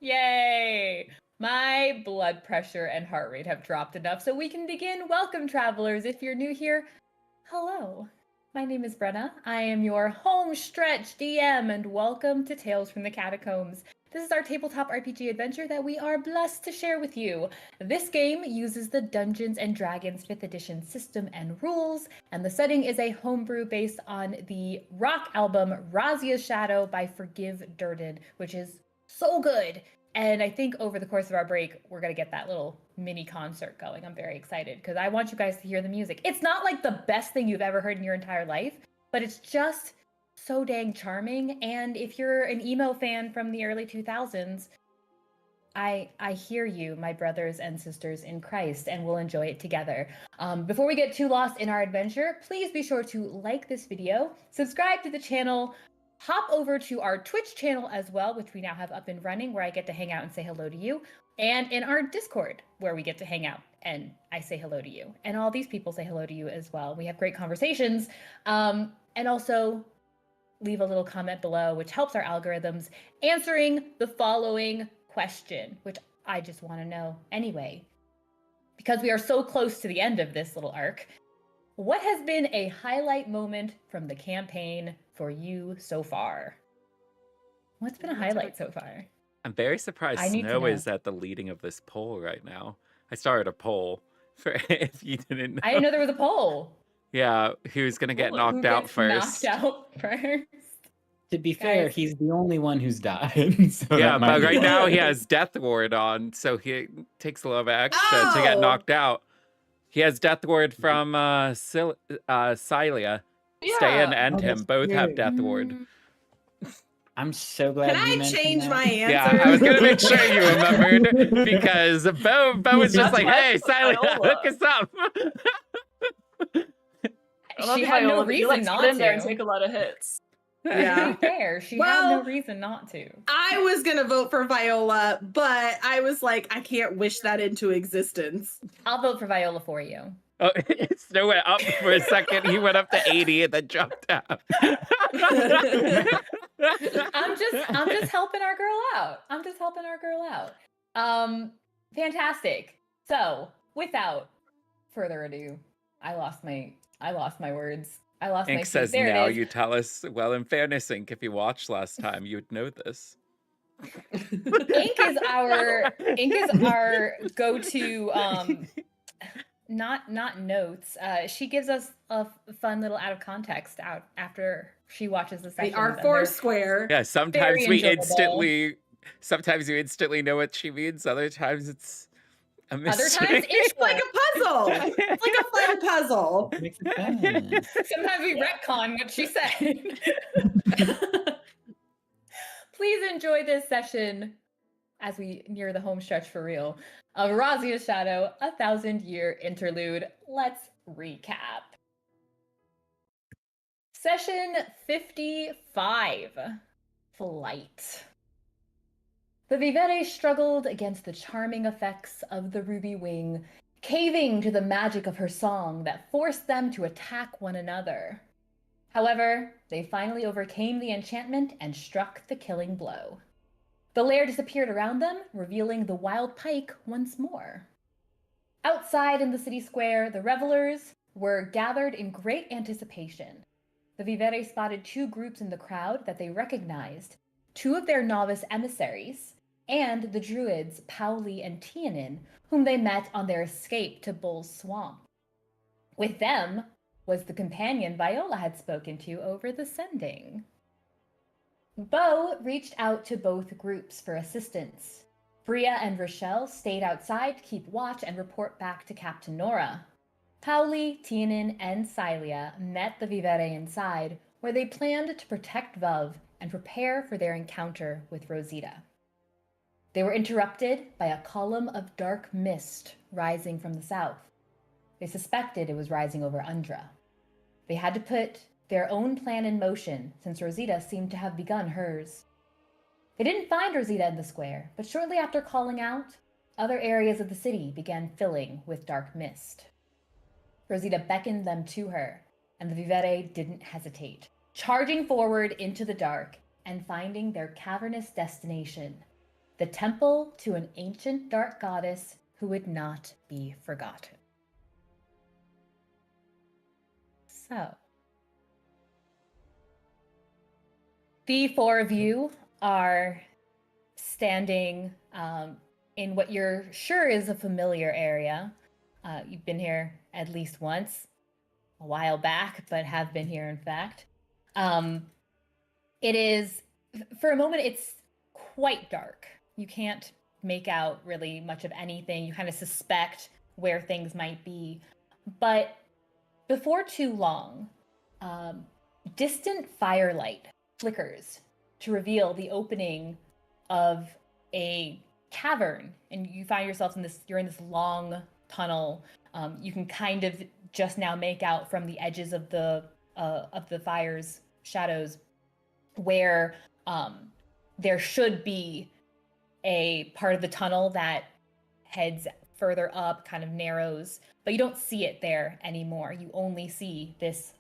Yay! My blood pressure and heart rate have dropped enough so we can begin. Welcome, travelers. If you're new here, hello. My name is Brenna. I am your home stretch DM, and welcome to Tales from the Catacombs. This is our tabletop RPG adventure that we are blessed to share with you. This game uses the Dungeons & Dragons 5th edition system and rules, and the setting is a homebrew based on the rock album Razia's Shadow by Forgive Durden, which is so good. And I think over the course of our break, we're going to get that little mini concert going. I'm very excited because I want you guys to hear the music. It's not like the best thing you've ever heard in your entire life, but it's just so dang charming. And if you're an emo fan from the early 2000s, I hear you, my brothers and sisters in Christ, and we'll enjoy it together. Before we get too lost in our adventure, please be sure to like this video, subscribe to the channel, hop over to our Twitch channel as well, which we now have up and running, where I get to hang out and say hello to you, and in our Discord, where we get to hang out and I say hello to you. And all these people say hello to you as well. We have great conversations. And also leave a little comment below, which helps our algorithms, answering the following question, which I just want to know anyway. Because we are so close to the end of this little arc, what has been a highlight moment from the campaign for you so far? What's been a highlight so far? I'm very surprised Snow is at the leading of this poll right now. I started a poll for if you didn't know. I didn't know there was a poll. Yeah, who's gonna get knocked out first? Knocked out first. To be fair, he's the only one who's died. So yeah, but right now he has Death Ward on, so he takes a little bit extra to get knocked out. He has Death Ward from Celia. Yeah. Ste'yn and him both have Death Ward. I'm so glad you mentioned Can I change that. my answer? Yeah, I was gonna make sure you remembered because Beau was just like, "Hey, Celia, hook us up." She had no reason not to. In there and take a lot of hits. Yeah, to be fair, she had no reason not to. I was gonna vote for Viola, but I was like, I can't wish that into existence. I'll vote for Viola for you. Oh, Snow went up for a second. He went up to 80 and then dropped down. I'm just helping our girl out. Fantastic. So, without further ado, I lost my words. Ink says now you tell us. Well, in fairness, Ink, if you watched last time, you would know this. Ink is our go-to. Not notes. She gives us a fun little out of context out after she watches the session. Our Foursquare. Yeah, sometimes we instantly know what she means. Other times it's a mystery. Other times it's like a puzzle. It's like a fun puzzle. Sometimes we retcon what she said. Please enjoy this session as we near the home stretch for real of Razia's Shadow, 1,000-year interlude. Let's recap. Session 55, Flight. The Vivere struggled against the charming effects of the ruby wing, caving to the magic of her song that forced them to attack one another. However, they finally overcame the enchantment and struck the killing blow. The lair disappeared around them, revealing the wild pike once more. Outside in the city square, the revelers were gathered in great anticipation. The Vivere spotted two groups in the crowd that they recognized, two of their novice emissaries, and the druids Pauli and Ste'yn, whom they met on their escape to Bull's Swamp. With them was the companion Viola had spoken to over the sending. Beau reached out to both groups for assistance. Bria and Rochelle stayed outside to keep watch and report back to Captain Nora. Pauli, Ste'yn, and Celia met the Vivere inside, where they planned to protect Veuve and prepare for their encounter with Rosita. They were interrupted by a column of dark mist rising from the south. They suspected it was rising over Undra. They had to put their own plan in motion, since Rosita seemed to have begun hers. They didn't find Rosita in the square, but shortly after calling out, other areas of the city began filling with dark mist. Rosita beckoned them to her, and the Vivere didn't hesitate, charging forward into the dark and finding their cavernous destination. the temple to an ancient dark goddess who would not be forgotten. So, the four of you are standing in what you're sure is a familiar area. You've been here at least once, a while back, but have been here in fact. It is, for a moment, it's quite dark. You can't make out really much of anything. You kind of suspect where things might be. But before too long, distant firelight flickers to reveal the opening of a cavern, and you find yourself you're in this long tunnel. You can kind of just now make out from the edges of the fire's shadows where there should be a part of the tunnel that heads further up, kind of narrows, but you don't see it there anymore. You only see this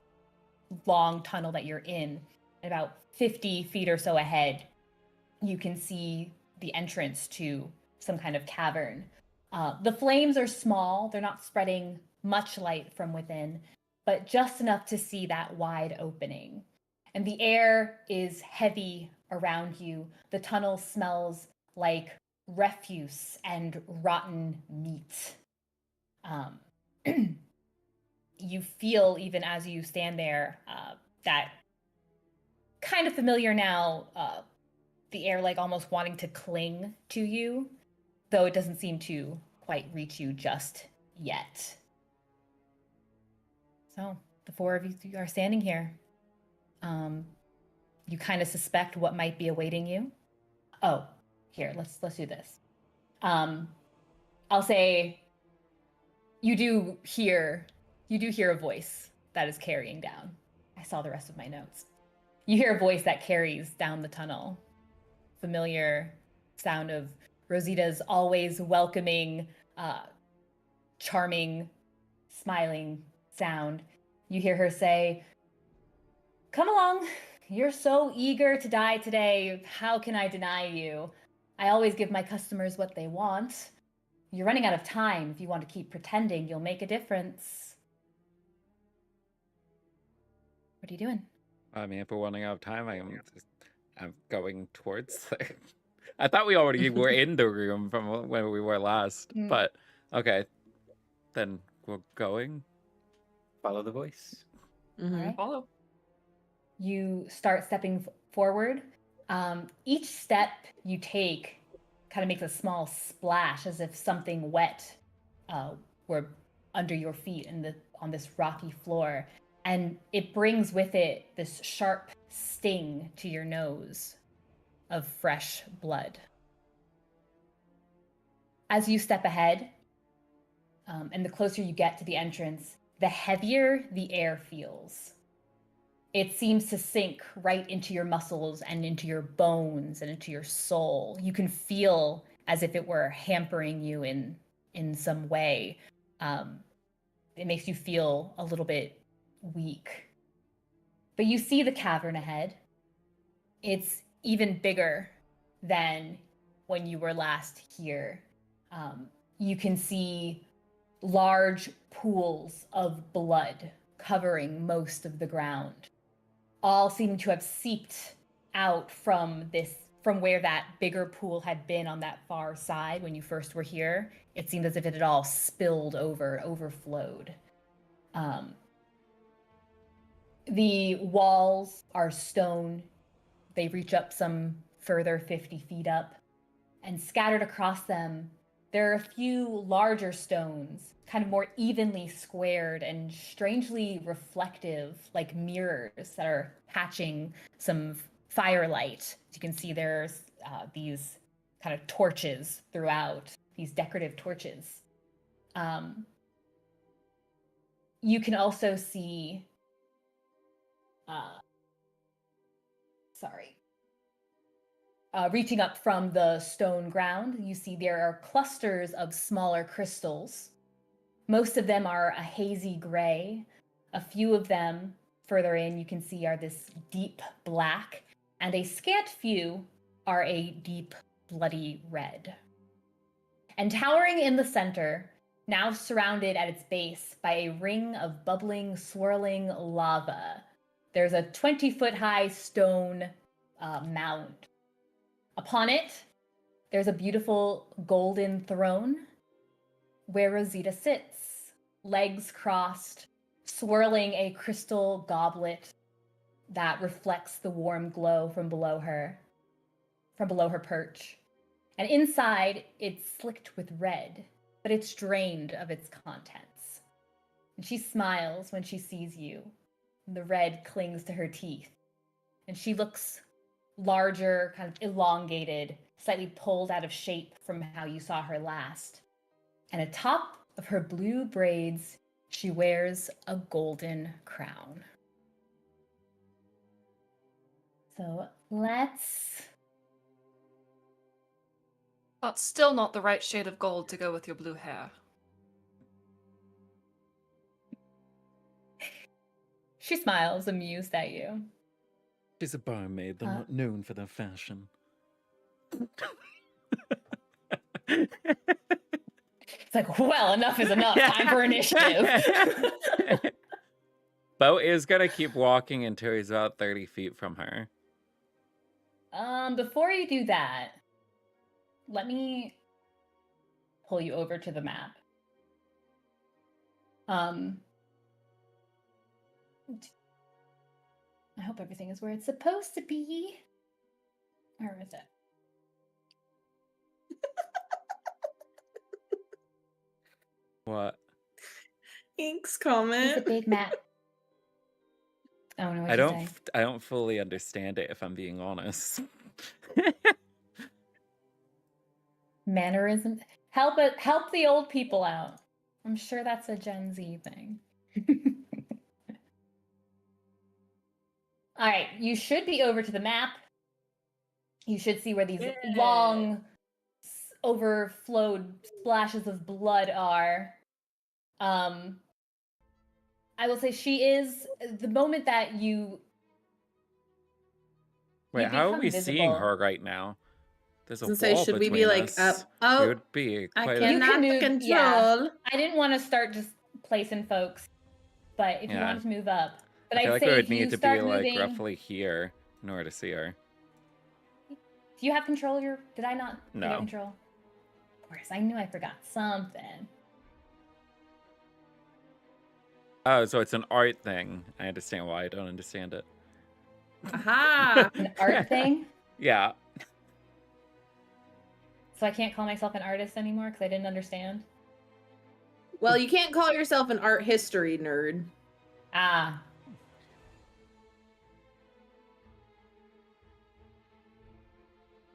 long tunnel that you're in. And about 50 feet or so ahead, you can see the entrance to some kind of cavern. The flames are small. They're not spreading much light from within, but just enough to see that wide opening. And the air is heavy around you. The tunnel smells like refuse and rotten meat. You feel, even as you stand there, that kind of familiar now, the air like almost wanting to cling to you, though it doesn't seem to quite reach you just yet. So the four of you are standing here. You kind of suspect what might be awaiting you. Oh, here, let's do this. I'll say you do hear a voice that is carrying down. I saw the rest of my notes. You hear a voice that carries down the tunnel. Familiar sound of Rosita's always welcoming, charming, smiling sound. You hear her say, "Come along. You're so eager to die today. How can I deny you? I always give my customers what they want. You're running out of time. If you want to keep pretending, you'll make a difference." What are you doing? I mean, if we're running out of time, I'm going towards there. I thought we already were in the room from when we were last, but okay. Then we're going. Follow the voice. Mm-hmm. All right. Follow. You start stepping forward. Each step you take kind of makes a small splash, as if something wet were under your feet on this rocky floor. And it brings with it this sharp sting to your nose of fresh blood. As you step ahead, and the closer you get to the entrance, the heavier the air feels. It seems to sink right into your muscles and into your bones and into your soul. You can feel as if it were hampering you in some way. It makes you feel a little bit weak. But you see the cavern ahead. It's even bigger than when you were last here. You can see large pools of blood covering most of the ground, all seeming to have seeped out from where that bigger pool had been on that far side when you first were here. It seemed as if it had all spilled over, overflowed. The walls are stone. They reach up some further 50 feet up, and scattered across them, there are a few larger stones, kind of more evenly squared and strangely reflective, like mirrors that are catching some firelight. You can see there's these kind of torches throughout, these decorative torches. You can also see, reaching up from the stone ground, you see there are clusters of smaller crystals. Most of them are a hazy gray. A few of them further in you can see are this deep black, and a scant few are a deep bloody red. And towering in the center, now surrounded at its base by a ring of bubbling, swirling lava, there's a 20-foot-high stone mound. Upon it, there's a beautiful golden throne where Rosita sits, legs crossed, swirling a crystal goblet that reflects the warm glow from below her perch. And inside, it's slicked with red, but it's drained of its contents. And she smiles when she sees you. And the red clings to her teeth. And she looks larger, kind of elongated, slightly pulled out of shape from how you saw her last. And atop of her blue braids, she wears a golden crown. So let's... That's still not the right shade of gold to go with your blue hair. She smiles, amused at you. She's a barmaid. They're not known for their fashion. It's like, well, enough is enough. Time for initiative. Beau is going to keep walking until he's about 30 feet from her. Before you do that, let me pull you over to the map. I hope everything is where it's supposed to be. Where is it? What? Ink's It's a comment. big map. Oh no! I don't fully understand it, if I'm being honest. Mannerism. Help the old people out. I'm sure that's a Gen Z thing. All right, you should be over to the map. You should see where these long, overflowed splashes of blood are. I will say she is, the moment that you... Wait, how are become we seeing visible. her right now? There's a wall Should we be between like us. up? It Oh, would be I quite cannot move, control. yeah. I didn't want to start just placing folks, but if you Yeah. wanted to move up. But I feel I'd like say we if would you need to be start like moving... roughly here in order to see her. Do you have control of your... Did I not No. get control? Of course, I knew I forgot something. Oh, so it's an art thing. I understand why I don't understand it. Aha! An art thing? Yeah. So I can't call myself an artist anymore because I didn't understand? Well, you can't call yourself an art history nerd. Ah.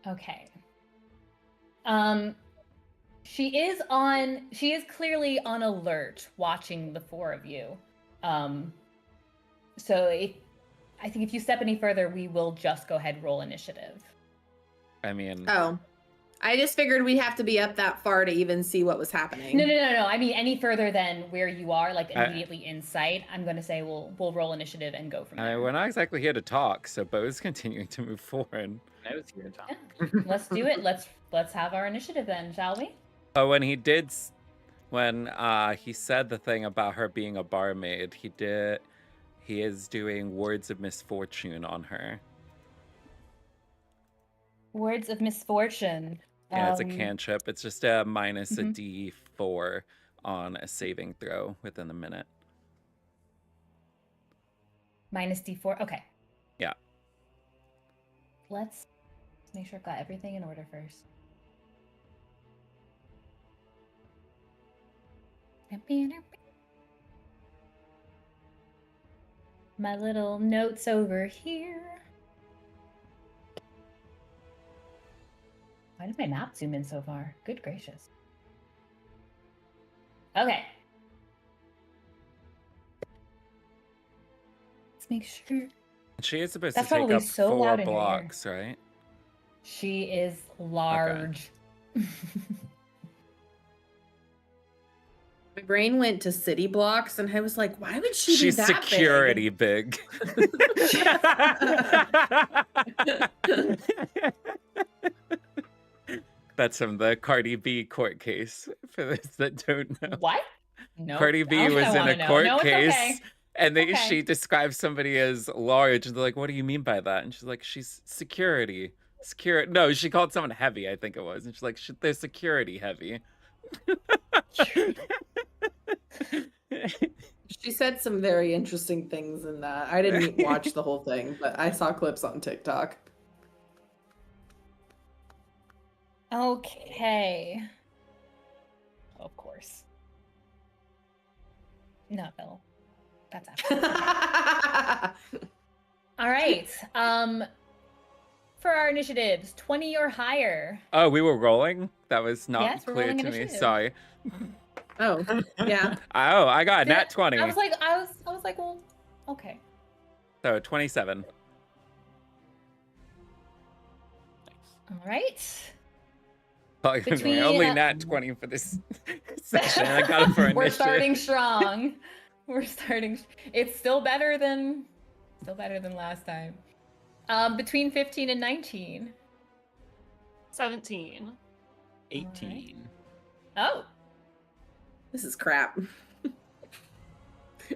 Okay. She is clearly on alert watching the four of you. So I think if you step any further, we will just go ahead and roll initiative. I mean, Oh. I just figured we'd have to be up that far to even see what was happening. No. I mean, any further than where you are, like immediately in sight, I'm going to say we'll roll initiative and go from there. we're not exactly here to talk, so Beau's continuing to move forward. I was here to talk. Yeah. Let's do it. Let's have our initiative then, shall we? Oh, when he said the thing about her being a barmaid, he is doing words of misfortune on her. Words of misfortune. Yeah, it's a cantrip. It's just a minus a Mhm. D4 on a saving throw within a minute. Minus D4. Okay. Yeah. Let's make sure I've got everything in order first. My little notes over here. Why did my map zoom in so far? Good gracious. Okay. Let's make sure. She is supposed That's to take probably up so 4 loud in your ear. blocks, right? She is large. My brain went to city blocks, and I was like, "Why would she be She's that security big. That's from the Cardi B court case. For those that don't know, What? No. Cardi B was in a court no, case, okay. and Okay. she describes somebody as large, and they're like, "What do you mean by that?" And she's like, "She's security." No, she called someone heavy, I think it was, and she's like, "They're security heavy." She said some very interesting things in that. I didn't watch the whole thing, but I saw clips on TikTok. Okay. Of course. No, Bill. That's absolutely all right. For our initiatives, 20 or higher. Oh, we were rolling? That was not Yes, we're clear rolling to me. initiative. Sorry. Oh, yeah. Oh, I got a nat 20. I was like, well, okay. So 27. All right. Between, only nat 20 for this session. I got it for initiative. We're starting strong. It's still better than last time. Between 15 and 19. 17. 18. Oh. This is crap.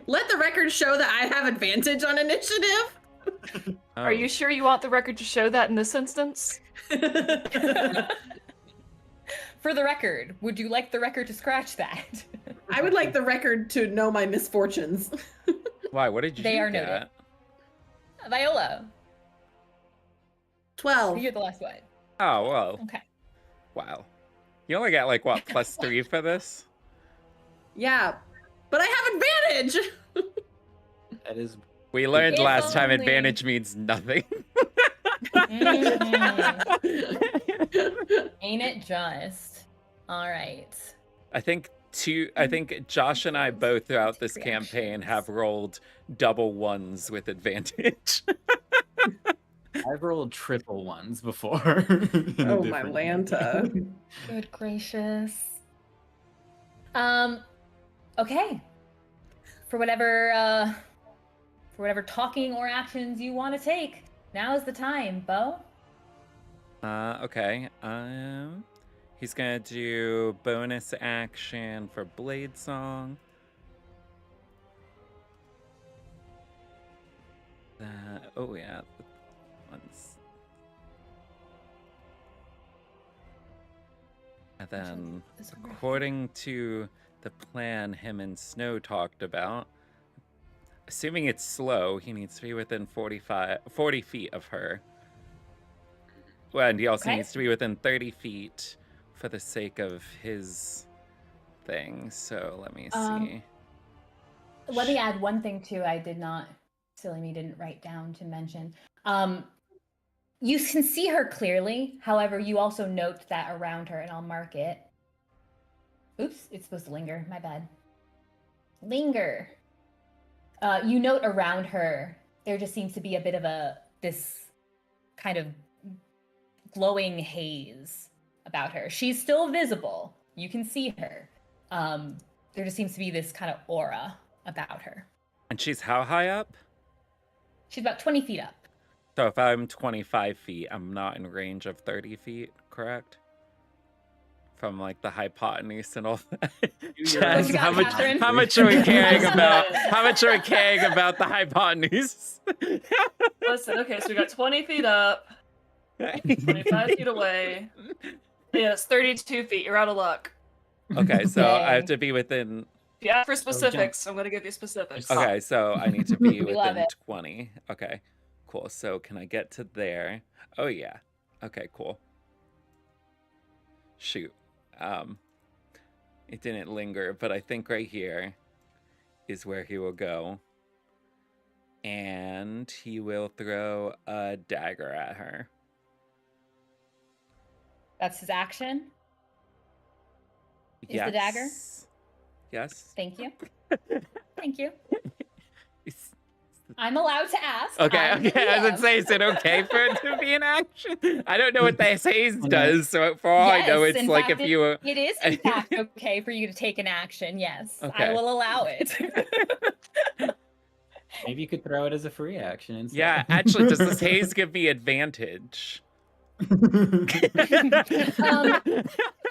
Let the record show that I have advantage on initiative. Oh. Are you sure you want the record to show that in this instance? For the record, would you like the record to scratch that? I would like the record to know my misfortunes. Why? What did you They are get? noted. Viola, 12. you're the last one. Oh, well. Okay. Wow. You only got like, what, +3 for this? Yeah, but I have advantage. That is. We learned If last time only. advantage means nothing. Ain't it just? All right. I think Josh and I both throughout this Two campaign reactions. have rolled double ones with advantage. I've rolled triple ones before. in a Oh, my different Lanta. game. Good gracious. Okay. For whatever talking or actions you want to take, now is the time, Beau. Okay. He's gonna do bonus action for Blade Song. Oh yeah, once. And then, according to the plan him and Snow talked about, assuming it's slow, he needs to be within 40 feet of her. Well, and he also Okay. needs to be within 30 feet for the sake of his thing. So let me see. Let me add one thing too. I did not, silly me, didn't write down to mention. You can see her clearly. However, you also note that around her, and I'll mark it. Oops, it's supposed to linger. My bad. Linger. You note around her, there just seems to be a bit of this kind of glowing haze about her. She's still visible. You can see her. There just seems to be this kind of aura about her. And she's how high up? She's about 20 feet up. So if I'm 25 feet, I'm not in range of 30 feet, correct? From like the hypotenuse and all that. What you got, Catherine? How much are we caring about? How much are we caring about the hypotenuse? Listen, okay, so we got 20 feet up, 25 feet away. Yeah, it's 32 feet. You're out of luck. Okay, so I have Dang. to be within. If you ask for specifics, I'm going to give you specifics. Okay, so I need to be We love within it. 20. Okay, cool. So can I get to there? Oh yeah. Okay, cool. Shoot. It didn't linger, but I think right here is where he will go. And he will throw a dagger at her. That's his action. Is the dagger? Yes. Thank you. Thank you. It's- I'm allowed to ask. Okay, I'm the okay. I was DM. gonna say, is it okay for it to be an action? I don't know what the haze does, so for all I know, Yes, it's in like fact, if you. It is in fact okay for you to take an action. Yes, Okay. I will allow it. Maybe you could throw it as a free action instead. Yeah, actually, does this haze give me advantage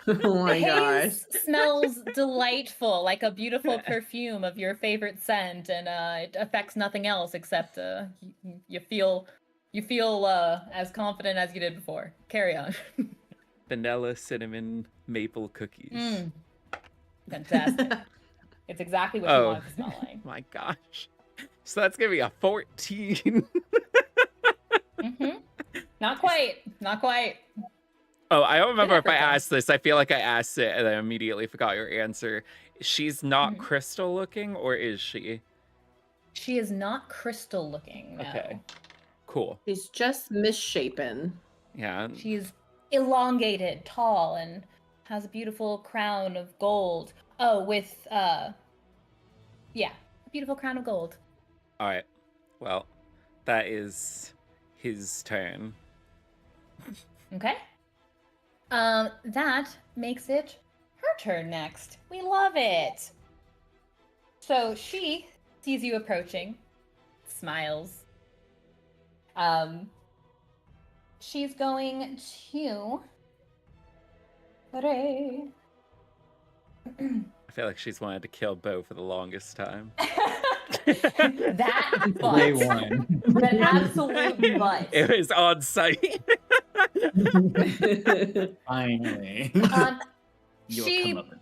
Oh my the gosh. haze smells delightful, like a beautiful perfume of your favorite scent, and it affects nothing else except you feel as confident as you did before. Carry on. Vanilla, cinnamon, maple cookies. Fantastic. It's exactly what you want it to smell like. My gosh. So that's gonna be a 14. Not quite. Not quite. Oh, I don't remember if I effort, though. asked this. I feel like I asked it and I immediately forgot your answer. She's not crystal looking, or is she? She is not crystal looking. No. Okay. Cool. She's just misshapen. Yeah. She's elongated, tall, and has a beautiful crown of gold. Oh, with a beautiful crown of gold. All right. Well, that is his turn. Okay. That makes it her turn next. We love it. So she sees you approaching, smiles. She's going to. Hooray. I feel like she's wanted to kill Beau for the longest time. That butt. Day one. That absolute butt. It was on site. Finally. You'll She come up with-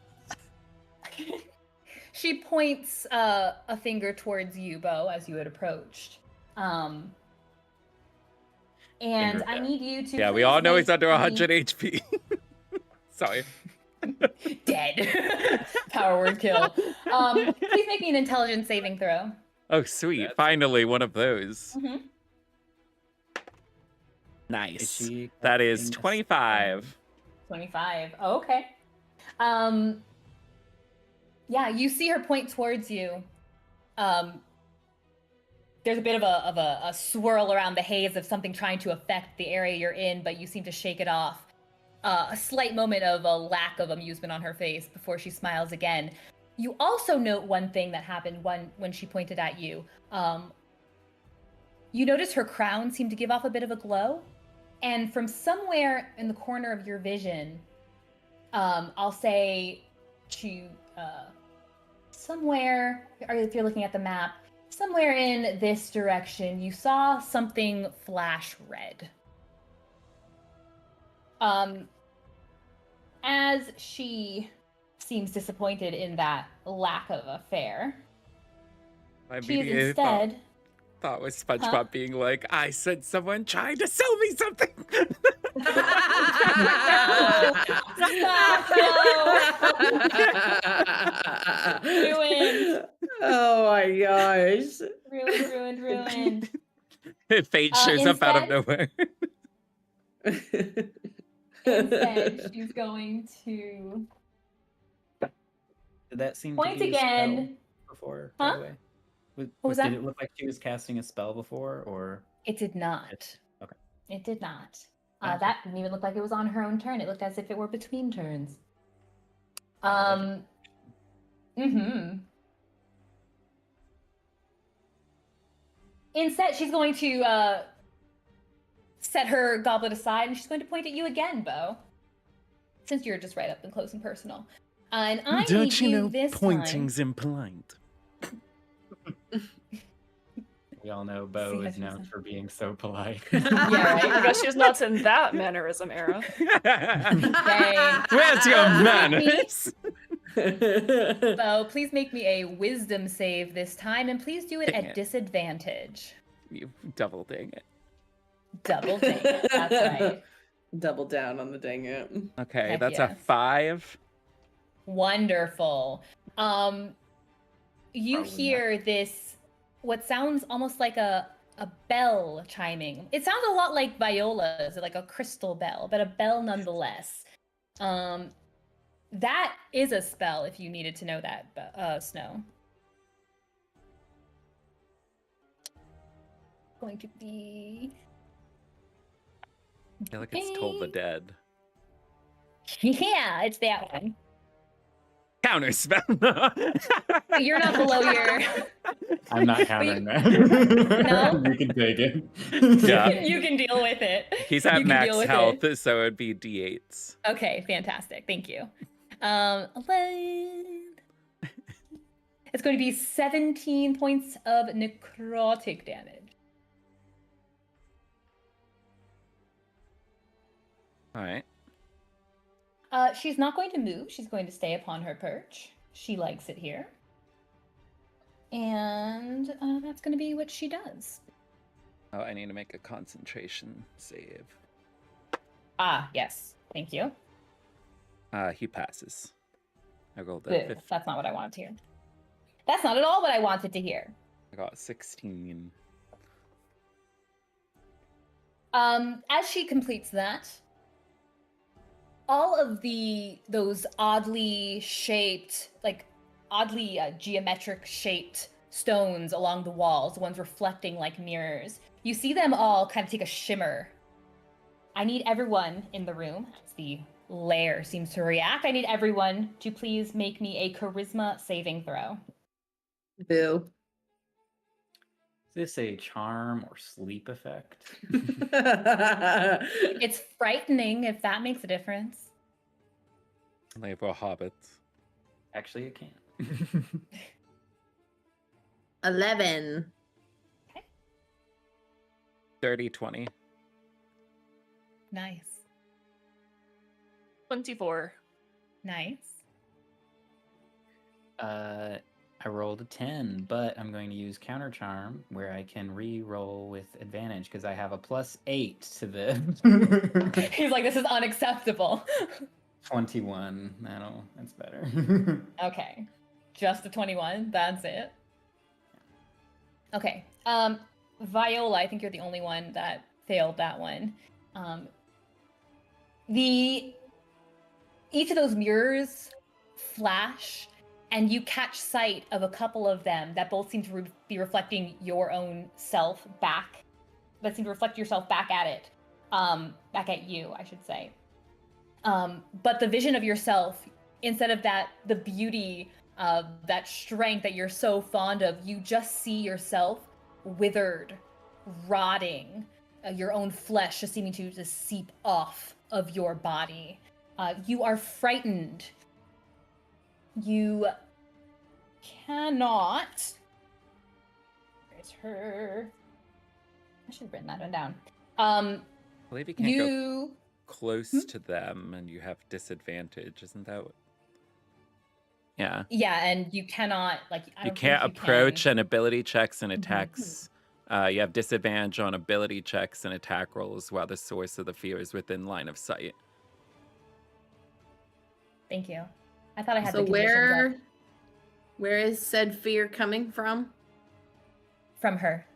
she points a finger towards you, Beau, as you had approached. And Finger I death. need you to. Yeah, we please all know he's make under me 100 HP. Sorry. Dead. Power word kill. Please make me an intelligence saving throw. Oh, sweet. Finally, one of those. Mhm. Nice. she That is casting a 25. 25. Oh, okay. Yeah, you see her point towards you. There's a bit of a swirl around the haze of something trying to affect the area you're in, but you seem to shake it off. A slight moment of a lack of amusement on her face before she smiles again. You also note one thing that happened when she pointed at you. You notice her crown seemed to give off a bit of a glow, and from somewhere in the corner of your vision, I'll say to somewhere, or if you're looking at the map, somewhere in this direction, you saw something flash red. As she seems disappointed in that lack of affair, My she is immediate instead. thought was SpongeBob Huh? being like, I said someone trying to sell me something. Ruined. Oh my gosh. Ruined. Fate shows up out of Instead- nowhere. Instead, she's going to Did that seem point to be a spell again. before? Huh? By the way? What was that? Did it look like she was casting a spell before, or? It did not. Okay. It did not. Gotcha. That didn't even look like it was on her own turn. It looked as if it were between turns. Instead, she's going to set her goblet aside, and she's going to point at you again, Beau. Since you're just right up and close and personal. And I Don't need you know this pointing's impolite? We all know Beau See how is she known was- for being so polite. Yeah, right? I guess she's not in that mannerism era. Dang. Where's your Make manners? Beau, please make me a wisdom save this time, and please do it Dang at it. disadvantage. You double dang it. Double dang it. That's right. Double down on the dang it. Okay, Heck that's yes. a 5. Wonderful. You Probably hear this, what sounds almost like a bell chiming. It sounds a lot like Viola's, like a crystal bell, but a bell nonetheless. That is a spell if you needed to know that, Snow. Going to be... I feel like it's Toll the Dead. Yeah, it's that one. Counterspell. You're not below your. I'm not countering that. No? You can take it. Yeah. You can deal with it. He's You at can max deal with health, it. so it'd be D8s. Okay, fantastic. Thank you. 11. It's going to be 17 points of necrotic damage. All right. She's not going to move. She's going to stay upon her perch. She likes it here. And that's going to be what she does. Oh, I need to make a concentration save. Ah, yes. Thank you. He passes. I rolled a Boo. 15. That's not what I wanted to hear. That's not at all what I wanted to hear. I got 16. As she completes that, all of those oddly shaped, like oddly geometric shaped stones along the walls, the ones reflecting like mirrors, you see them all kind of take a shimmer. I need everyone in the room, as the lair seems to react, I need everyone to please make me a charisma saving throw. Boo. Is this a charm or sleep effect? It's frightening, if that makes a difference. They were hobbits. Actually, it can. 11. 30, 20. Nice. 24. Nice. I rolled a 10, but I'm going to use counter charm where I can re-roll with advantage because I have a +8 to the He's like, this is unacceptable. 21. That's better. Okay. Just a 21. That's it. Okay. Viola, I think you're the only one that failed that one. Each of those mirrors flash, and you catch sight of a couple of them that both seem to be reflecting your own self back. That seem to reflect yourself back at it. Back at you, I should say. But the vision of yourself, instead of the beauty, that strength that you're so fond of, you just see yourself withered, rotting, your own flesh just seeming to just seep off of your body. You are frightened. You cannot. Where's her? I should have written that one down. I believe you can't go close to them and you have disadvantage. Isn't that what? Yeah. Yeah, and you cannot, like, You can't approach an ability checks and attacks. You have disadvantage on ability checks and attack rolls while the source of the fear is within line of sight. Thank you. I thought I had So the conditions up. where is said fear coming from? From her.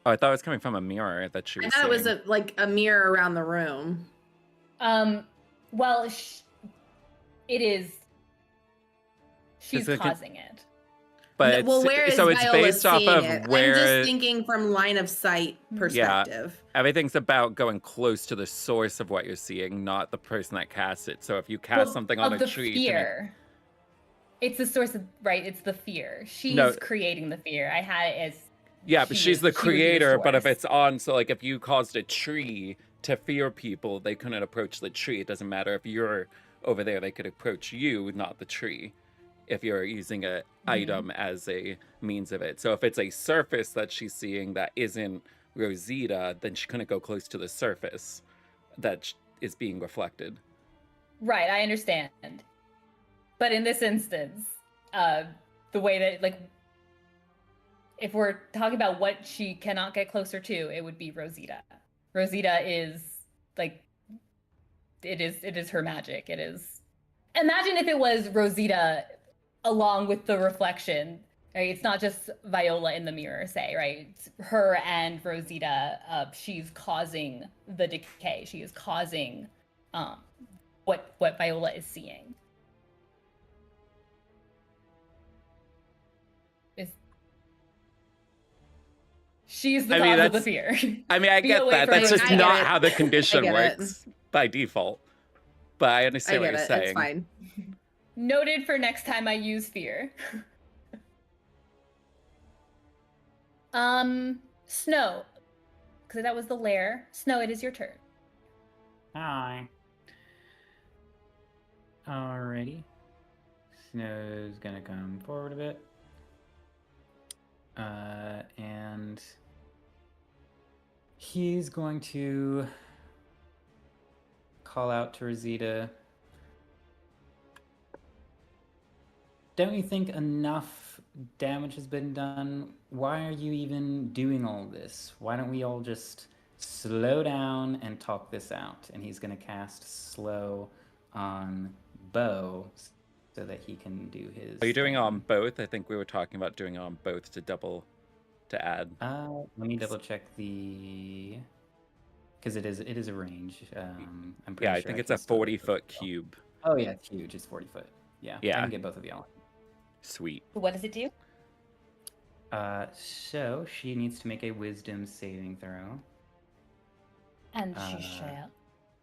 Oh, I thought it was coming from a mirror that she was I thought it was seeing. like a mirror around the room. Well, it is. She's Is it causing it. But Well, where is so it's Viola based off seeing of it? where I'm just thinking from line of sight perspective. everything's about going close to the source of what you're seeing, not the person that casts it. So if you cast something on of a the tree, fear. It's the source of it's the fear. She's creating the fear. I had it as but she's the creator. But if source. it's on, so like if you caused a tree to fear people, they couldn't approach the tree. It doesn't matter if you're over there; they could approach you, not the tree. If you're using a item as a means of it. So if it's a surface that she's seeing that isn't Rosita, then she couldn't go close to the surface that is being reflected. Right, I understand. But in this instance, the way that, like, if we're talking about what she cannot get closer to, it would be Rosita. Rosita is, like, it is her magic. It is. Imagine if it was Rosita along with the reflection, right? It's not just Viola in the mirror, say, right? It's her and Rosita, she's causing the decay. She is causing what Viola is seeing. She's the cause of the fear. I mean, I get that. That's just not how the condition works by default. But I understand what you're saying. It's fine. Noted for next time I use fear. Snow. Because that was the lair. Snow, it is your turn. Hi. Alrighty. Snow's gonna come forward a bit. And he's going to call out to Razia. Don't you think enough damage has been done? Why are you even doing all this? Why don't we all just slow down and talk this out? And he's going to cast slow on Beau so that he can do his. Are you doing it on both? I think we were talking about doing it on both to add. Let me double check the, because it is a range. I'm pretty Yeah, sure I think it's can a still 40-foot cube. Oh yeah, it's huge. It's 40 foot. Yeah. I Yeah. can get both of y'all. Sweet. What does it do? So she needs to make a wisdom saving throw, And she shall.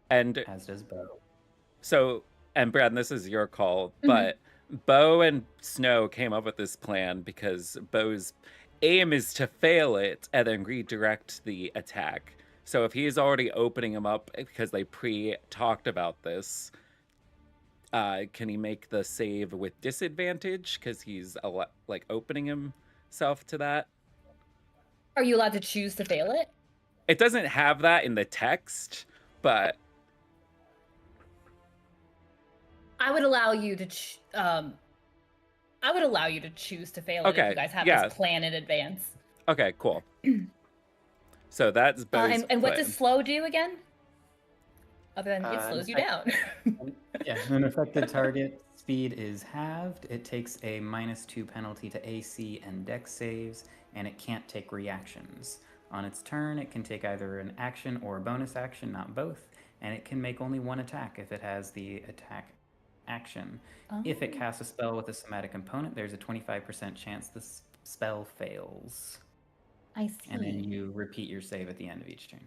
And as does Beau. so, and Brad, this is your call, but Beau and Snow came up with this plan because Beau's aim is to fail it and then redirect the attack. So if he's already opening him up because they pre-talked about this, can he make the save with disadvantage because he's like opening himself to that? Are you allowed to choose to fail it? It doesn't have that in the text, but I would allow you to choose to fail it if Okay, you guys have yeah. this plan in advance. okay, cool. So that's Beau's and what plan. does slow do again? Other than it slows you down. Yeah, an affected target speed is halved. It takes a -2 penalty to AC and Dex saves, and it can't take reactions. On its turn, it can take either an action or a bonus action, not both, and it can make only one attack if it has the attack action. If it casts a spell with a somatic component, there's a 25% chance the spell fails. I see. And then you repeat your save at the end of each turn.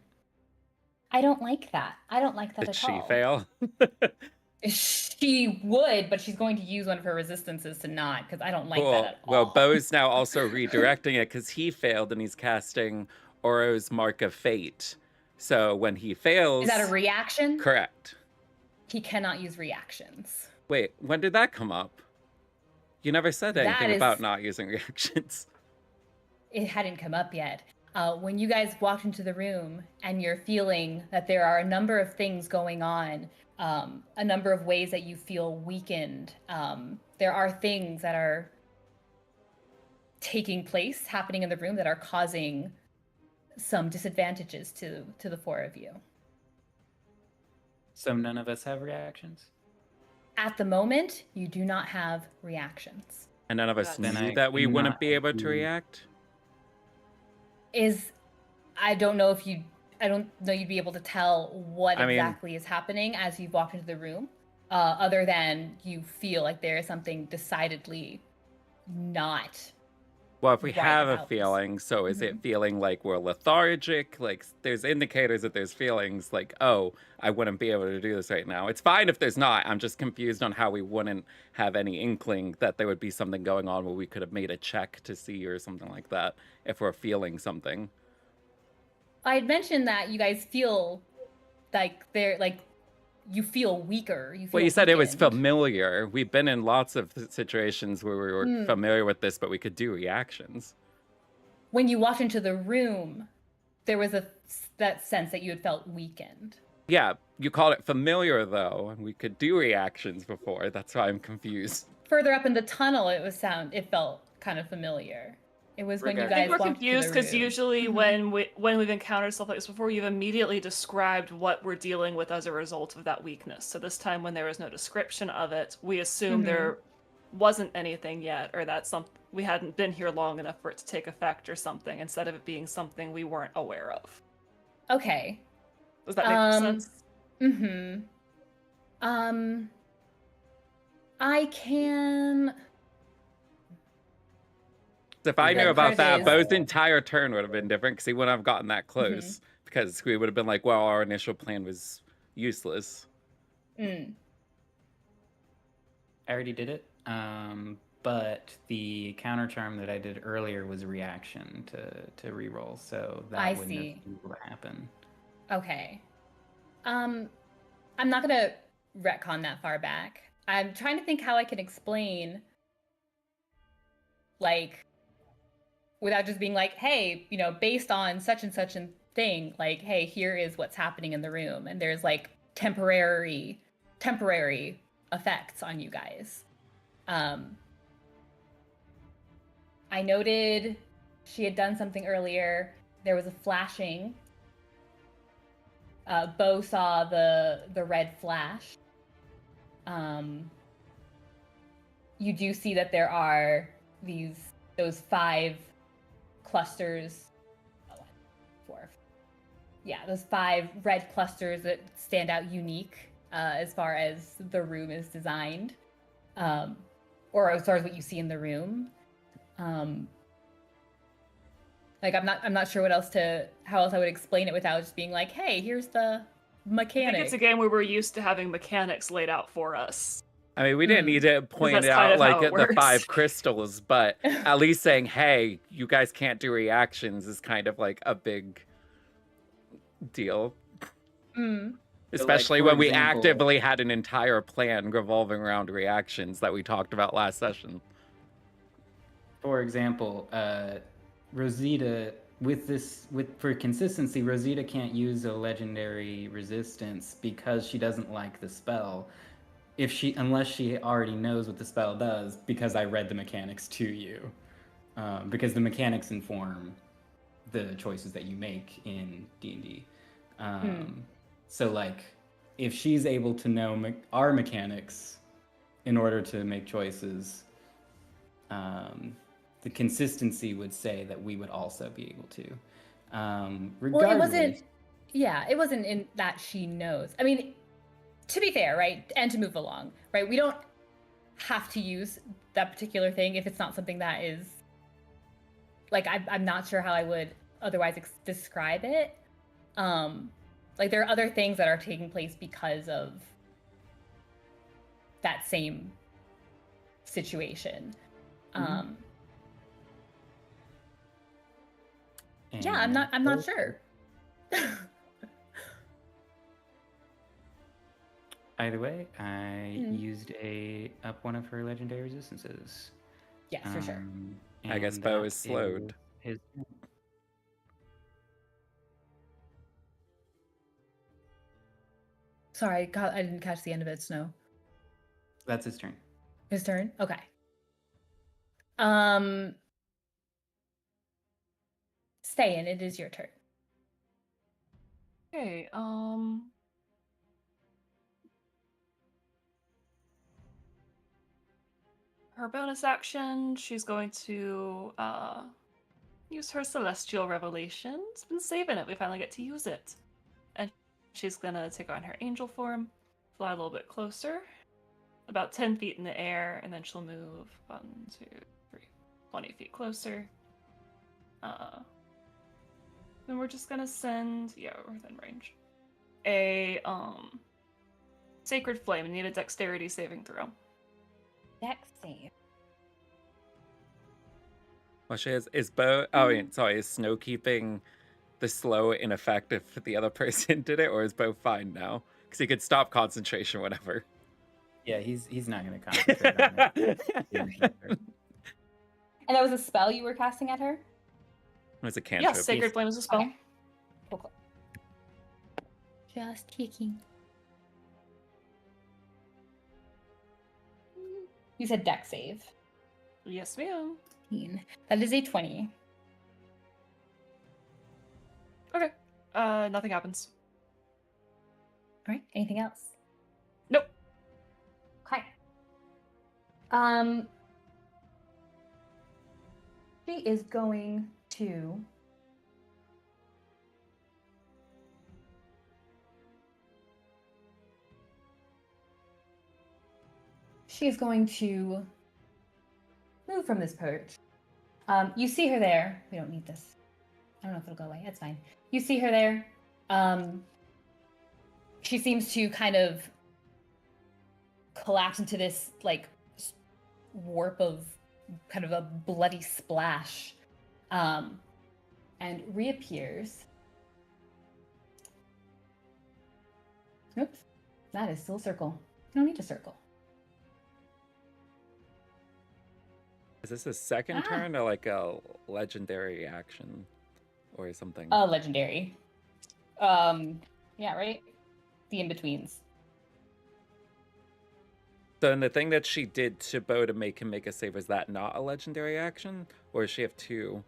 I don't like that. I don't like that Did at she all. fail? She would, but she's going to use one of her resistances to not, because I don't like that at all. Well, Beau's now also redirecting it because he failed and he's casting Oro's Mark of Fate. So when he fails... Is that a reaction? Correct. He cannot use reactions. Wait, when did that come up? You never said anything about not using reactions. It hadn't come up yet. When you guys walked into the room and you're feeling that there are a number of things going on, a number of ways that you feel weakened, there are things that are taking place, happening in the room that are causing some disadvantages to the four of you. So none of us have reactions? At the moment, you do not have reactions. And none of us Then knew I that we wouldn't cannot be able to do- react? I don't know you'd be able to tell what I mean- exactly is happening as you've walked into the room, other than you feel like there is something decidedly not. Well, if we Right have a about this. feeling, so is it feeling like we're lethargic? Like, there's indicators that there's feelings like, oh, I wouldn't be able to do this right now. It's fine if there's not. I'm just confused on how we wouldn't have any inkling that there would be something going on where we could have made a check to see or something like that if we're feeling something. I had mentioned that you guys feel like you feel weaker. Well, you said it was weakened. familiar. We've been in lots of situations where we were familiar with this, but we could do reactions. When you walked into the room, there was that sense that you had felt weakened. Yeah, you called it familiar, though, and we could do reactions before. That's why I'm confused. Further up in the tunnel, it felt kind of familiar. It was when you I guys think we're walked confused into the because room. usually when we've encountered stuff like this before, you've immediately described what we're dealing with as a result of that weakness. So this time, when there was no description of it, we assumed there wasn't anything yet, or that we hadn't been here long enough for it to take effect or something, instead of it being something we weren't aware of. Okay. Does that make sense? Mm-hmm. I can. If I knew The about that, part is- Beau's entire turn would have been different because he wouldn't have gotten that close. Because we would have been like, well, our initial plan was useless. Mm. I already did it. But the counter charm that I did earlier was reaction to reroll, so that I wouldn't see. have been able to happen. Okay. I'm not gonna retcon that far back. I'm trying to think how I can explain, like, without just being like, hey, you know, based on such and such a thing, like, hey, here is what's happening in the room, and there's like temporary effects on you guys. I noted she had done something earlier. There was a flashing. Beau saw the red flash. You do see that there are those 5 clusters. Those 5 red clusters that stand out unique as far as the room is designed, or as far as what you see in the room. Like I'm not sure how else I would explain it without just being like, hey, here's the mechanic. I think it's a game where we're used to having mechanics laid out for us. I mean, we didn't need to point that's it kind out of like how it the works. 5 crystals, but at least saying, hey, you guys can't do reactions is kind of like a big deal. Especially So, like, when we example, actively had an entire plan revolving around reactions that we talked about last session. For example, Rosita, for consistency, Rosita can't use a legendary resistance because she doesn't like the spell. Unless she already knows what the spell does, because I read the mechanics to you. Because the mechanics inform the choices that you make in D&D. So, like, if she's able to know our mechanics in order to make choices, the consistency would say that we would also be able to. Regardless, it wasn't in that she knows. I mean, to be fair, right, and to move along, right, we don't have to use that particular thing if it's not something that is, like, I'm not sure how I would otherwise describe it. Like, there are other things that are taking place because of that same situation. Yeah, I'm not sure. Either way, I used up one of her legendary resistances. Yes, for sure. I guess Beau is slowed. Sorry, I didn't catch the end of it, Snow. That's his turn. His turn? Okay. Ste'yn, it is your turn. Okay, her bonus action, she's going to use her Celestial Revelation. It's been saving it. We finally get to use it. And she's going to take on her angel form, fly a little bit closer, about 10 feet in the air, and then she'll move 1, 2, 3, 20 feet closer. Then we're just going to send, we're within range, a Sacred Flame. We need a dexterity saving throw. Dex save. Well, she is Beau. Is Snow keeping the slow in effect if the other person did it, or is Beau fine now? Because he could stop concentration whenever. Yeah, he's not going to concentrate on it. And that was a spell you were casting at her? It was a cantrip. Yes, Sacred Flame is a spell. Okay. Cool. Just kicking. You said dex save. Yes, ma'am. That is a 20. Okay. Nothing happens. All right. Anything else? Nope. Okay. She is going to move from this perch. You see her there. We don't need this. I don't know if it'll go away. It's fine. You see her there. She seems to kind of collapse into this, like, warp of kind of a bloody splash, and reappears. Oops, that is still a circle. You don't need to circle. Is this a second turn or like a legendary action or something? Legendary. Yeah, right? The in-betweens. So the thing that she did to Beau to make him make a save, is that not a legendary action? Or does she have two?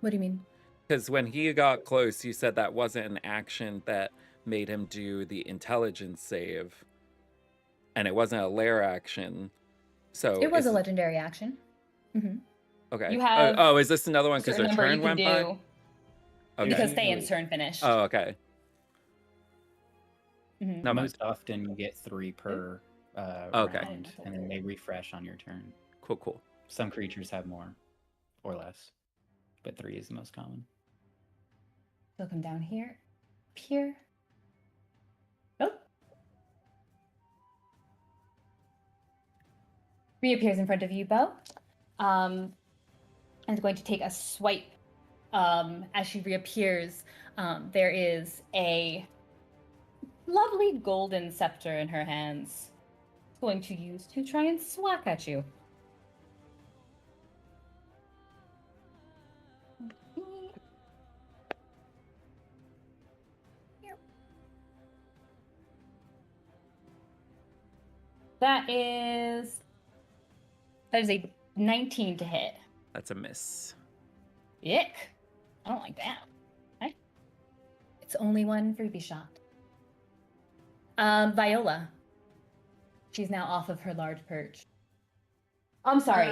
What do you mean? Because when he got close, you said that wasn't an action that made him do the intelligence save. And it wasn't a lair action. So It was a legendary action. Mm-hmm. Okay. You have oh, is this another one because her turn went by? Okay. Because Ste'yn's turn finished. Oh, okay. Mm-hmm. No, most often you get 3 per round, and then they refresh on your turn. Cool. Some creatures have more or less, but 3 is the most common. They'll come down here. Up here. Oh. Reappears in front of you, Beau. And is going to take a swipe. As she reappears, there is a lovely golden scepter in her hands. It's going to use to try and swack at you. That is a 19 to hit. That's a miss. Ick. I don't like that. Okay. It's only one freebie shot. Viola. She's now off of her large perch. I'm sorry.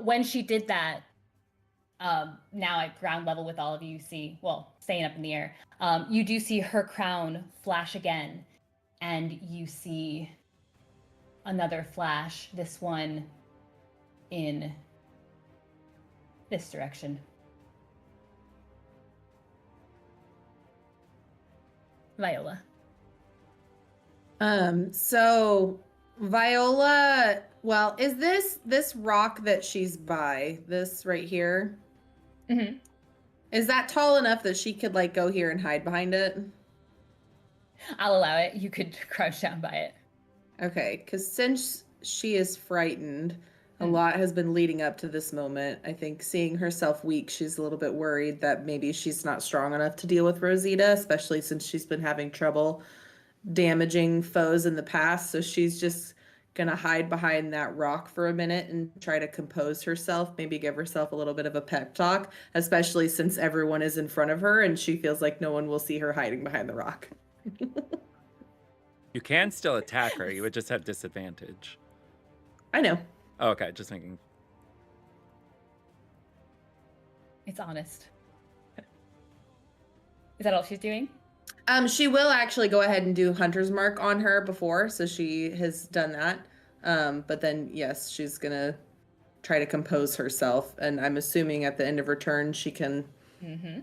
When she did that, now at ground level with all of you see, well, staying up in the air, you do see her crown flash again, and you see another flash, this one in this direction. Viola. So Viola, well, is this rock that she's by, this right here? Mm-hmm. Is that tall enough that she could like go here and hide behind it? I'll allow it. You could crouch down by it. Okay, because since she is frightened, a lot has been leading up to this moment. I think seeing herself weak, she's a little bit worried that maybe she's not strong enough to deal with Rosita, especially since she's been having trouble damaging foes in the past. So she's just gonna hide behind that rock for a minute and try to compose herself, maybe give herself a little bit of a pep talk, especially since everyone is in front of her and she feels like no one will see her hiding behind the rock. You can still attack her. You would just have disadvantage. I know. Oh, okay, just thinking. It's honest. Is that all she's doing? She will actually go ahead and do Hunter's Mark on her before, so she has done that. But then, yes, she's gonna try to compose herself, and I'm assuming at the end of her turn she can. Mm-hmm.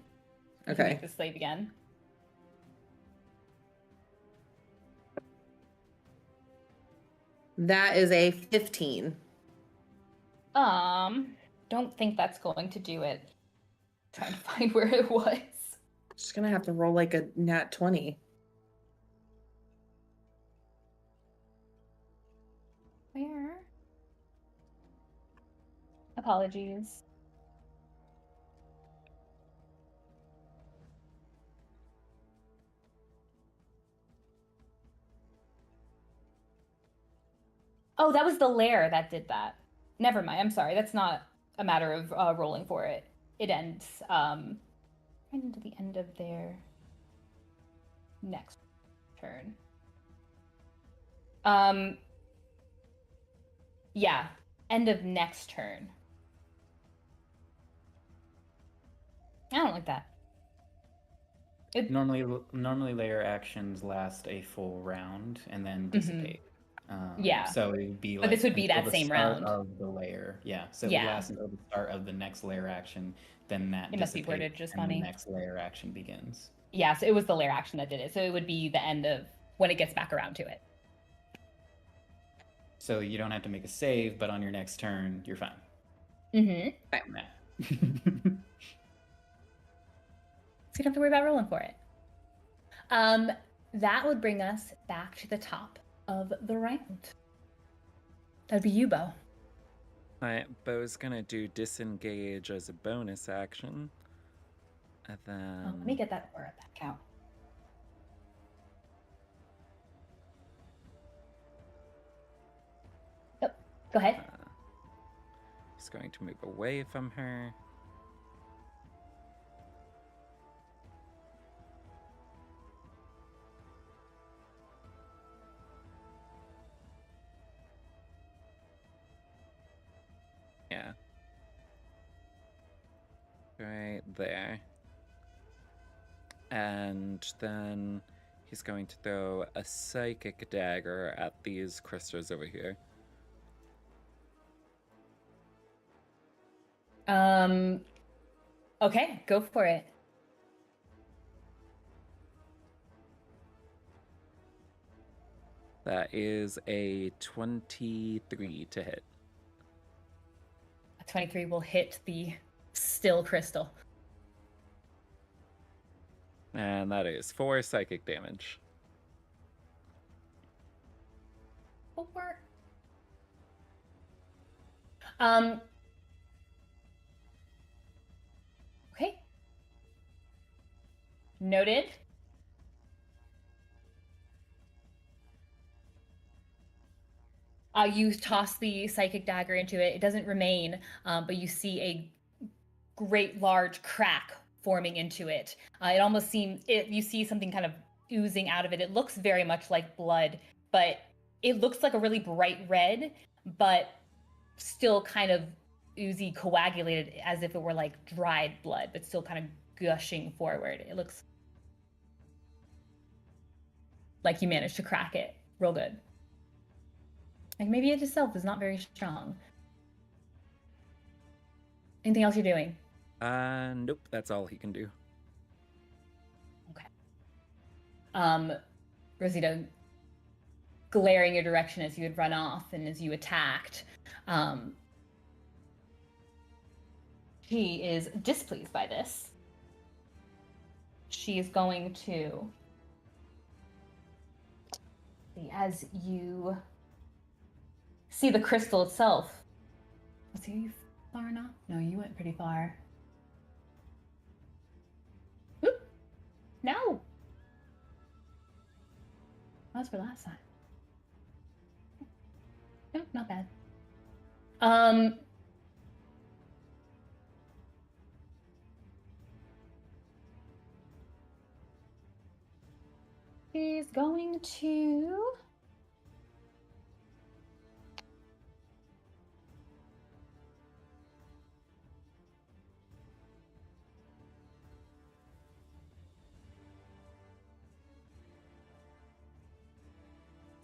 Okay. Make the slave again. That is a 15. Don't think that's going to do it. Trying to find where it was. Just gonna have to roll like a nat 20. Where? Apologies. Oh, that was the lair that did that. Never mind. I'm sorry. That's not a matter of rolling for it. It ends right into the end of their next turn. Yeah, end of next turn. I don't like that. Normally layer actions last a full round and then dissipate. Yeah. So it would be like, but this would be that same round of the layer. Yeah. So it would last until the start of the next layer action. Then that it must be worded just and funny. The next layer action begins. Yeah. So it was the layer action that did it. So it would be the end of when it gets back around to it. So you don't have to make a save, but on your next turn, you're fine. Mm-hmm. From that. So you don't have to worry about rolling for it. That would bring us back to the top of the round. That'd be you, Beau. Alright, Beau's gonna do disengage as a bonus action. And then... Oh, let me get that word back out. Oh, go ahead. He's going to move away from her. Yeah. Right there. And then he's going to throw a psychic dagger at these crystals over here. Okay, go for it. That is a 23 to hit. A 23 will hit the still crystal. And that is 4 psychic damage. 4. Okay. Noted. You toss the psychic dagger into it. It doesn't remain, but you see a great large crack forming into it. It almost seems you see something kind of oozing out of it. It looks very much like blood, but it looks like a really bright red, but still kind of oozy, coagulated, as if it were like dried blood, but still kind of gushing forward. It looks like you managed to crack it real good. Like maybe it itself is not very strong. Anything else you're doing? Nope, that's all he can do. Okay. Rosita, glaring your direction as you had run off and as you attacked. She is displeased by this. She is going to, as you see the crystal itself. Was he far enough? No, you went pretty far. Oop. No. That was for last time. No, not bad. She's going to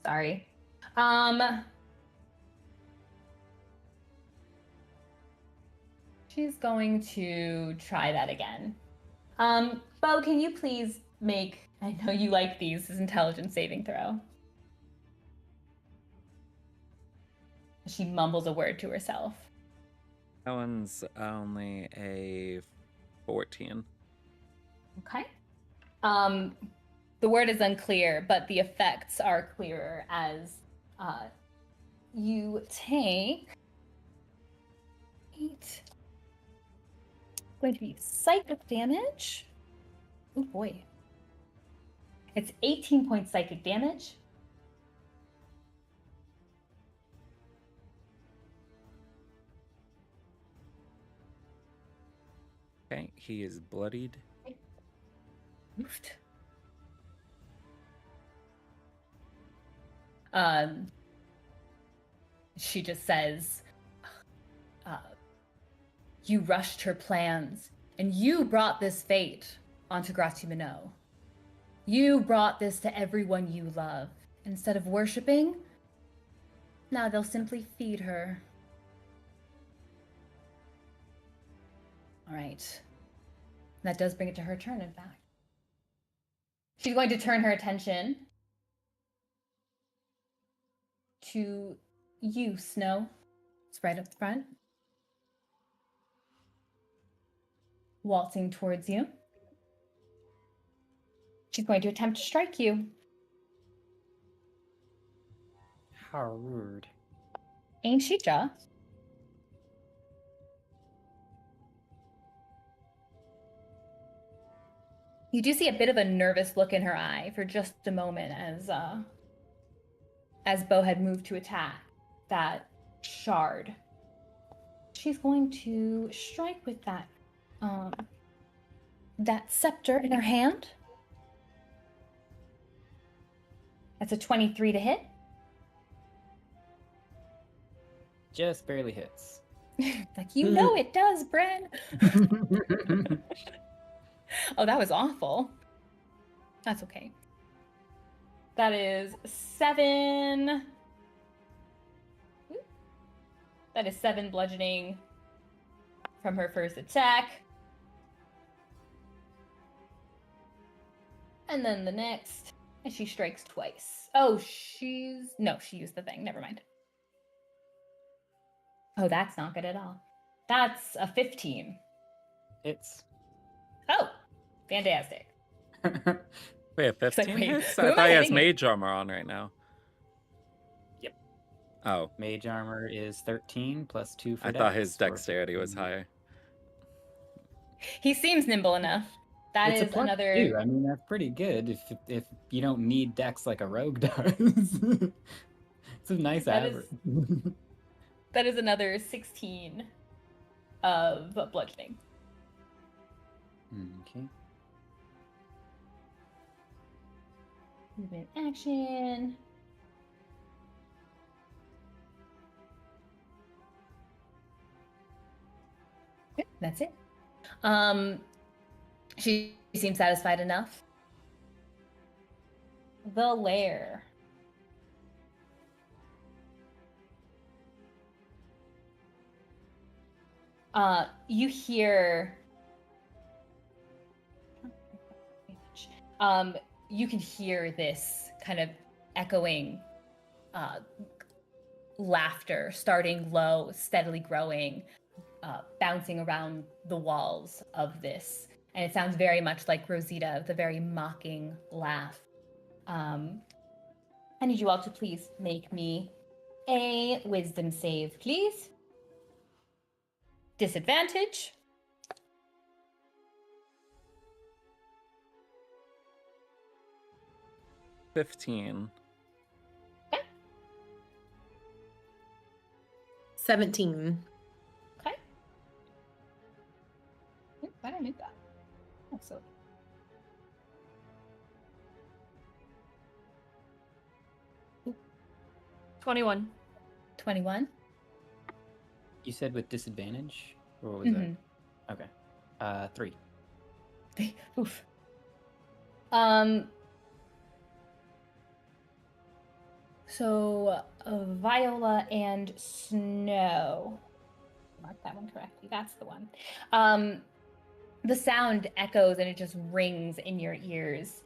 sorry. She's going to try that again. Beau, can you please make, I know you like these, this intelligence saving throw. She mumbles a word to herself. That one's only a 14. Okay. The word is unclear, but the effects are clearer as you take 8. Going to be psychic damage. Oh boy. It's 18 points psychic damage. Okay, he is bloodied. Oofed. She just says, you rushed her plans, and you brought this fate onto Gratimino. You brought this to everyone you love. Instead of worshipping, now they'll simply feed her. All right. That does bring it to her turn, in fact. She's going to turn her attention to you, Snow. It's right up front. Waltzing towards you. She's going to attempt to strike you. How rude. Ain't she just? You do see a bit of a nervous look in her eye for just a moment as Beau had moved to attack that shard. She's going to strike with that scepter in her hand. That's a 23 to hit. Just barely hits. Like, you know it does, Bren. Oh, that was awful. That's okay. That is 7. That is 7 bludgeoning from her first attack. And then the next, and she strikes twice. Oh, no, she used the thing. Never mind. Oh, that's not good at all. That's a 15. Hits. Oh, fantastic. Wait, like, 15 wait, hits? who I am thought I he has hitting here? mage armor on right now. Yep. Oh, Mage armor is 13 plus 2 for I dex. thought his or dexterity was 15. higher. He seems nimble enough. That It's is a plus another. 2. I mean, that's pretty good if you don't need dex like a rogue does. It's a nice That average. That is another 16 of bludgeoning. Okay. Movement action. Yep, that's it. She seems satisfied enough. The lair. You hear. You can hear this kind of echoing laughter, starting low, steadily growing, bouncing around the walls of this. And it sounds very much like Rosita, the very mocking laugh. I need you all to please make me a wisdom save, please. Disadvantage. Okay. 15. 17. Okay. Why did I move that? Oh, so. 21. 21. You said with disadvantage? Or what was that? Okay. 3. Oof. So Viola and Snow. Mark that one correctly. That's the one. The sound echoes and it just rings in your ears.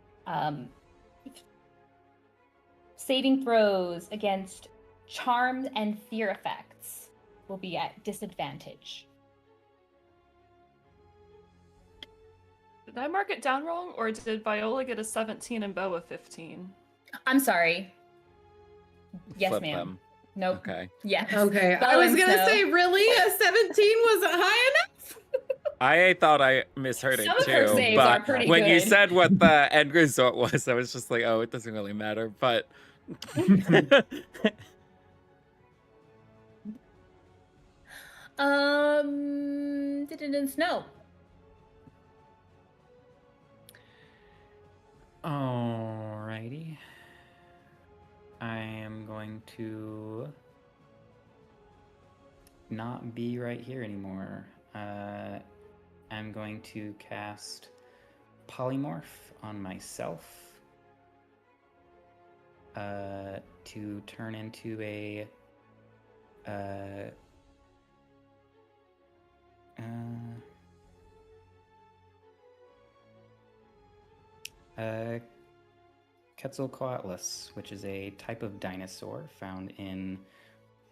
Saving throws against charmed and fear effects will be at disadvantage. Did I mark it down wrong, or did Viola get a 17 and Beau a 15? I'm sorry. Yes, Flip ma'am. them. Nope. Okay. Yes. Okay, Beau I was and gonna Snow. say, really? A 17 wasn't high enough? I thought I misheard it Some of her too, saves are but pretty when you good. said what the end result was, I was just like, oh, it doesn't really matter. But Didn't Snow. Alrighty. I am going to not be right here anymore. I'm going to cast Polymorph on myself to turn into a Quetzalcoatlus, which is a type of dinosaur found in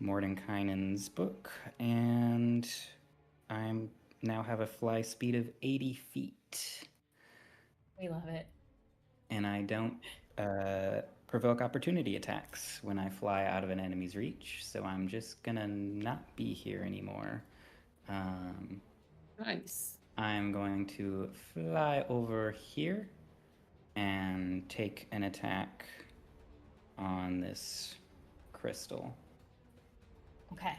Mordenkainen's book, and I'm now have a fly speed of 80 feet. We love it. And I don't provoke opportunity attacks when I fly out of an enemy's reach, so I'm just gonna not be here anymore. Nice. I'm going to fly over here and take an attack on this crystal. Okay.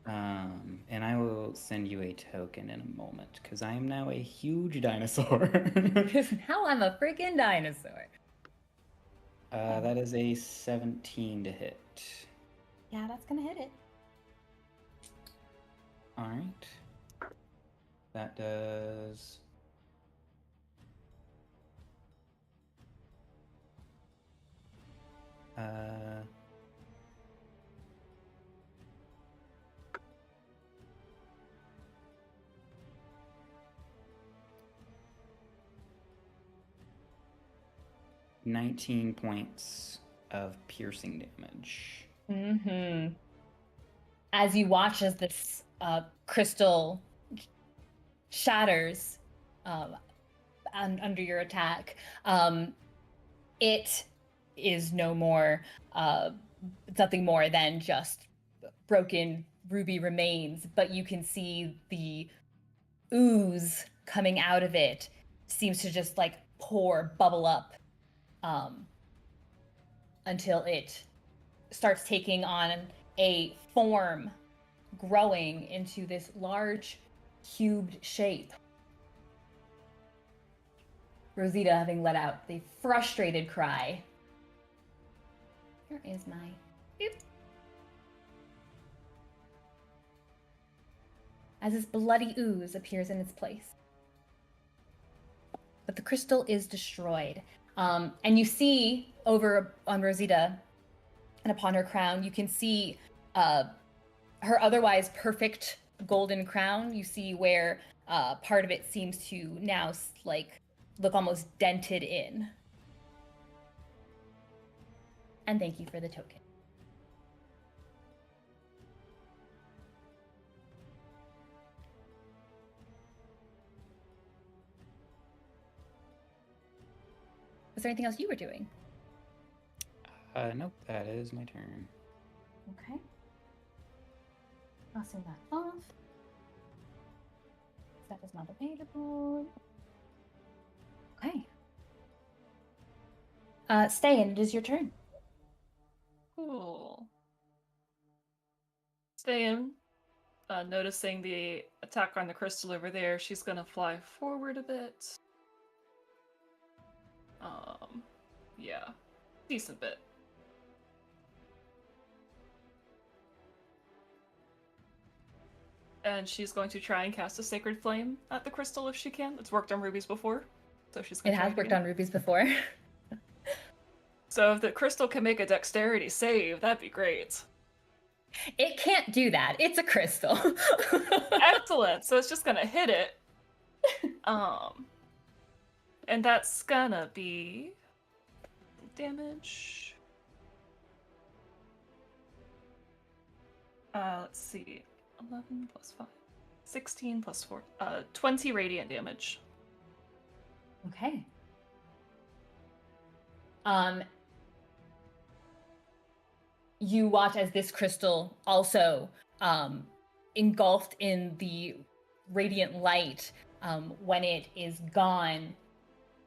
And I will send you a token in a moment, because I am now a huge dinosaur. Because now I'm a freaking dinosaur. That is a 17 to hit. Yeah, that's gonna hit it. All right. That does... Uh... 19 points of piercing damage. Mm-hmm. As you watch as this crystal shatters under your attack, it is no more, nothing more than just broken ruby remains, but you can see the ooze coming out of it seems to just like bubble up until it starts taking on a form, growing into this large cubed shape. Rosita having let out the frustrated cry. Where is my... Boop. As this bloody ooze appears in its place. But the crystal is destroyed. And you see over on Rosita and upon her crown, you can see her otherwise perfect golden crown. You see where part of it seems to now like look almost dented in. And thank you for the token. Was there anything else you were doing? Nope, that is my turn. Okay. Crossing that off. That is not available. Okay. Ste'yn, it is your turn. Cool. Ste'yn, noticing the attack on the crystal over there, she's gonna fly forward a bit. Yeah, decent bit. And she's going to try and cast a Sacred Flame at the crystal if she can. It's worked on rubies before, so she's gonna It try has it worked again. on rubies before. So if the crystal can make a dexterity save, that'd be great. It can't do that. It's a crystal. Excellent. So it's just gonna hit it. And that's gonna be damage. Let's see. 11 plus 5. 16 plus 4. 20 radiant damage. Okay. You watch as this crystal also engulfed in the radiant light. When it is gone,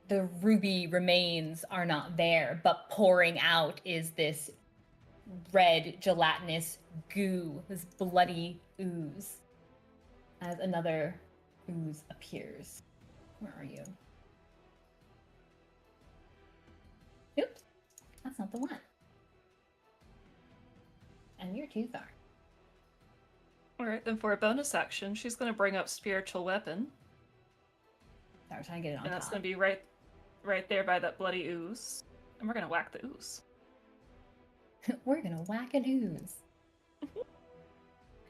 the ruby remains are not there, but pouring out is this red gelatinous goo, this bloody ooze, as another ooze appears. Where are you? Oops, that's not the one. And you're too far. Alright, then for a bonus action, she's gonna bring up Spiritual Weapon. Sorry, we're trying to get it on And that's top. gonna be right there by that bloody ooze. And we're gonna whack the ooze. We're gonna whack an ooze.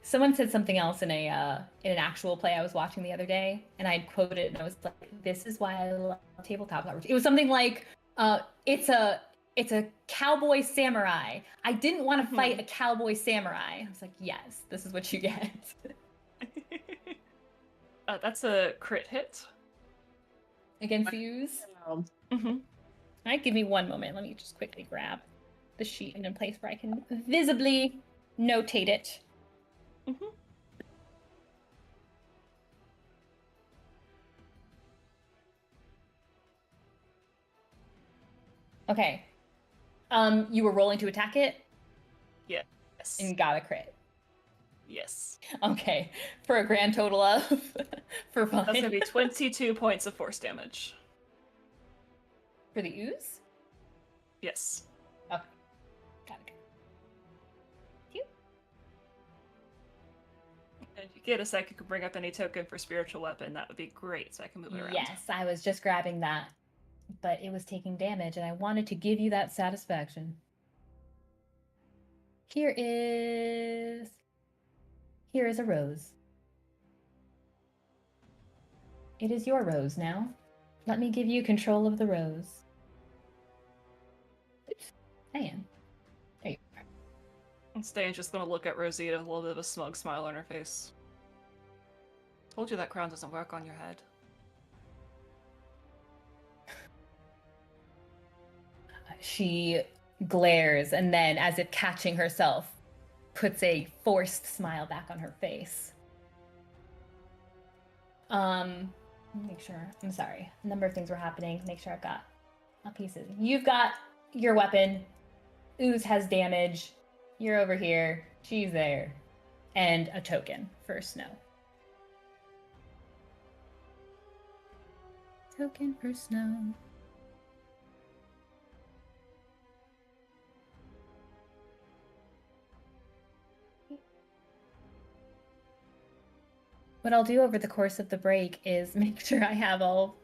Someone said something else in an actual play I was watching the other day, and I quoted it, and I was like, "This is why I love tabletop RPG." It was something like, "It's a it's a cowboy samurai. I didn't want to fight a cowboy samurai. I was like, yes, this is what you get. That's a crit hit. Against the ooze? Mm-hmm. All right, give me one moment. Let me just quickly grab the sheet in a place where I can visibly notate it. Mm-hmm. Okay. You were rolling to attack it Yes. and got a crit. Yes. Okay. For a grand total of for fun. That's gonna be 22 points of force damage. For the ooze? Yes. Okay. Got it. Cute. And if you get a sec, you can bring up any token for spiritual weapon. That would be great, so I can move it around. Yes, I was just grabbing that. But it was taking damage, and I wanted to give you that satisfaction. Here is a rose. It is your rose now. Let me give you control of the rose. Oops. Ste'yn. There you are. And Ste'yn's just gonna look at Rosita with a little bit of a smug smile on her face. Told you that crown doesn't work on your head. She glares, and then, as if catching herself, puts a forced smile back on her face. Make sure. I'm sorry. A number of things were happening. Make sure I've got my pieces. You've got your weapon. Ooze has damage. You're over here. She's there. And a token for Snow. Token for Snow. What I'll do over the course of the break is make sure I have all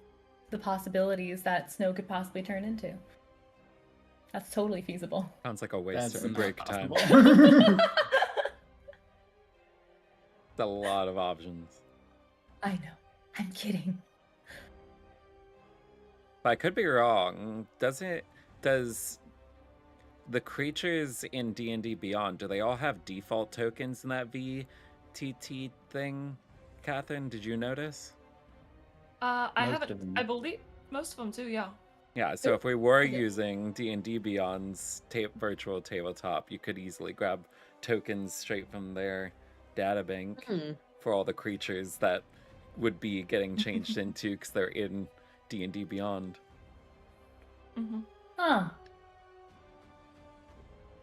the possibilities that Snow could possibly turn into. That's totally feasible. Sounds like a waste That's of a not break time. possible. It's a lot of options. I know. I'm kidding. But I could be wrong. Does the creatures in D&D Beyond, do they all have default tokens in that VTT thing? Catherine, did you notice? I Most haven't. of them. I believe most of them do. Yeah. Yeah, so if we were Okay. using D&D Beyond's virtual tabletop, you could easily grab tokens straight from their databank for all the creatures that would be getting changed into because they're in D&D Beyond. Mm-hmm. Huh.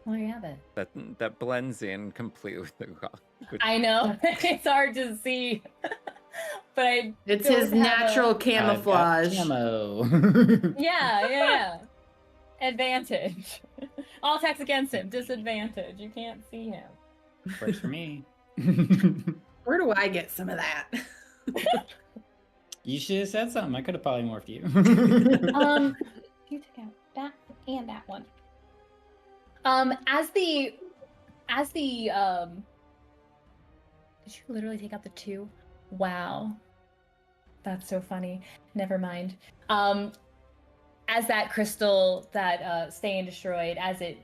Well, there you have it. That blends in completely with the rock. I know. It's hard to see. But It's don't his have natural a- camouflage. I've got camo. Yeah. Advantage. All attacks against him. Disadvantage. You can't see him. Works for me. Where do I get some of that? You should have said something. I could have probably morphed you. You took out that and that one. As the did you literally take out the two? Wow. That's so funny. Never mind. As that crystal that Ste'yn destroyed, as it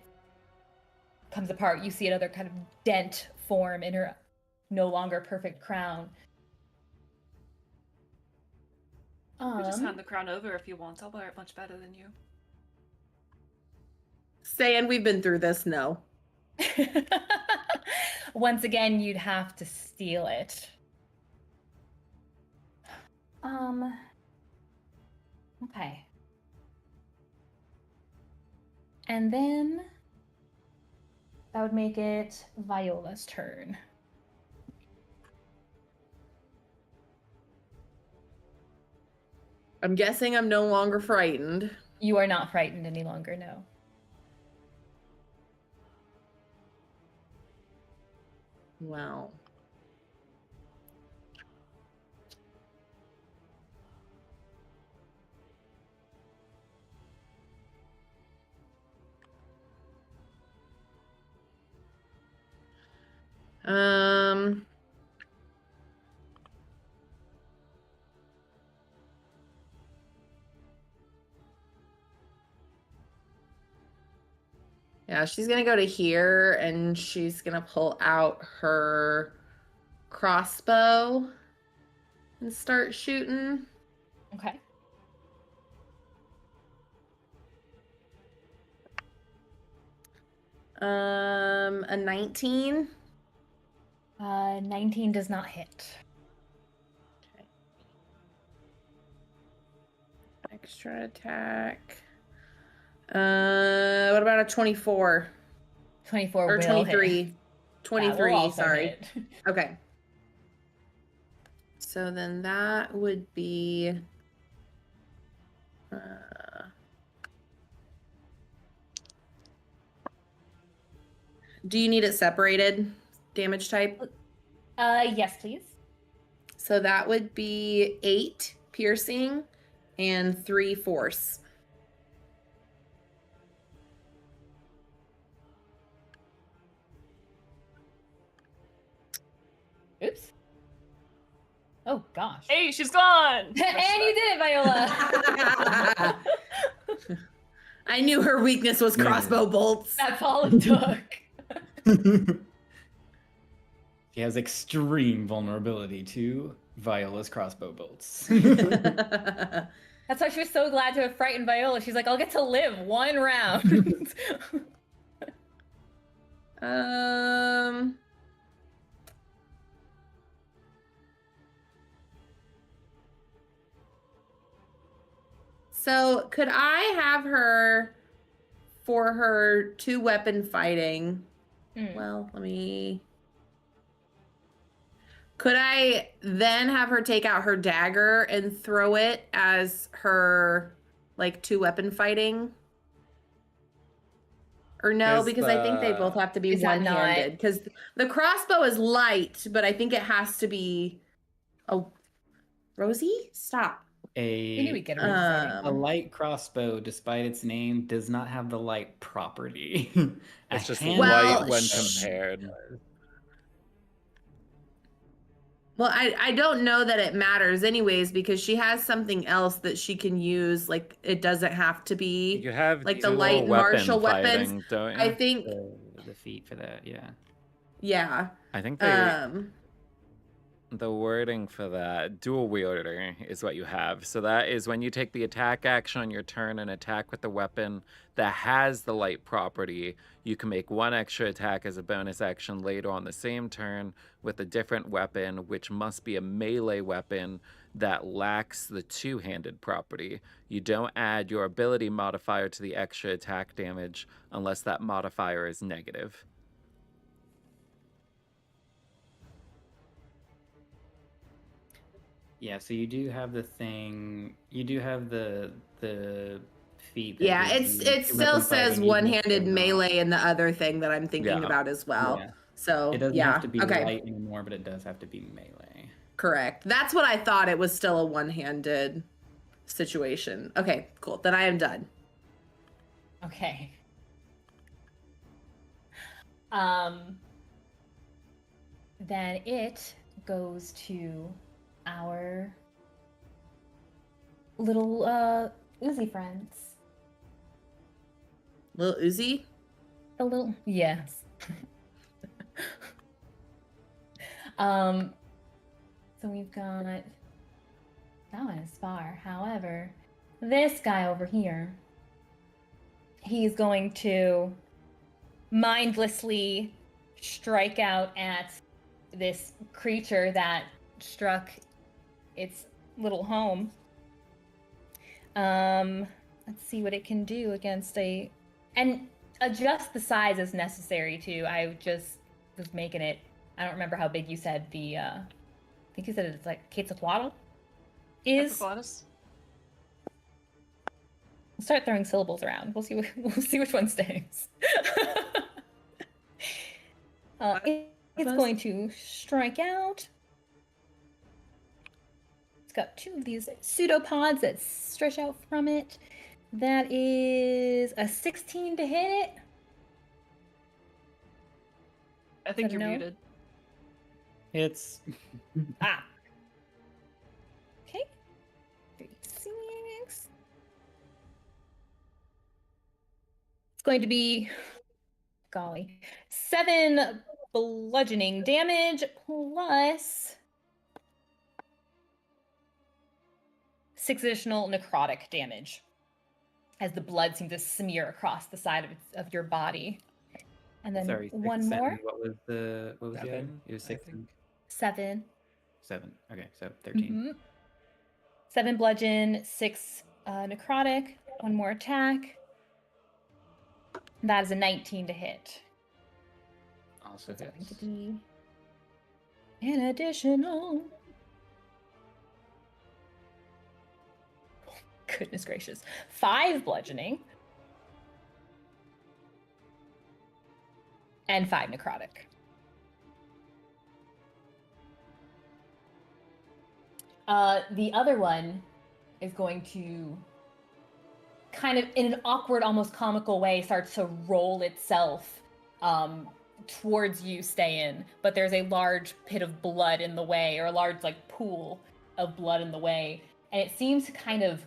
comes apart, you see another kind of dent form in her no longer perfect crown. You just hand the crown over if you want. I'll wear it much better than you. Saying we've been through this, no. Once again, you'd have to steal it. Okay. And then that would make it Viola's turn. I'm guessing I'm no longer frightened. You are not frightened any longer, no. Wow. Yeah, she's gonna go to here and she's gonna pull out her crossbow and start shooting. Okay. A 19. 19 does not hit. Okay. Extra attack. What about a 24? 24 Or will 23. hit. 23, That will also sorry. hit. Okay. So then that would be do you need it separated, damage type? Yes, please. So that would be 8 piercing and 3 force. Oops. Oh gosh. Hey, she's gone! And you did it, Viola. I knew her weakness was crossbow bolts. That's all it took. She has extreme vulnerability to Viola's crossbow bolts. That's why she was so glad to have frightened Viola. She's like, I'll get to live one round. So could I have her for her 2-weapon fighting? Well, could I then have her take out her dagger and throw it as her, like, 2-weapon fighting? Or no, because I think they both have to be Is that one-handed. not- Because the crossbow is light, but I think it has to be... Oh, Rosie? Stop. We knew we'd get a A light crossbow, despite its name, does not have the light property. It's just Well, light when compared. Well, I don't know that it matters anyways, because she has something else that she can use. Like, it doesn't have to be You have like the dual light martial weapons. fighting, don't you? I think, the feat for that, yeah. yeah. I think the wording for that, dual wielder, is what you have. So that is when you take the attack action on your turn and attack with the weapon that has the light property, you can make one extra attack as a bonus action later on the same turn with a different weapon, which must be a melee weapon that lacks the two-handed property. You don't add your ability modifier to the extra attack damage unless that modifier is negative. Yeah, so you do have the thing. You do have the feat. That Yeah, gives you it still two-weapon says fighting, even if one-handed they're not. melee in the other thing that I'm thinking Yeah. about as well. Yeah. So, It doesn't yeah. have to be Okay, light anymore, but it does have to be melee. correct. That's what I thought. It was still a one-handed situation. Okay, cool. Then I am done. Okay. Then it goes to our little Uzi friends. Little Uzi? The little yes. So we've got that one is far. However, this guy over here, he's going to mindlessly strike out at this creature that struck its little home. Let's see what it can do against and adjust the size as necessary too. I just was making it. I don't remember how big you said the. I think you said it's like Quetzalcoatl is. Quetzalcoatlus? We'll start throwing syllables around. We'll see which one stays. It's going to strike out. It's got 2 of these pseudopods that stretch out from it. That is a 16 to hit it. I think Is that you're a no? muted. It's Ah. Okay. 36. It's going to be golly. 7 bludgeoning damage plus 6 additional necrotic damage as the blood seems to smear across the side of your body. And then Sorry, 6 one more. and what was the other? 7, It was I 6 think. and 7. 7. Okay, so 13. Mhm. 7 bludgeon, 6 necrotic, 1 more attack. That is a 19 to hit. Also It's going to hits. be an additional. Goodness gracious. 5 bludgeoning. And 5 necrotic. The other one is going to kind of, in an awkward, almost comical way, starts to roll itself towards you, Ste'yn. But there's a large pit of blood in the way, or a large pool of blood in the way, and it seems to kind of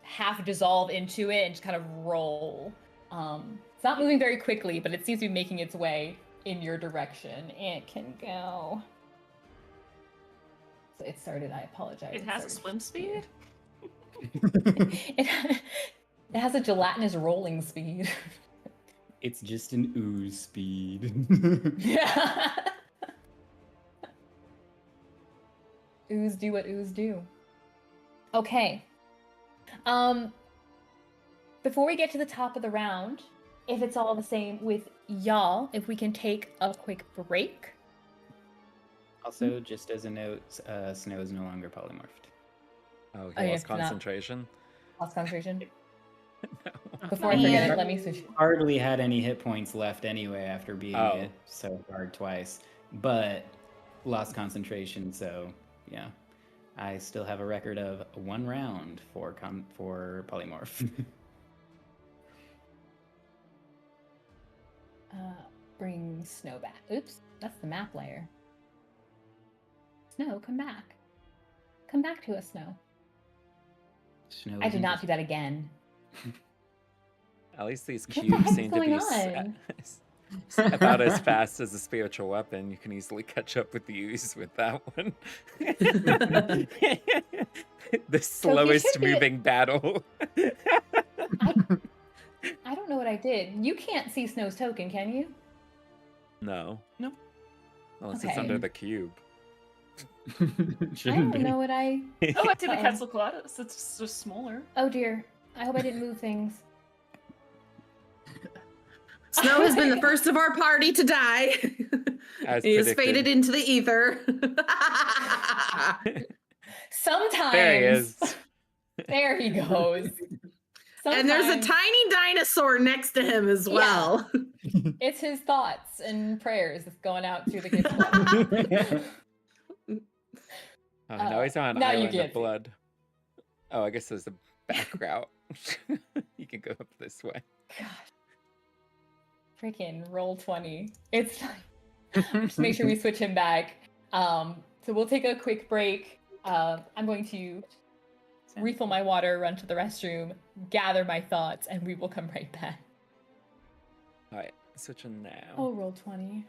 half dissolve into it and just kind of roll. It's not moving very quickly, but it seems to be making its way in your direction. It can go. So it started. I apologize. It has a swim speed? It has a gelatinous rolling speed. It's just an ooze speed. Yeah. Ooze do what ooze do. Okay. Before we get to the top of the round, if it's all the same with y'all, if we can take a quick break. Also, just as a note, Snow is no longer polymorphed. Oh, Oh, he yeah, lost it's not- concentration? Lost concentration. No. Before I Man. forget it, let me switch. Hardly had any hit points left anyway after being Oh. hit so hard twice, but lost concentration. So yeah, I still have a record of 1 round for polymorph. Bring Snow back. Oops, that's the map layer. Snow, come back. Come back to us, Snow. Snow I is did not do invisible. that again. At least these What the cubes heck's seem to going be on? about as fast as a spiritual weapon. You can easily catch up with the ooze with that one. The slowest should be- moving battle. I don't know what I did. You can't see Snow's token, can you? No. Nope. Unless it's Okay. under the cube. I Shouldn't don't be. know what I. Oh, I see the Uh-oh. Quetzalcoatlus. It's just smaller. Oh dear. I hope I didn't move things. Snow has been the first of our party to die. As He is predicted. faded into the ether. Sometimes. There he is. There he goes. And there's a Sometimes tiny dinosaur next to him as Yeah. well. It's his thoughts and prayers that's going out through the kid's blood. Oh, now he's on an now you island can't of see. blood. Oh, I guess there's a back route. You can go up this way. Gosh. Freaking roll 20. It's fine. Just make sure we switch him back. So we'll take a quick break. I'm going to refill my water, run to the restroom, gather my thoughts, and we will come right back. Alright, switching now. Oh, roll 20.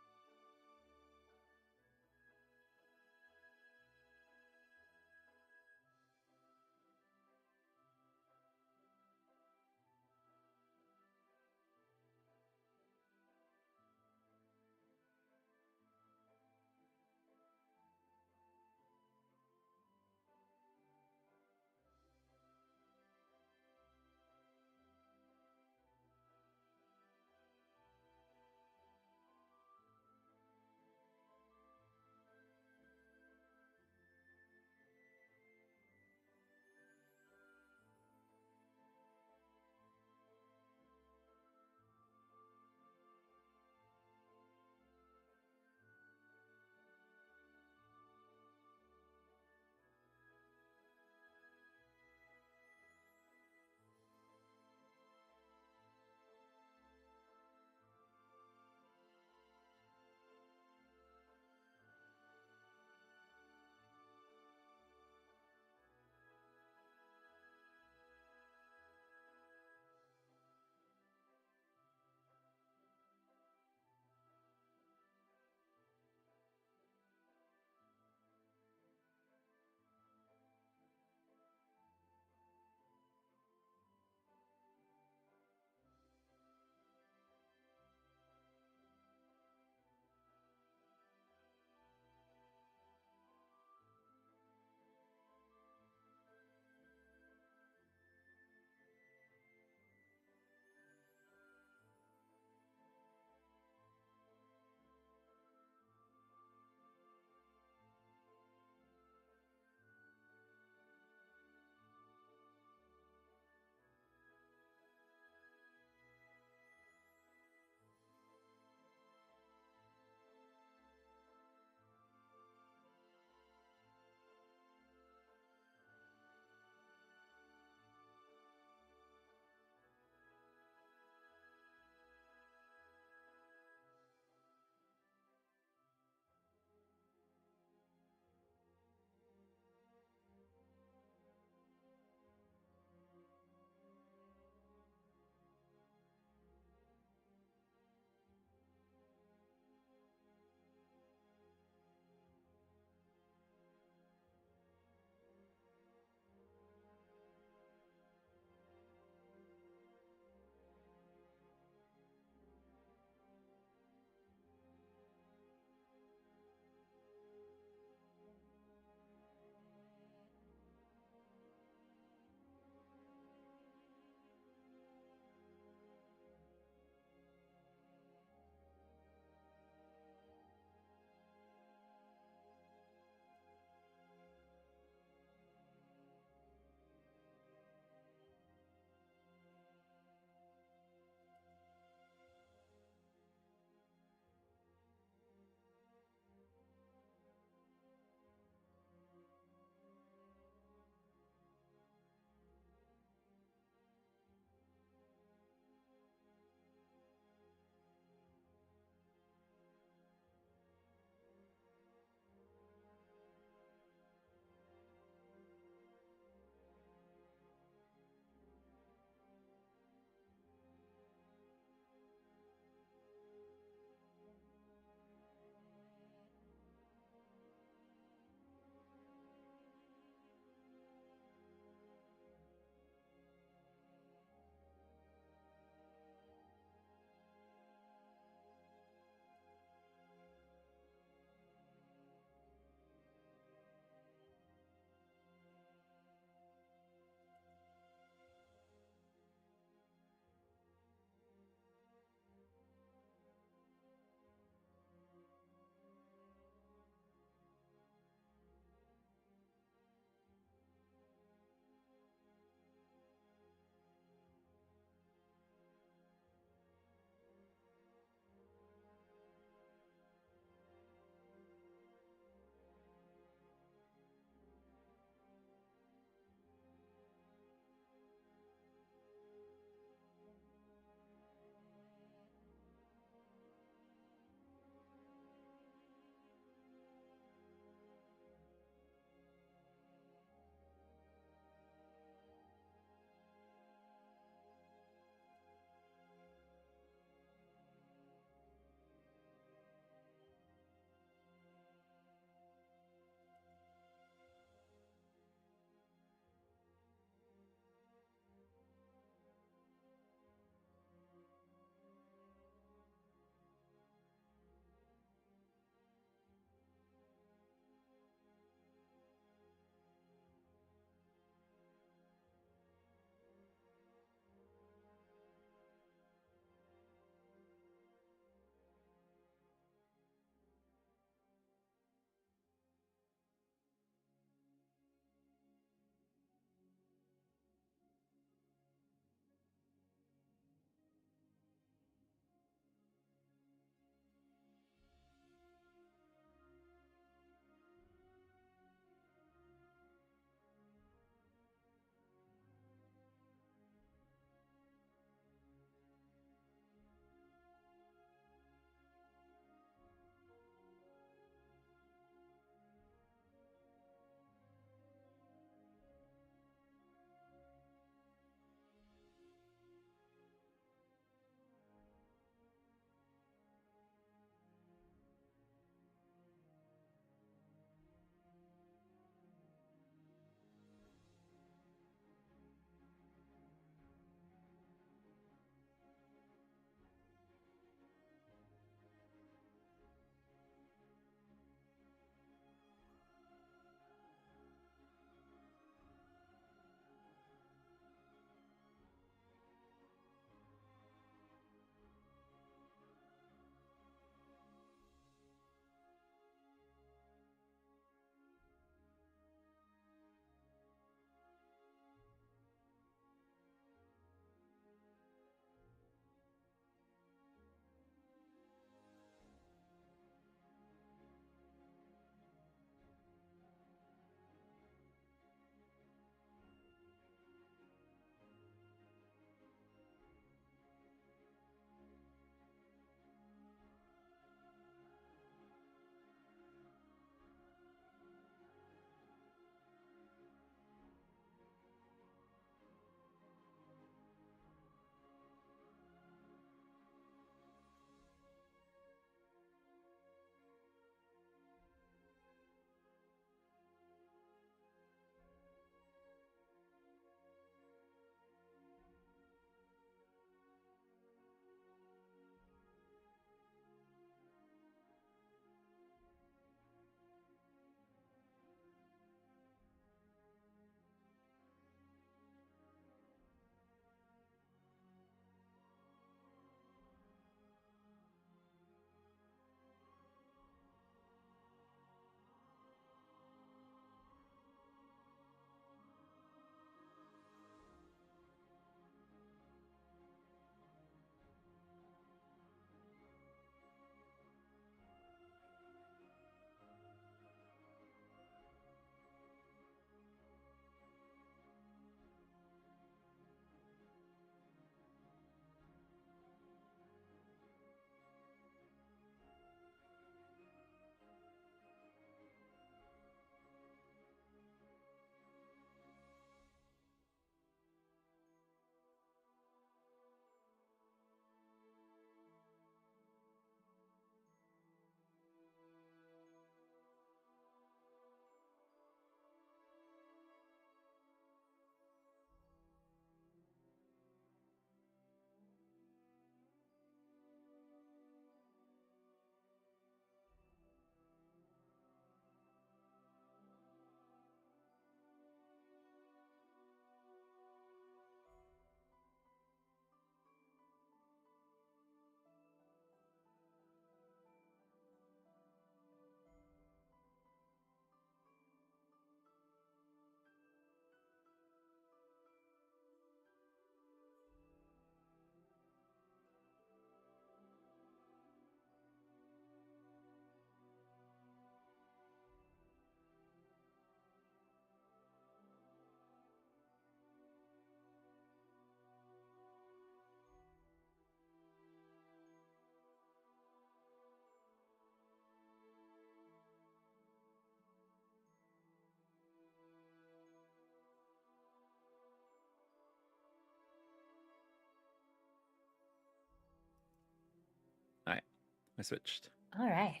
I switched. All right.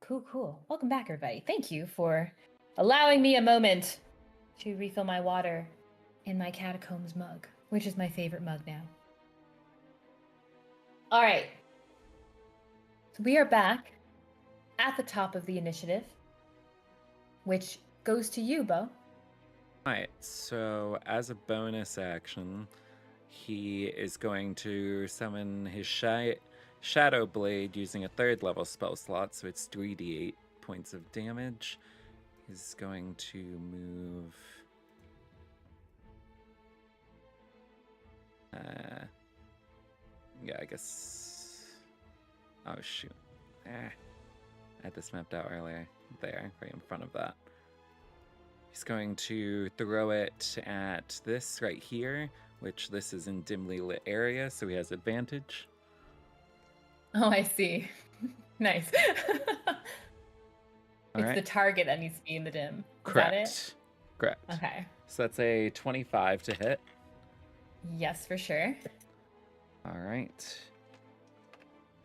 Cool. Welcome back, everybody. Thank you for allowing me a moment to refill my water in my Catacombs mug, which is my favorite mug now. All right. So we are back at the top of the initiative, which goes to you, Beau. Alright, so as a bonus action, he is going to summon his Shadow Blade using a 3rd level spell slot, so it's 3d8 points of damage. He's going to move... yeah, I guess... Oh, shoot. I had this mapped out earlier. There, right in front of that. He's going to throw it at this right here, which this is in dimly lit area, so he has advantage. Oh, I see. Nice. It's the target that needs to be in the dim. Is that it? Correct. Okay. So that's a 25 to hit. Yes, for sure. All right.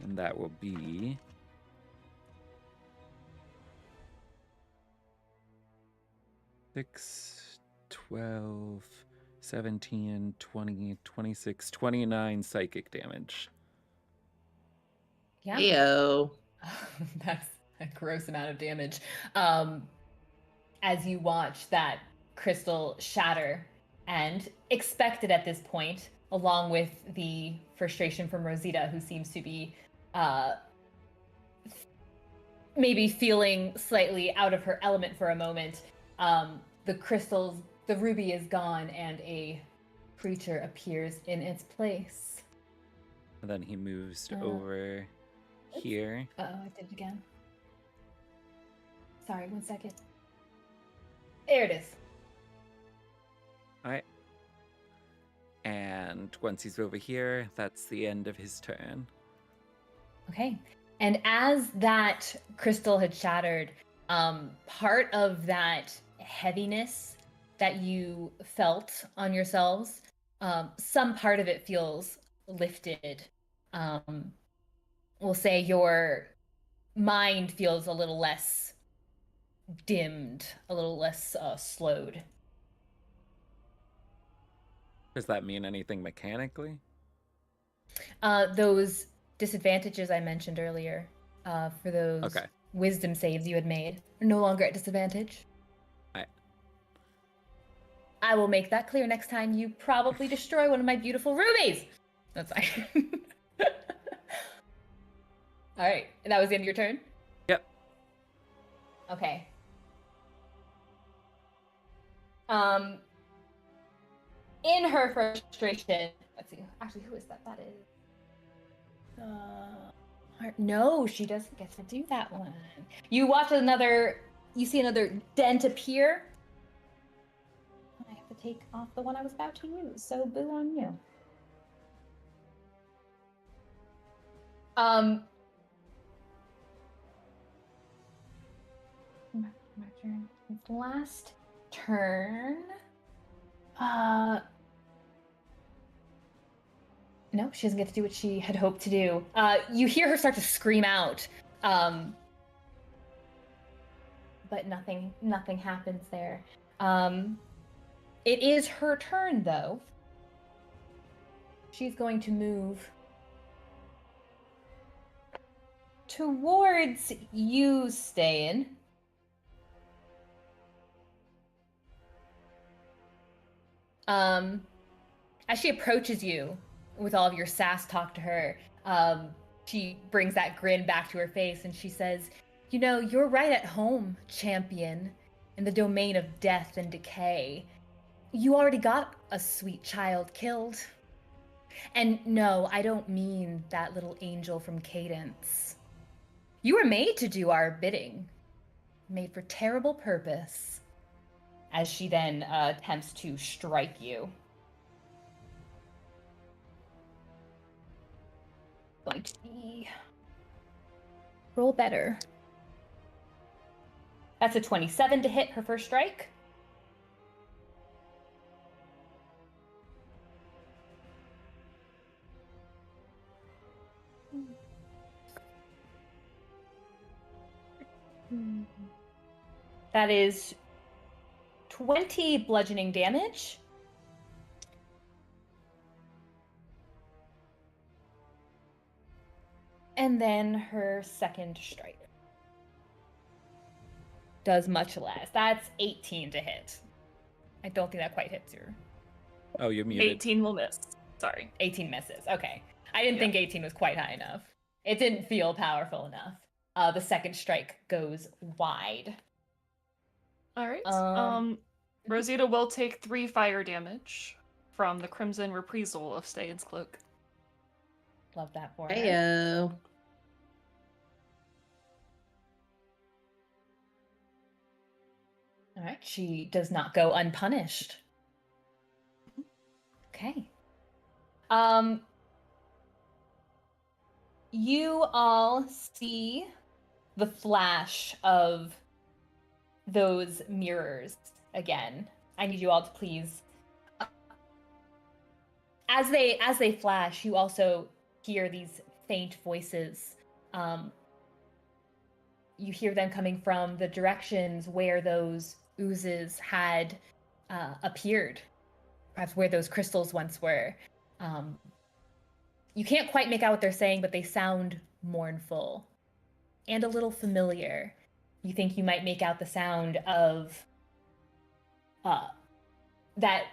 And that will be... 6, 12, 17, 20, 26, 29 psychic damage. Yeah. Ew. That's a gross amount of damage. As you watch that crystal shatter, and expected at this point, along with the frustration from Rosita, who seems to be maybe feeling slightly out of her element for a moment, the ruby is gone, and a creature appears in its place. And then he moves over here. Uh-oh, I did it again. Sorry, 1 second. There it is. All right. And once he's over here, that's the end of his turn. Okay. And as that crystal had shattered, part of that heaviness that you felt on yourselves, some part of it feels lifted. We'll say your mind feels a little less dimmed, a little less slowed. Does that mean anything mechanically? Those disadvantages I mentioned earlier, for those wisdom saves you had made, are no longer at disadvantage. I will make that clear next time you probably destroy one of my beautiful rubies. That's fine. All right, and that was the end of your turn? Yep. Okay. In her frustration, let's see. Actually, who is that? That is. No, she doesn't get to do that one. You see another dent appear. I have to take off the one I was about to use, so boo on you. My turn. Last turn. No, she doesn't get to do what she had hoped to do. You hear her start to scream out. But nothing happens there. It is her turn, though. She's going to move towards you, Ste'yn. As she approaches you with all of your sass talk to her, she brings that grin back to her face and she says, "You know, you're right at home, champion, in the domain of death and decay. You already got a sweet child killed. And no, I don't mean that little angel from Cadence. You were made to do our bidding, made for terrible purpose." As she then attempts to strike you. Going to be... roll better. That's a 27 to hit her first strike. That is 20 bludgeoning damage. And then her second strike does much less. That's 18 to hit. I don't think that quite hits her. Oh, you're muted. 18 will miss. Sorry. 18 misses. Okay. I didn't think 18 was quite high enough. It didn't feel powerful enough. The second strike goes wide. All right. Rosita will take 3 fire damage from the Crimson Reprisal of Ste'yn's cloak. Love that for her. Heyo. All right. She does not go unpunished. Okay. You all see the flash of those mirrors again. I need you all to please. As they flash, you also hear these faint voices. You hear them coming from the directions where those oozes had appeared, perhaps where those crystals once were. You can't quite make out what they're saying, but they sound mournful and a little familiar. You think you might make out the sound of that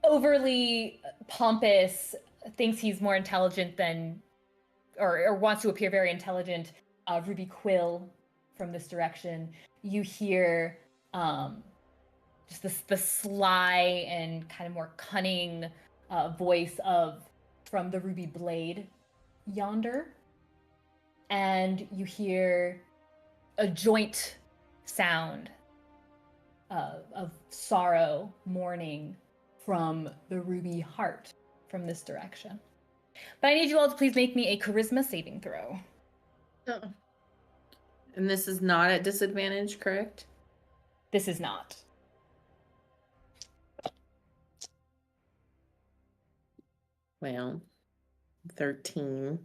overly pompous, thinks he's more intelligent than, or wants to appear very intelligent, Ruby Quill from this direction. You hear just the sly and kind of more cunning voice from the Ruby Blade yonder. And you hear a joint sound of sorrow, mourning from the Ruby Heart from this direction. But I need you all to please make me a charisma saving throw. Oh. And this is not at disadvantage, correct? This is not. Well, 13.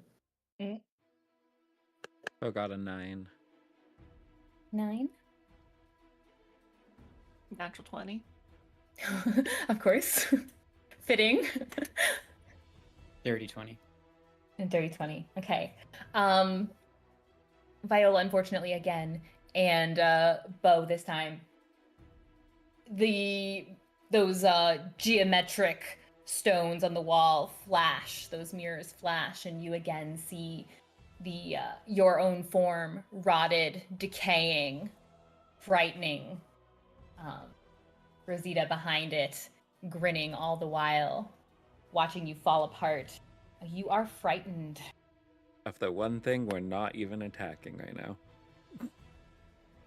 Oh, got a 9. 9? Natural 20. Of course. Fitting. Dirty 20. And dirty 20. Okay. Viola, unfortunately, again, and Beau this time. Those geometric stones on the wall flash, those mirrors flash, and you again see your own form rotted, decaying, frightening. Rosita behind it, grinning all the while, watching you fall apart. You are frightened. Of the one thing we're not even attacking right now.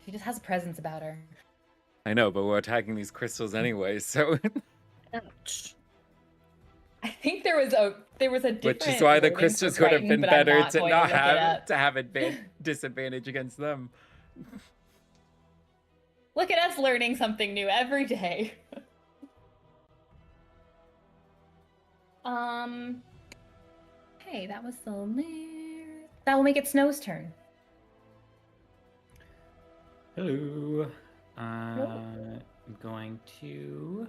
She just has a presence about her. I know, but we're attacking these crystals anyway, so... Ouch. I think there was a different Which is why the wording crystals for would have been frightened, but I'm better to going not look it up. have disadvantage against them. Look at us learning something new every day. Hey, that was the lair. That will make it Snow's turn. Hello. I'm going to...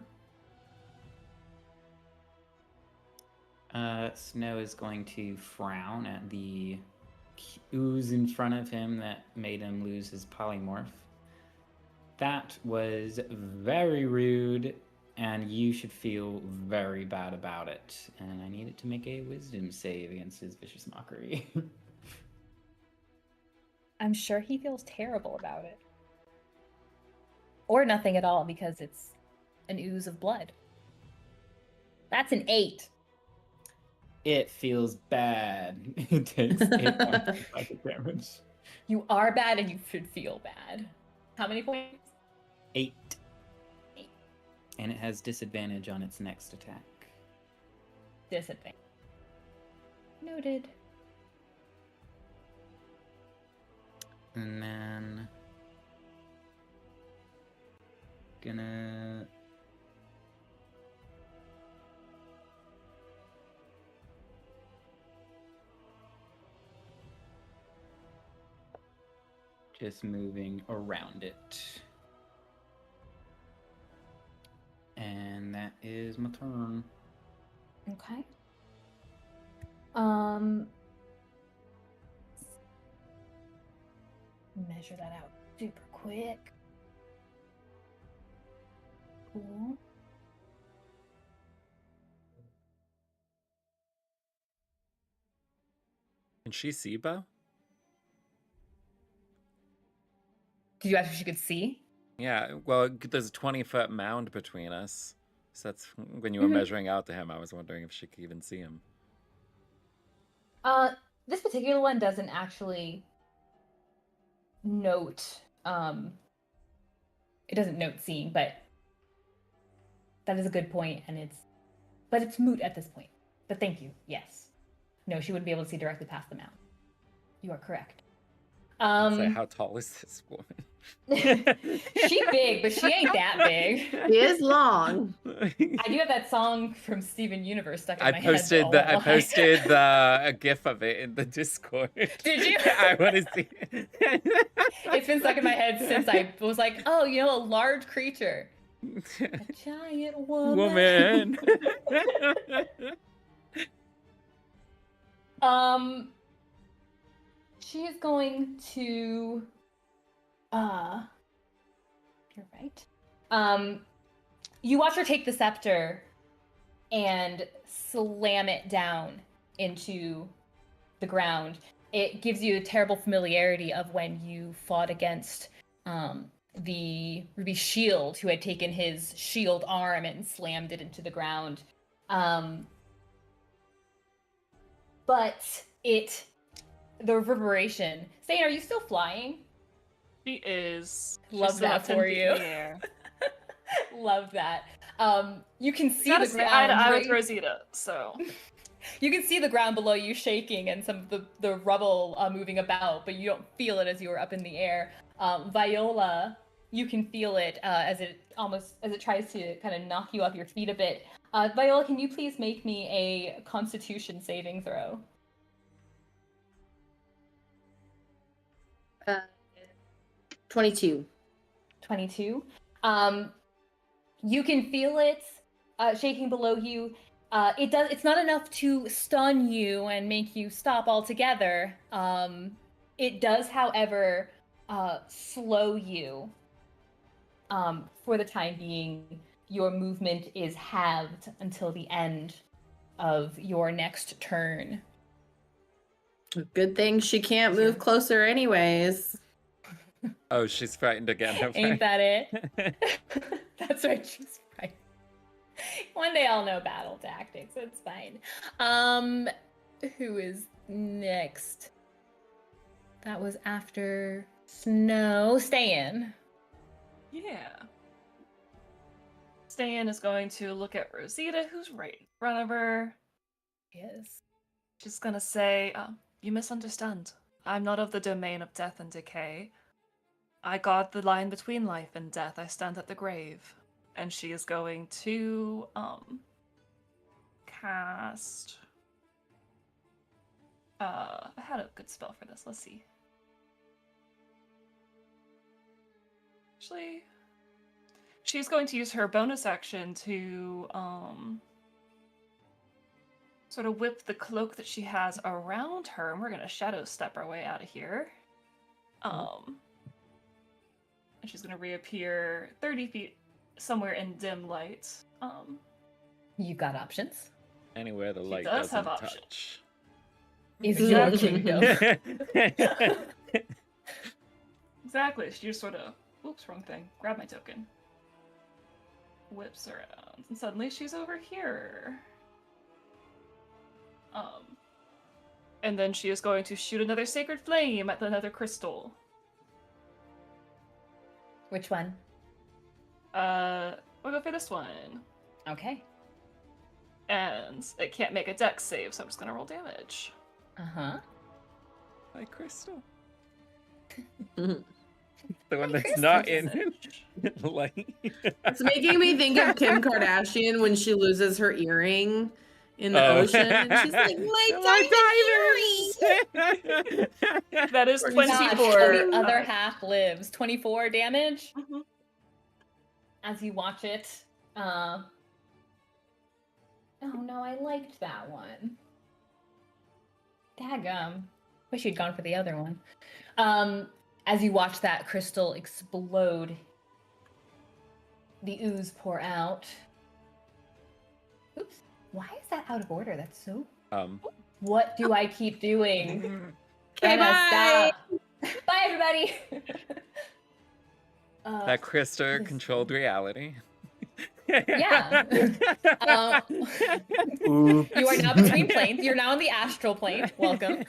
Snow is going to frown at the ooze in front of him that made him lose his polymorph. That was very rude, and you should feel very bad about it. And I need it to make a wisdom save against his vicious mockery. I'm sure he feels terrible about it. Or nothing at all, because it's an ooze of blood. That's an 8. It feels bad. It takes 8 points of psychic damage. You are bad and you should feel bad. How many points? 8. 8. And it has disadvantage on its next attack. Disadvantage. Noted. And then... gonna... focus moving around it. And that is my turn. Okay. Measure that out super quick. Cool. Can she see Beau? Did you ask if she could see? Yeah, well, there's a 20-foot mound between us. So that's when you were measuring out to him. I was wondering if she could even see him. This particular one doesn't actually note, it doesn't note seeing, but that is a good point, and it's moot at this point. But thank you, yes. No, she wouldn't be able to see directly past the mound. You are correct. Say, how tall is this woman? She big, but she ain't that big. He is long. I do have that song from Steven Universe stuck in my head. I posted a GIF of it in the Discord. Did you? I want to see it. It's been stuck in my head since I was like, oh, you know, a large creature. A giant woman. She is going to you're right. You watch her take the scepter and slam it down into the ground. It gives you a terrible familiarity of when you fought against the Ruby Shield, who had taken his shield arm and slammed it into the ground. But the reverberation. Ste'yn, are you still flying? She is. Love that for you. Love that. You can see the ground. Stay eye to eye with Rosita, so. You can see the ground below you shaking and some of the rubble moving about, but you don't feel it as you were up in the air. Viola, you can feel it as it tries to kind of knock you off your feet a bit. Viola, can you please make me a Constitution saving throw? 22. 22. You can feel it shaking below you. It's not enough to stun you and make you stop altogether. It does, however, slow you. For the time being, your movement is halved until the end of your next turn. Good thing she can't move closer anyways. Oh, she's frightened again. Okay. Ain't that it? That's right, she's frightened. One day I'll know battle tactics. It's fine. Who is next? That was after Snow. Ste'yn. Yeah. Ste'yn is going to look at Rosita, who's right in front of her. Yes. She's gonna say, you misunderstand. I'm not of the domain of death and decay. I guard the line between life and death. I stand at the grave. And she is going to, cast... I had a good spell for this. Let's see. Actually, she's going to use her bonus action to, sort of whip the cloak that she has around her, and we're gonna shadow step our way out of here. And she's gonna reappear 30 feet somewhere in dim light. You've got options. Anywhere the light does doesn't have options. touch. Is your kingdom. Exactly. She just sort of, oops, wrong thing. Grab my token. Whips around, and suddenly she's over here. And then she is going to shoot another sacred flame at another crystal. Which one? We'll go for this one. Okay. And it can't make a dex save, so I'm just gonna roll damage. Uh-huh. Like Crystal. The one that's not in light. It's making me think of Kim Kardashian when she loses her earring in the ocean. And she's like, my diamond earrings! That is Gosh, 24. and the other half lives. 24 damage Mhm. as you watch it. Oh no, I liked that one. Daggum. Wish you'd gone for the other one. As you watch that crystal explode, the ooze pour out. Oops. Why is that out of order? That's so... What do I keep doing? Okay, Brenna, bye! stop. Bye, everybody! That crystal controlled reality. Yeah. Ooh. You are now between planes. You're now in the astral plane. Welcome.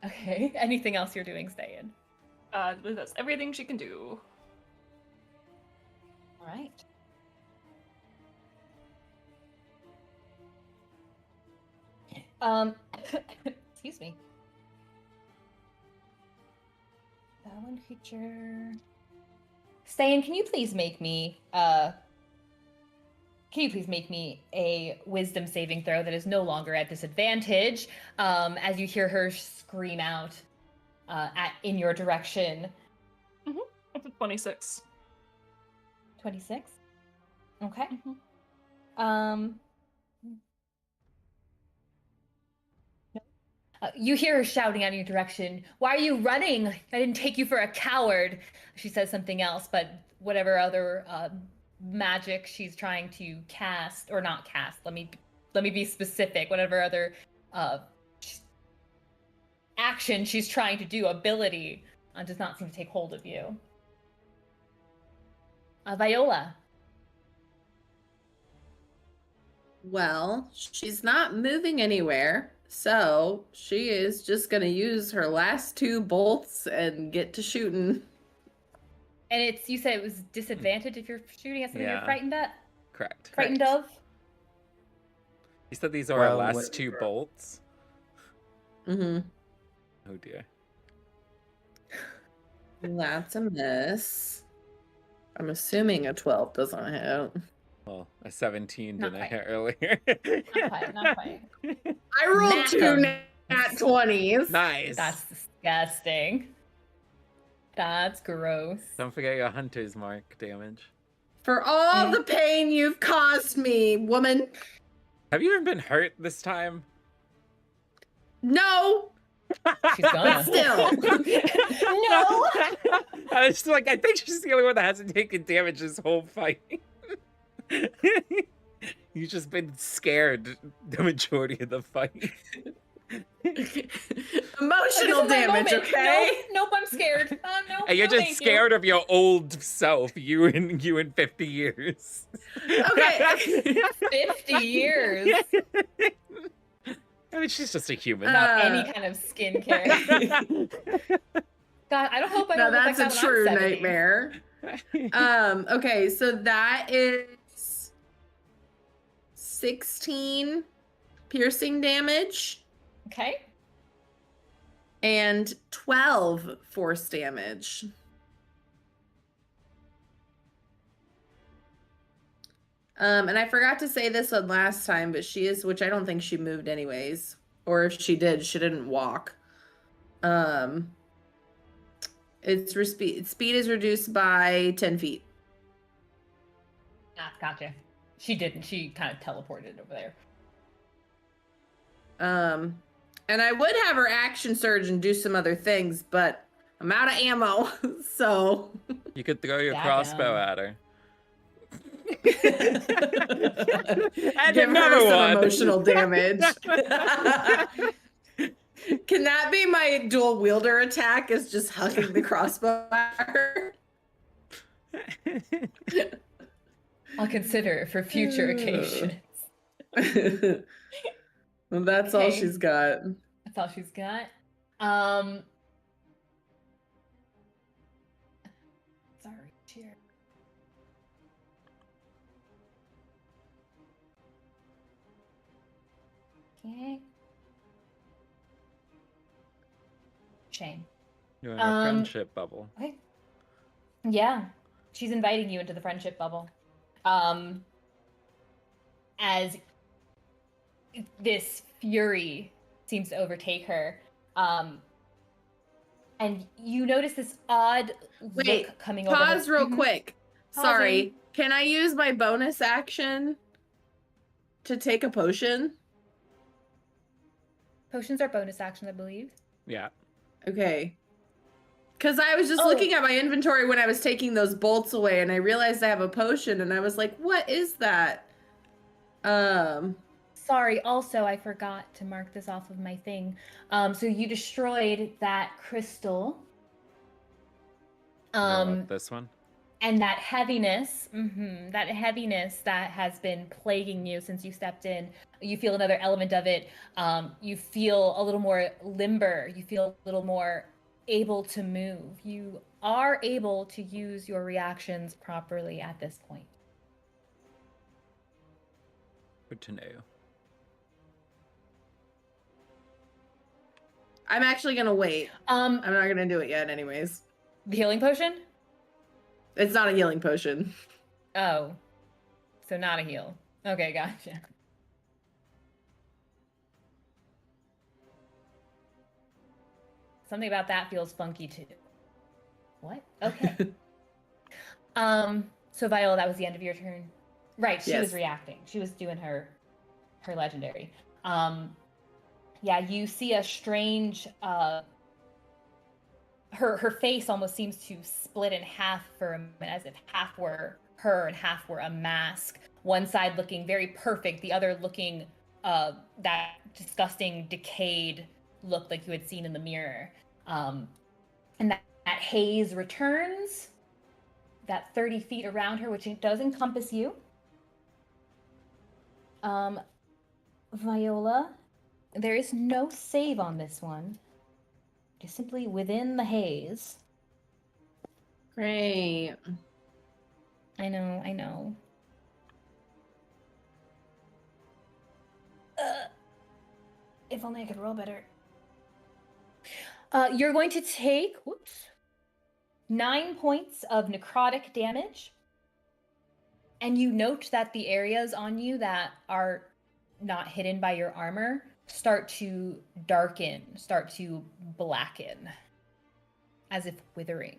Okay. Anything else you're doing, Ste'yn? I believe that's everything she can do. All right. Excuse me. That one creature. Ste'yn, can you please make me a wisdom saving throw that is no longer at disadvantage? As you hear her scream out in your direction. That's a 26. 26. Okay. You hear her shouting out in your direction. Why are you running? I didn't take you for a coward. She says something else, but whatever other magic she's trying to cast, or not cast, let me be specific. Whatever other action she's trying to do, ability, does not seem to take hold of you. Viola. Well, she's not moving anywhere, so she is just gonna use her last 2 bolts and get to shooting. And you said it was disadvantage if you're shooting at something you're frightened at? Correct. Frightened of? You said these are our last 2 bolts? Mm-hmm. Oh dear. That's a miss. I'm assuming a 12 doesn't hit. Well, a 17 Not didn't quite. hit earlier. Not quite. I rolled Mac 2 'em. nat 20s. Nice. That's disgusting. That's gross. Don't forget your hunter's mark damage. For all the pain you've caused me, woman. Have you even been hurt this time? No, She's gonna. still. No! I was just like, I think she's the only one that hasn't taken damage this whole fight. You've just been scared the majority of the fight. Emotional damage, okay? Nope, I'm scared. No, And you're no, just thank scared of your old self, you in 50 years. Okay. 50 years. I mean, she's just a human. Without any kind of skincare. God, I don't hope I No, don't look like that's that a when true I'm 70. nightmare. Okay, so that is 16 piercing damage Okay. and 12 force damage. And I forgot to say this one last time, but she is, which I don't think she moved anyways. Or if she did, she didn't walk. Its speed is reduced by 10 feet. Ah, gotcha. She didn't. She kind of teleported over there. And I would have her action surge and do some other things, but I'm out of ammo, so. You could throw your Daggum. crossbow at her. And Give her another some one. emotional damage. Can that be my dual wielder attack? Is just hucking the crossbow at her? I'll consider it for future occasions. Well, that's all Okay. she's got. That's all she's got. Sorry, cheer. Okay. Shame. You're in a Um, friendship bubble. Okay. Yeah. she's inviting you into the friendship bubble. As this fury seems to overtake her. And you notice this odd look coming over her. Pause real quick. Sorry. Can I use my bonus action to take a potion? Potions are bonus action, I believe. Yeah. Okay. Because I was just looking at my inventory when I was taking those bolts away, and I realized I have a potion, and I was like, what is that? Sorry, also, I forgot to mark this off of my thing. So you destroyed that crystal. This one? And that heaviness, that has been plaguing you since you stepped in, you feel another element of it. You feel a little more limber. You feel a little more able to move. You are able to use your reactions properly at this point. Good to know. I'm actually gonna wait. I'm not gonna do it yet anyways. The healing potion? It's not a healing potion. Oh. So not a heal. Okay, gotcha. Something about that feels funky too. What? Okay. So Viola, that was the end of your turn. Right, she was reacting. She was doing her legendary. Yeah, you see a strange her face almost seems to split in half for a minute, as if half were her and half were a mask. One side looking very perfect, the other looking that disgusting decayed look like you had seen in the mirror. And that haze returns, that 30 feet around her, which it does encompass you. Viola, there is no save on this one. Just simply within the haze. Great. I know. If only I could roll better. You're going to take, 9 points of necrotic damage. And you note that the areas on you that are not hidden by your armor start to darken, start to blacken, as if withering.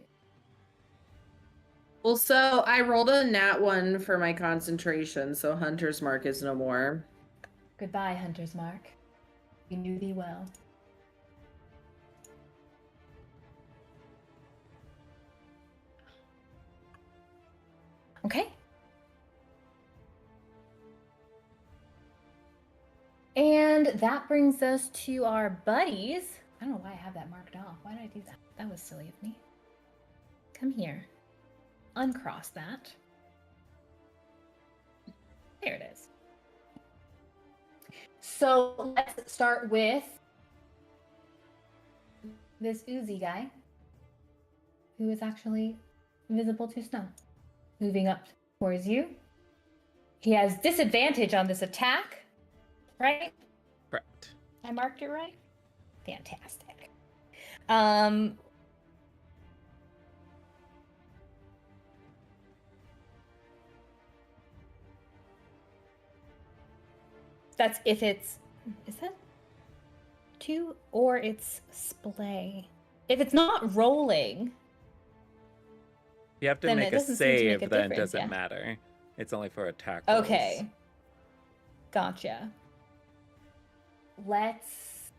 Well, so I rolled a nat 1 for my concentration, so Hunter's Mark is no more. Goodbye, Hunter's Mark. We knew thee well. Okay. And that brings us to our buddies. I don't know why I have that marked off. Why did I do that? That was silly of me. Come here. Uncross that. There it is. So let's start with this Uzi guy, who is actually visible to snow. Moving up towards you. He has disadvantage on this attack. Right? Correct. I marked it right? Fantastic. That's if it's... Is that 2? Or it's splay. If it's not rolling... You have to then make it a doesn't seem to save, make a then it difference, doesn't yeah. matter. It's only for attack rolls. Okay. Gotcha. Let's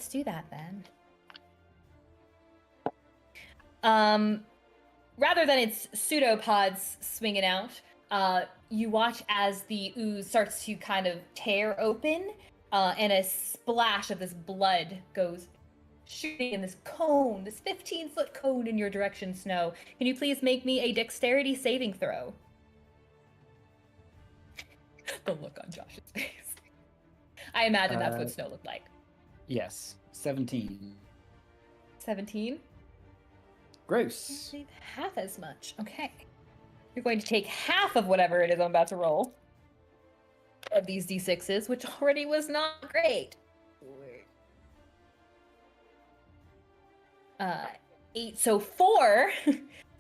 do that then. Rather than its pseudopods swinging out, you watch as the ooze starts to kind of tear open, and a splash of this blood goes shooting in this cone, this 15-foot cone in your direction, Snow. Can you please make me a dexterity saving throw? The look on Josh's face. I imagine that's what Snow looked like. Yes, 17. 17? Gross. Half as much. Okay. You're going to take half of whatever it is I'm about to roll of these d6s, which already was not great. 8, so 4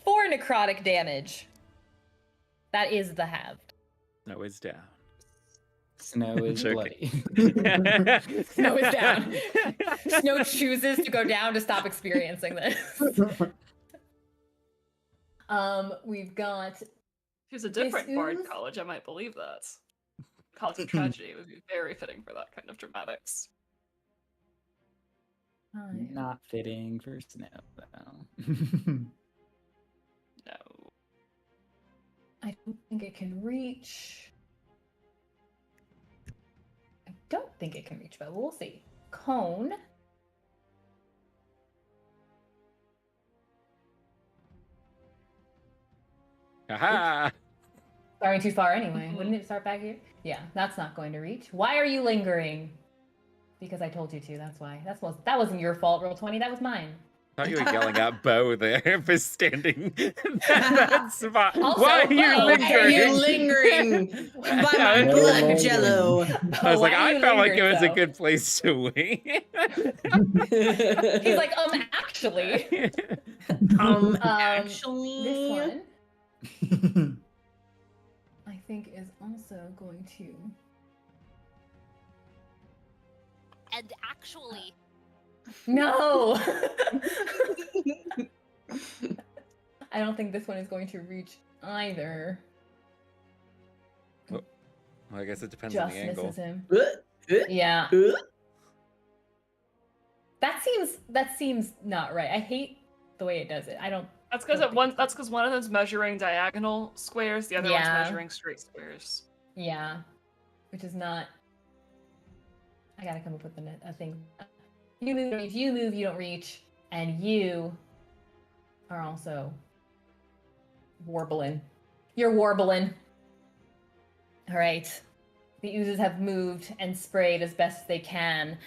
4 necrotic damage. That is the halved. Snow is down. Snow is Joking. bloody. Snow is down. Snow chooses to go down to stop experiencing this. We've got If it's a different bard ooze? college, I might believe that. College of Tragedy would be very fitting for that kind of dramatics. Not fitting for Snow, though. No. I don't think it can reach. I don't think it can reach, but we'll see. Cone. Aha! Starting too far anyway. Wouldn't it start back here? Yeah, that's not going to reach. Why are you lingering? Because I told you to, that's why. That wasn't your fault, roll 20, that was mine. I thought you were yelling at Beau there for standing in that spot. Also, Why are you Beau, lingering? Why are you lingering by my No blood longer. jello? I was like, Why are I you felt like it lingering, was a Beau? good place to wait. He's like, actually. Actually. This one, I think, is also going to. And actually, No! I don't think this one is going to reach either. Well, I guess it depends Just on the angle. misses him. Uh, Yeah. uh, That seems not right. I hate the way it does it. I don't. That's because one of them's measuring diagonal squares, the other one's Yeah. measuring straight squares. Yeah, which is not. I gotta come up with a thing. You move, you don't reach, and you are also warbling. You're warbling. All right. The oozes have moved and sprayed as best they can,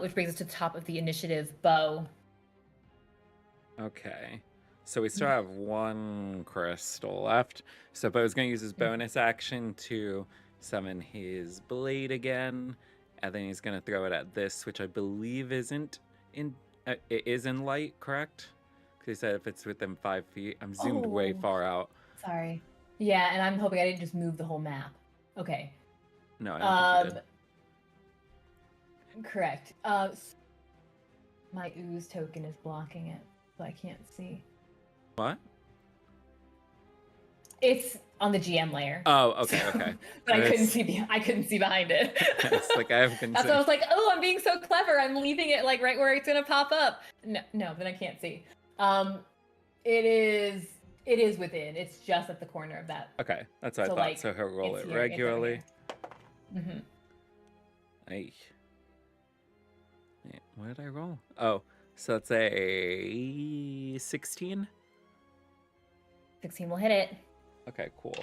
which brings us to the top of the initiative. Beau. Okay. So we still have one crystal left. So Beau's going to use his bonus action to summon his blade again. And then he's going to throw it at this, which I believe isn't in... it is in light, correct? Because he said if it's within 5 feet. I'm zoomed way Oh. far out. Sorry. Yeah, and I'm hoping I didn't just move the whole map. Okay. No, I don't think you did. Correct. My ooze token is blocking it, so I can't see. What? It's on the GM layer. Oh, okay, okay. But I couldn't Nice. see. I couldn't see behind it. It's like I haven't been That's why I was like, "Oh, I'm being so clever. I'm leaving it like right where it's gonna pop up." No, then I can't see. It is within. It's just at the corner of that. Okay, that's what So, I thought. like, So he'll roll it's it here, it's over regularly. Mm-hmm. Ay. Wait, what did I roll? Oh, so that's a 16? 16 will hit it. Okay, cool.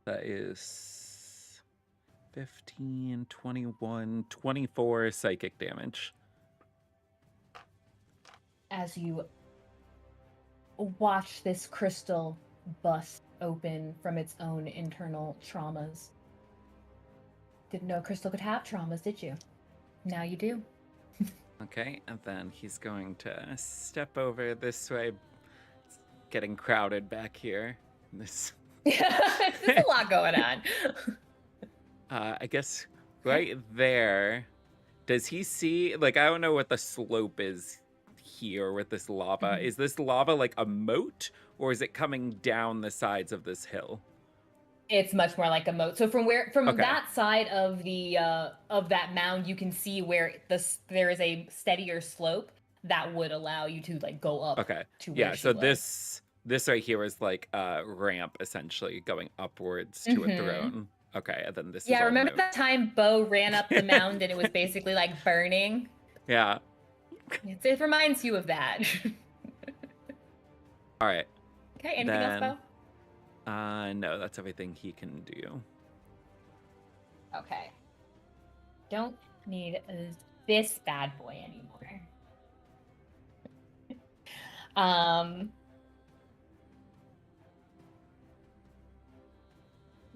That is 15, 21, 24 psychic damage. As you watch this crystal bust open from its own internal traumas. Didn't know a crystal could have traumas, did you? Now you do. Okay, and then he's going to step over this way. It's getting crowded back here. This, There's a lot going on. I guess right there. Does he see, like, I don't know what the slope is here with this lava. Is this lava like a moat, or is it coming down the sides of this hill? It's much more like a moat. So from Okay. that side of the of that mound, you can see where there is a steadier slope that would allow you to like go up. Okay. To Yeah, where she so was. this right here is like a ramp essentially going upwards to a Mhm. throne. Okay, and then this is Yeah, all remember moat. that time Beau ran up the mound and it was basically like burning? Yeah. It reminds you of that. All right. Okay, anything else, Then- Beau? No, that's everything he can do. Okay. Don't need this bad boy anymore.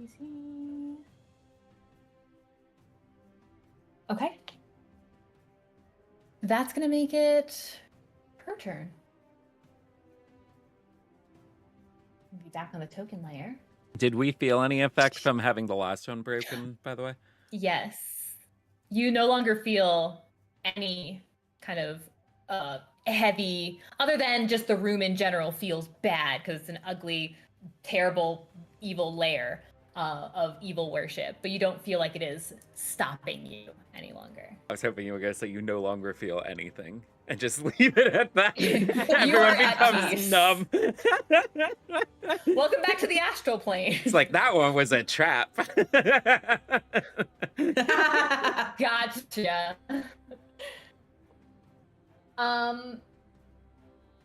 Is he? Okay. that's gonna make it her turn. Be back on the token layer. Did we feel any effect from having the last one broken, by the way? Yes. You no longer feel any kind of heavy, other than just the room in general feels bad because it's an ugly, terrible, evil lair of evil worship, but you don't feel like it is stopping you any longer. I was hoping you were going to say you no longer feel anything and just leave it at that. You Everyone are at becomes peace. numb. Welcome back to the astral plane. It's like, that one was a trap. Gotcha.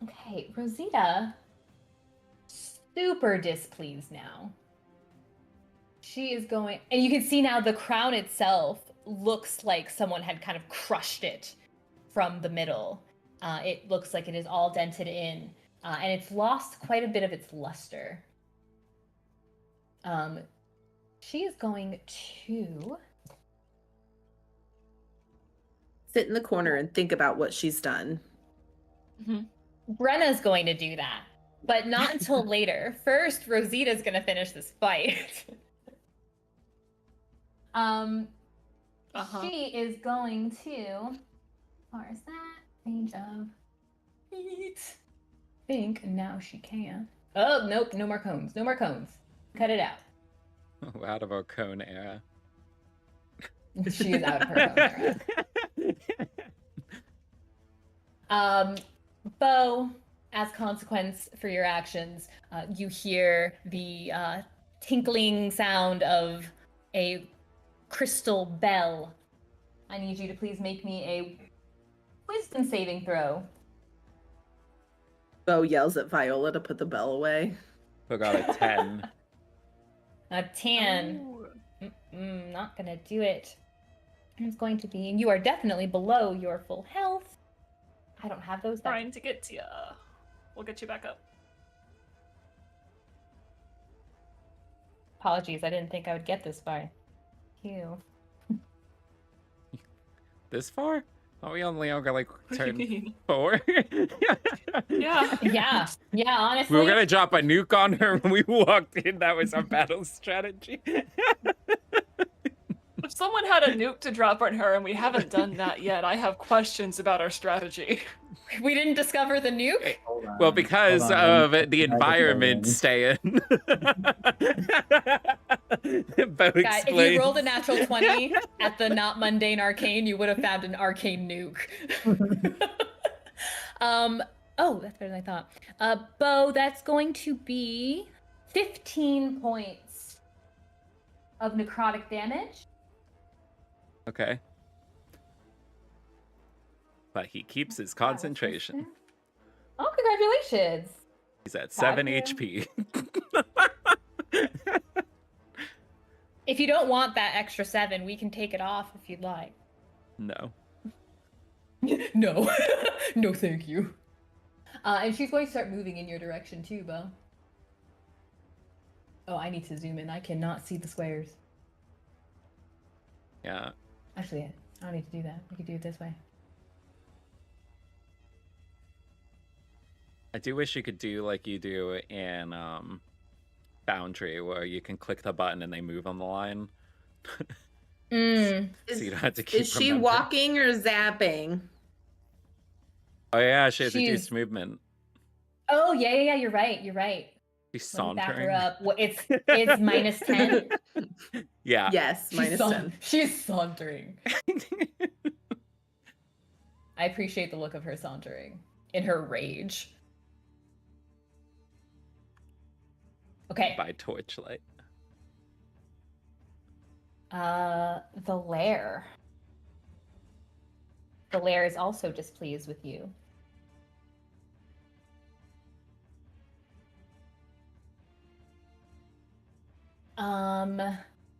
Okay, Rosita, super displeased now. She is going, and you can see now the crown itself looks like someone had kind of crushed it from the middle. It looks like it is all dented in, and it's lost quite a bit of its luster. She is going to Sit in the corner and think about what she's done. Brenna's going to do that, but not until later. First, Rosita's going to finish this fight. She is going to, as far as that, range of 8. Think now she can. Oh, nope, no more cones. No more cones. Cut it out. Out of our cone era. She is out of her cone era. Beau, as consequence for your actions, you hear the tinkling sound of a crystal bell. I need you to please make me a wisdom saving throw. Beau yells at Viola to put the bell away. We got a 10. A 10. Not gonna do it. It's going to be, and you are definitely below your full health. I don't have those. Trying to get to you. We'll get you back up. Apologies, I didn't think I would get this far. Ew. This far? Oh, we only got like turn 4. Yeah, honestly. We were gonna drop a nuke on her when we walked in. That was our battle strategy. If someone had a nuke to drop on her and we haven't done that yet, I have questions about our strategy. We didn't discover the nuke? Well, because of the environment, Ste'yn. Beau Guys, if you rolled a natural 20 at the not mundane arcane, you would have found an arcane nuke. Oh, that's better than I thought. Beau, that's going to be 15 points of necrotic damage. Okay. But he keeps his concentration. Oh, congratulations. He's at 7 you. HP. If you don't want that extra 7, we can take it off if you'd like. No. No. No, thank you. And she's going to start moving in your direction too, Beau. Oh, I need to zoom in. I cannot see the squares. Yeah. Actually, I don't need to do that. We could do it this way. I do wish you could do like you do in Boundary, where you can click the button and they move on the line. So you don't have to keep Is she remembering. walking or zapping? Oh yeah, she has She's- reduced movement. Oh, yeah, you're right. She's Let me back her sauntering. up. Well, it's minus 10. Yeah. Yes, minus 10. She's sauntering. I appreciate the look of her sauntering in her rage. Okay. By torchlight. The lair. The lair is also displeased with you.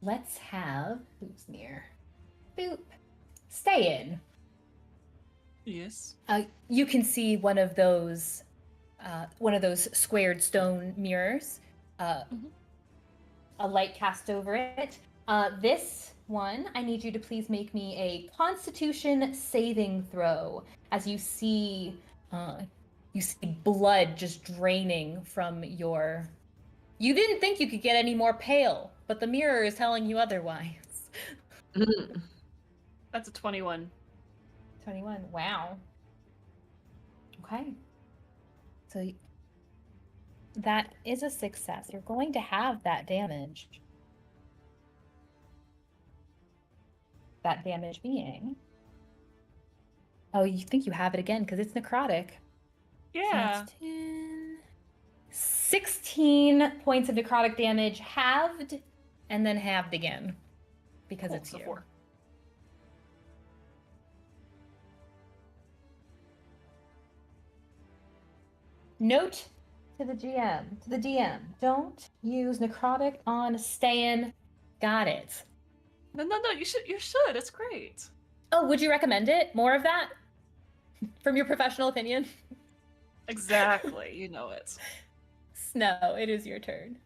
Let's have who's near. Boop. Ste'yn. Yes. You can see one of those squared stone mirrors. A light cast over it. This one, I need you to please make me a Constitution saving throw as you see blood just draining from your. You didn't think you could get any more pale, but the mirror is telling you otherwise. That's a 21. 21. Wow. Okay. So that is a success. You're going to have that damage. That damage being. Oh, you think you have it again because it's necrotic. Yeah. So that's 10. 16 points of necrotic damage, halved, and then halved again. Because Cool, it's so you. 4. Note to the DM, don't use necrotic on Ste'yn. Got it. No, you should. It's great. Oh, would you recommend it? More of that? From your professional opinion? Exactly, you know it. Snow, it is your turn.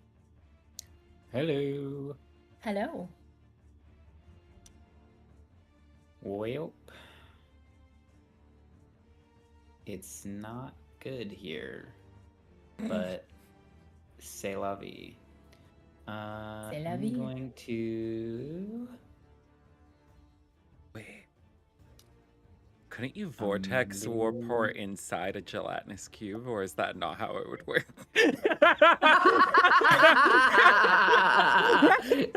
Hello. Hello. Well, it's not good here, but c'est la vie. C'est la I'm vie. going to. Wait. Couldn't you vortex warport inside a gelatinous cube, or is that not how it would work?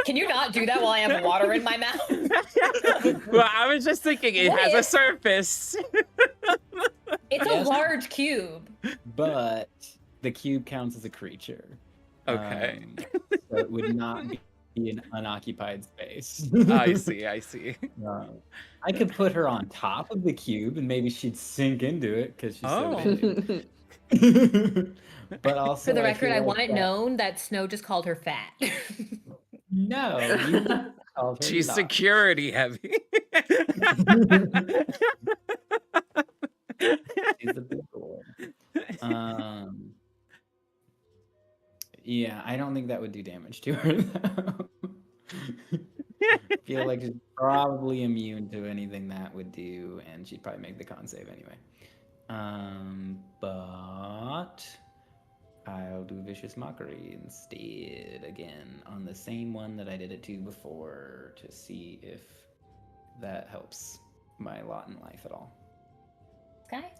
Can you not do that while I have water in my mouth? Well, I was just thinking it has a surface. It's a Yes. large cube. But the cube counts as a creature. Okay. So it would not be an unoccupied space. I see. I could put her on top of the cube and maybe she'd sink into it because she's so big. But also, For the I record, feel I like want it that- known that Snow just called her fat. No, you called her She's not. security heavy. She's a big boy. Yeah, I don't think that would do damage to her though. Feel like she's probably immune to anything that would do, and she'd probably make the con save anyway. But I'll do Vicious Mockery instead again on the same one that I did it to before to see if that helps my lot in life at all. Okay.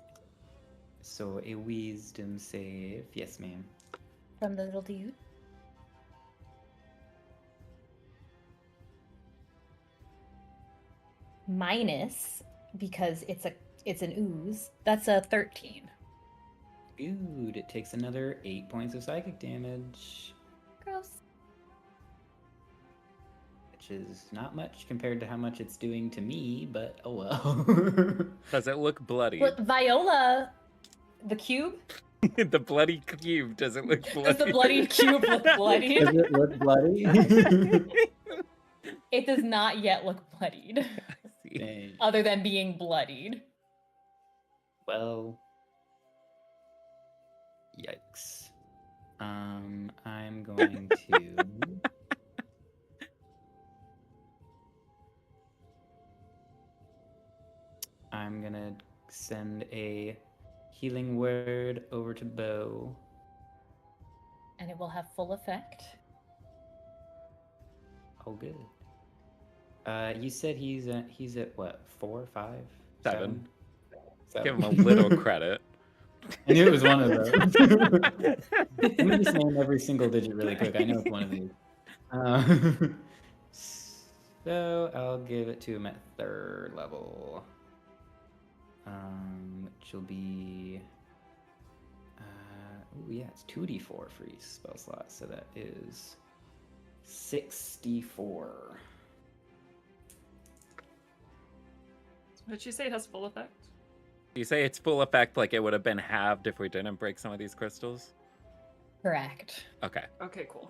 So a wisdom save. Yes, ma'am. From the little dude. Minus, because it's an ooze. That's a 13. Good. It takes another 8 points of psychic damage, Gross. which is not much compared to how much it's doing to me, but oh well. Does it look bloody? Look, Viola, the cube. The bloody cube doesn't look bloody. Does the bloody cube look bloodied? Does it look bloody? It does not yet look bloodied, Dang. other than being bloodied. Well, yikes. I'm going to. I'm gonna send a healing word over to Beau. And it will have full effect. Oh, good. You said he's at what, 4, 5, 7. 7? Give him a little credit. I knew it was one of those. Let me just name every single digit really quick. I know it's one of these. So I'll give it to him at 3rd level. Which will be. Oh yeah, it's 2d4 for each spell slot, so that is 64. Did she say it has full effect? You say it's full effect, like it would have been halved if we didn't break some of these crystals? Correct. Okay. Okay, cool.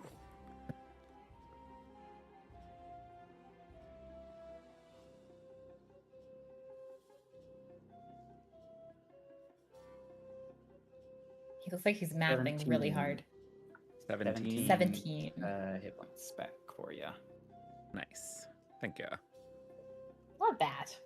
He looks like he's mathing really hard. 17. 17. Hit points back for you. Nice. Thank you. Love that.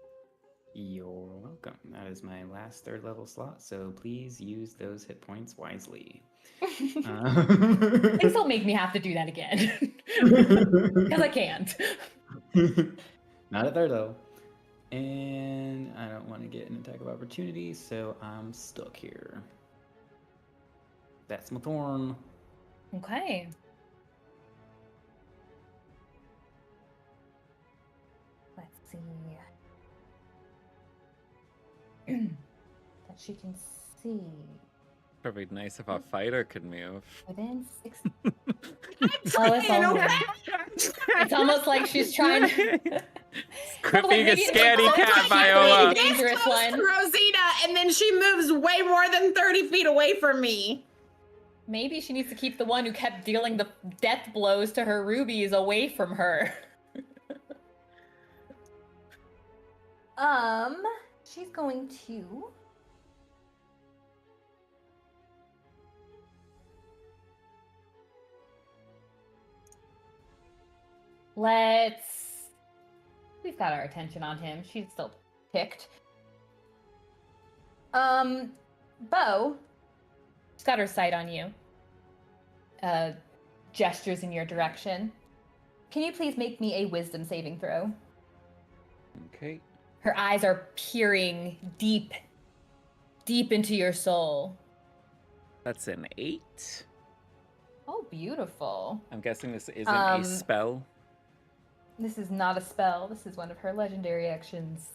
You're welcome. That is my last 3rd level slot, so please use those hit points wisely. Please don't make me have to do that again. Because I can't. Not at 3rd level. And I don't want to get an attack of opportunity, so I'm stuck here. That's my turn. Okay. Let's see. That she can see Probably nice if a fighter could move. within 6. It's almost like she's trying to. Quit being a maybe it's scaredy like cat, a Viola. dangerous Close one. to Rosita, and then she moves way more than 30 feet away from me. Maybe she needs to keep the one who kept dealing the death blows to her rubies away from her. She's going to. We've got our attention on him. She's still picked. Beau, she's got her sight on you. Gestures in your direction. Can you please make me a wisdom saving throw? Okay. Her eyes are peering deep into your soul. That's an 8. Oh, beautiful. I'm guessing this isn't a Um, spell. This is not a spell. This is one of her legendary actions.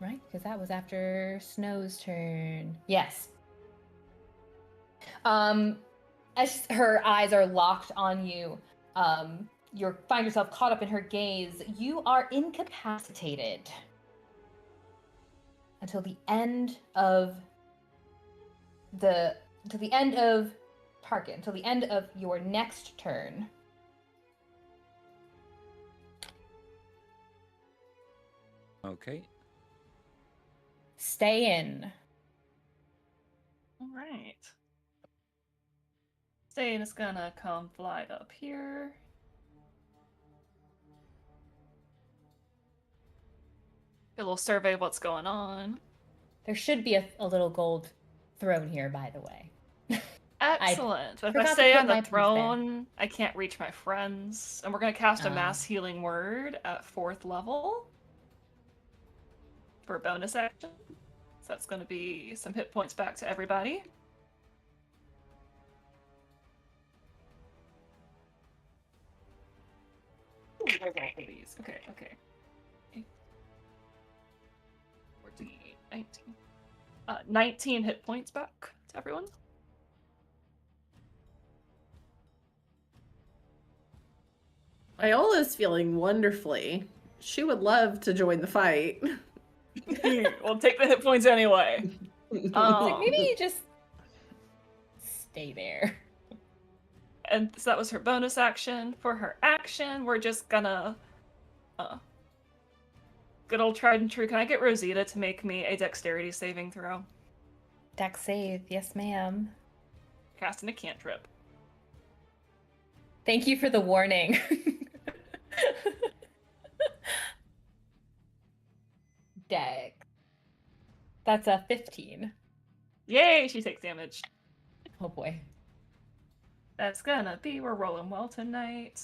Right? Because that was after Snow's turn. Yes. As her eyes are locked on you, you find yourself caught up in her gaze. You are incapacitated until the end of until the end of your next turn. Okay. Ste'yn. All right. Ste'yn is gonna come fly up here. Get a little survey of what's going on. There should be a little gold throne here, by the way. Excellent. But if I forgot to stay put on my the piece there. throne, I can't reach my friends. And we're going to cast a Ah. mass healing word at 4th level for a bonus action. So that's going to be some hit points back to everybody. Ooh, there's all of these. Okay. 14, 19. 19 hit points back to everyone. Viola's feeling wonderfully. She would love to join the fight. We'll take the hit points anyway. Like, maybe you just stay there. And so that was her bonus action. For her action, we're just gonna good old tried and true. Can I get Rosita to make me a dexterity saving throw? Dex save, yes, ma'am. Casting a cantrip. Thank you for the warning. Dex. That's a 15. Yay, she takes damage. Oh boy. That's gonna be, we're rolling well tonight.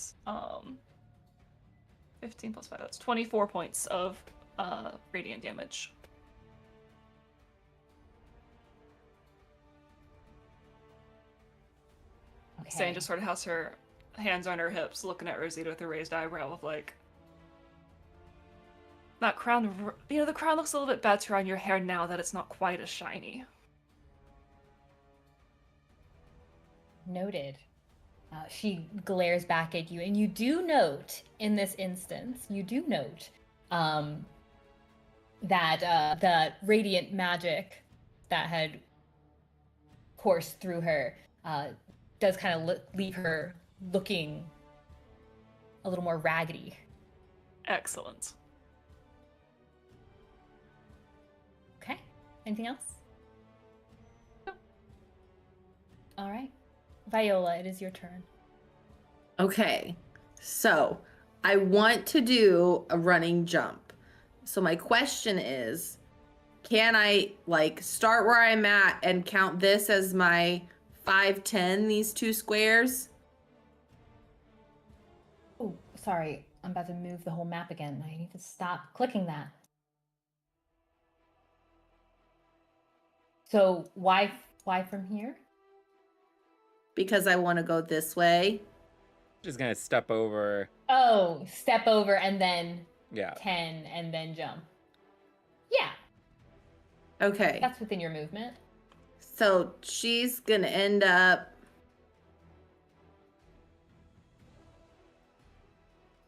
15 plus 5, that's 24 points of radiant damage. Okay. Ste'yn just sort of has her hands on her hips, looking at Rosita with a raised eyebrow of like, that crown, the crown looks a little bit better on your hair now that it's not quite as shiny. Noted. She glares back at you, and you do note in this instance, that the radiant magic that had coursed through her does kind of leave her looking a little more raggedy. Excellent. Okay. Anything else? No. All right. Viola, it is your turn. Okay, so I want to do a running jump. So my question is, can I like start where I'm at and count this as my 5, 10, these 2 squares? Oh, sorry. I'm about to move the whole map again. I need to stop clicking that. So why from here? Because I want to go this way. Just gonna step over. Oh, step over and then Yeah. 10 and then jump. Yeah, Okay. that's within your movement. So she's going to end up...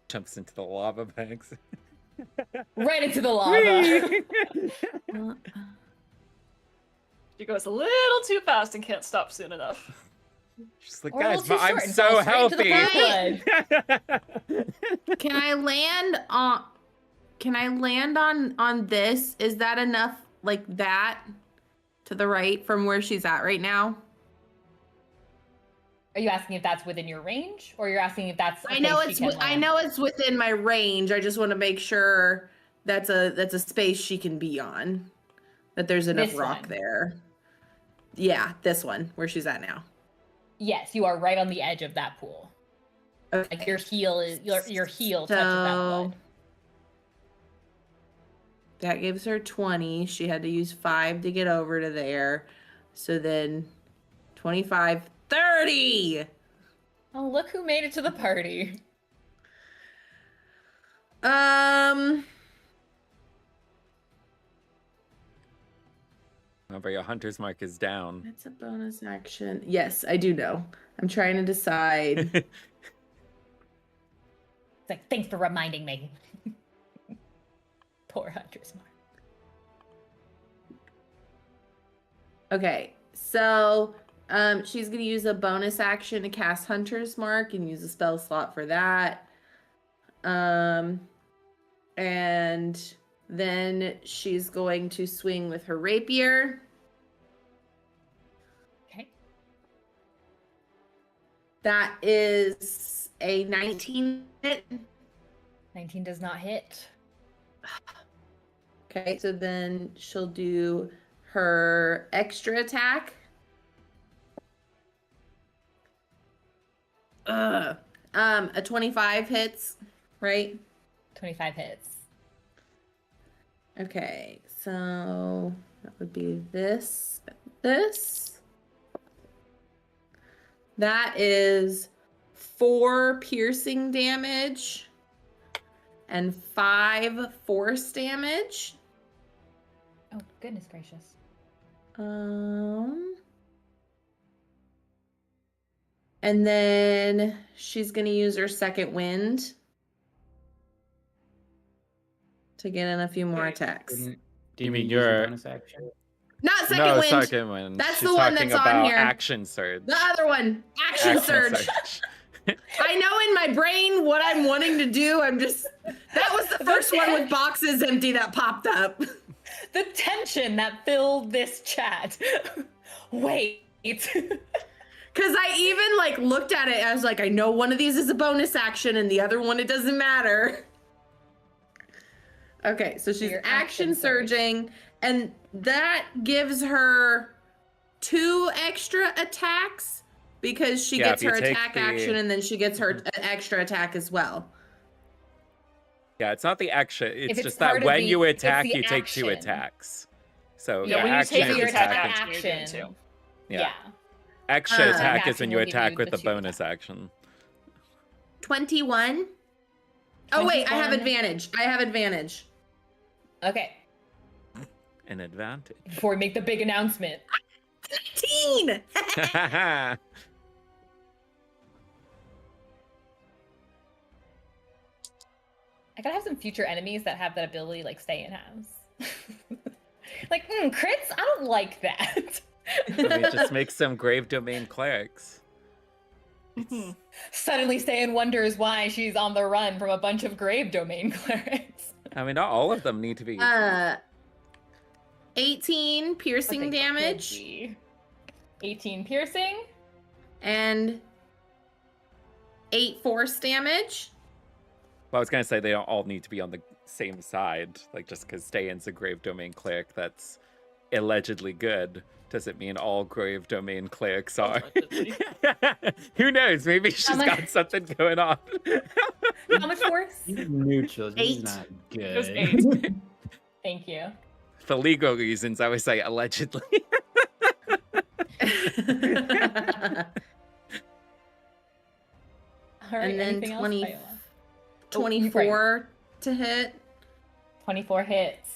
Jumps into the lava bags. Right into the lava. She goes a little too fast and can't stop soon enough. She's like, Or a guys, little but too I'm short and so fall straight into the healthy. flood. Can I land on this? Is that enough like that to the right from where she's at right now? Are you asking if that's within your range, or you're asking if that's? I know it's within my range. I just want to make sure that's a space she can be on. That there's enough This rock one. there. Yeah, this one where she's at now. Yes, you are right on the edge of that pool. Okay. Like your heel touches that So blood. that gives her 20. She had to use 5 to get over to there. So then 25, 30. Oh, look who made it to the party. Remember, your hunter's mark is down. That's a bonus action. Yes, I do know. I'm trying to decide. It's like, thanks for reminding me. Poor Hunter's Mark. Okay, so she's gonna use a bonus action to cast Hunter's Mark and use a spell slot for that. And then she's going to swing with her rapier. Okay. That is a 19 hit. 19 does not hit. Okay, so then she'll do her extra attack. A 25 hits, right? 25 hits. Okay, so that would be this. That is 4 piercing damage and 5 force damage. Oh, goodness gracious. And then she's going to use her second wind to get in a few more attacks. Do You mean use a your- bonus action? Not second No, wind. second wind. That's She's the one talking that's on about here. action surge. The other one, action surge. I know in my brain what I'm wanting to do. That was the first one with boxes empty that popped up. The tension that filled this chat. Wait. Because I even looked at it. I was like, I know one of these is a bonus action and the other one, it doesn't matter. Okay, so she's Your action surging, and that gives her 2 extra attacks because she gets if you her take attack the- action and then she gets her extra attack as well. Yeah, it's not the action. It's it's just part that of when the- you it's attack, the you take 2 action. attacks. So Yeah, yeah, when you action take is your attacking. attack, you're doing action. too. Yeah. Extra attack is action when you will give attack you with the the 2 bonus action. 21. Oh, wait, I have 21. advantage. I have advantage. Okay, An advantage. before we make the big announcement. 19! I gotta have some future enemies that have that ability like Ste'yn has. Like, crits? I don't like that. We just make some grave domain clerics. Suddenly Ste'yn wonders why she's on the run from a bunch of grave domain clerics. I mean, not all of them need to be. 18 piercing But they could damage be. 18 piercing. and 8 force damage. Well, I was gonna say they don't all need to be on the same side. Like, just because Ste'yn's a Grave Domain cleric that's allegedly good doesn't mean all Grave Domain clerics are. Who knows? Maybe she's got something going on. How much force? He's neutral. He's 8. not It was good. 8. Thank you. For legal reasons, I would say allegedly. All right, And then anything else, 20 Viola? 24 to hit. 24 hits.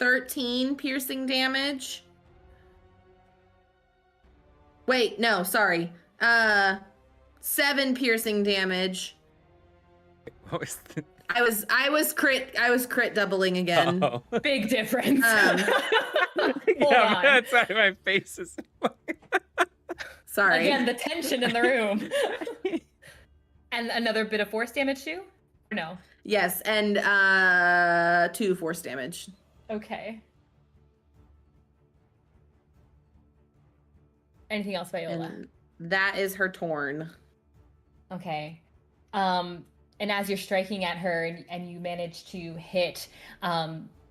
$13 piercing damage. Wait, no, sorry. 7 piercing damage. What was the... I was crit doubling again. Oh. Big difference. Um, Hold on. That's why my face is... Sorry. Again, the tension in the room. And another bit of force damage too? Or no? Yes, and 2 force damage. Okay. Anything else, Viola? And that is her torn. Okay. And as you're striking at her and you manage to hit,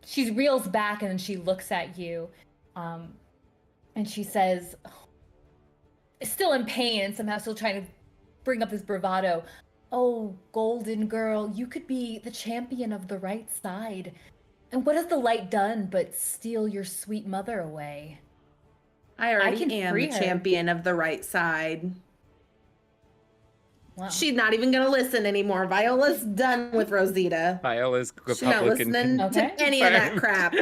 she reels back and then she looks at you. And she says, still in pain and somehow still trying to bring up this bravado. Oh, golden girl, you could be the champion of the right side. And what has the light done but steal your sweet mother away? I already can am free the her. champion of the right side. Wow. She's not even gonna listen anymore. Viola's done with Rosita. Viola's She's not Republican. listening Okay. to any of that crap.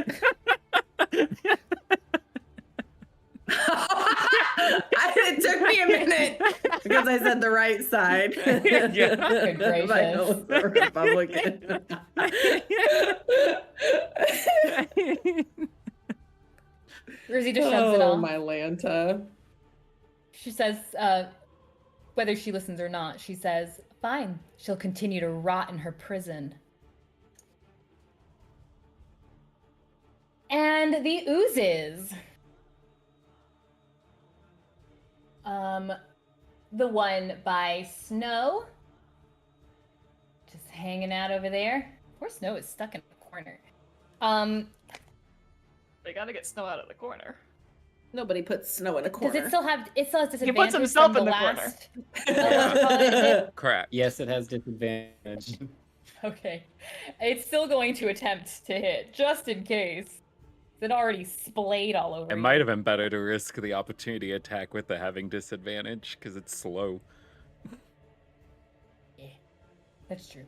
It took me a minute because I said the right side. Yeah. Good gracious. Viola's a Republican. Rosita shrugs it off. my Lanta. She says, whether she listens or not, she says, fine, she'll continue to rot in her prison. And the oozes. The one by Snow. Just hanging out over there. Poor Snow is stuck in a corner. They gotta get Snow out of the corner. Nobody puts Snow in a corner. Does it still has disadvantage? He puts himself from in the last... corner. Yes, it has disadvantage. Okay. It's still going to attempt to hit, just in case. It already splayed all over It you. might have been better to risk the opportunity attack with the having disadvantage, because it's slow. Yeah, that's true.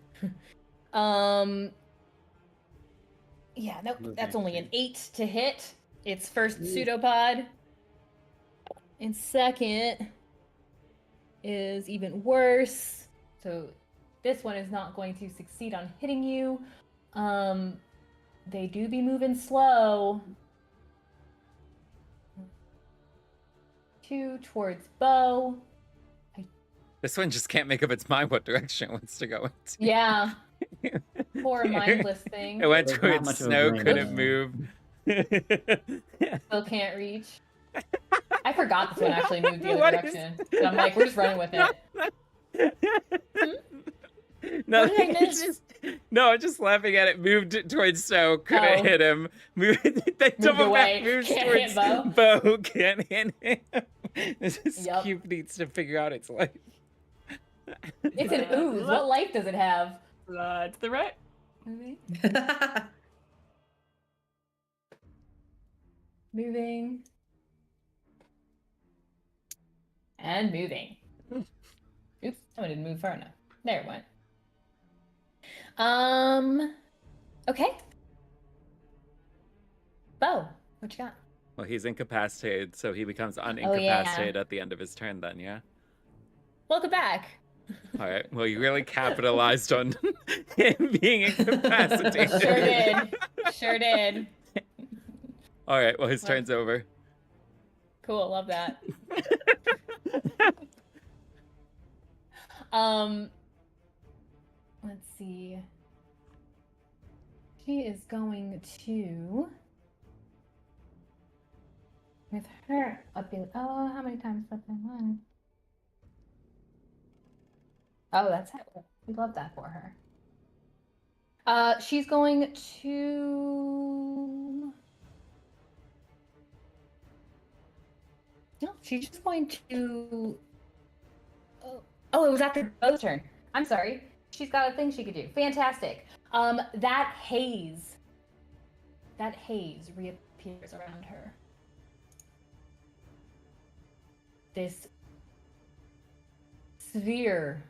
Yeah, no, that's only an 8 to hit. Its first pseudopod. And second is even worse. So this one is not going to succeed on hitting you. They do be moving slow. 2 towards Beau. This one just can't make up its mind what direction it wants to go into. Yeah. Poor mindless thing. It went There's to not its much of a snow, brain couldn't in move. Still can't reach. I forgot this one actually moved the other What is- direction. So I'm like, we're just running with it. No, What did I miss? I'm just laughing at it. Moved it towards Snow, couldn't Oh. hit him. Moved, they double away. back, moves Can't towards hit Beau. Can't hit him. This Yup. cube needs to figure out its life. It's an ooze. What life does it have? To the right. Moving. And moving. Oops, I didn't move far enough. There it went. Okay. Beau, what you got? Well, he's incapacitated, so he becomes yeah. unincapacitated at the end of his turn then, yeah? Welcome back. All right. Well, you really capitalized on him being incapacitated. Sure did. Sure did. All right. Well, his Well. turn's over. Cool, love that. Let's see. She is going to, with her ability. Oh, how many times have I won? Oh, that's it. We love that for her. She's going to. No, she's just going to. Oh, it was after Beau's turn. I'm sorry. She's got a thing she could do. Fantastic. That haze reappears around her. This sphere.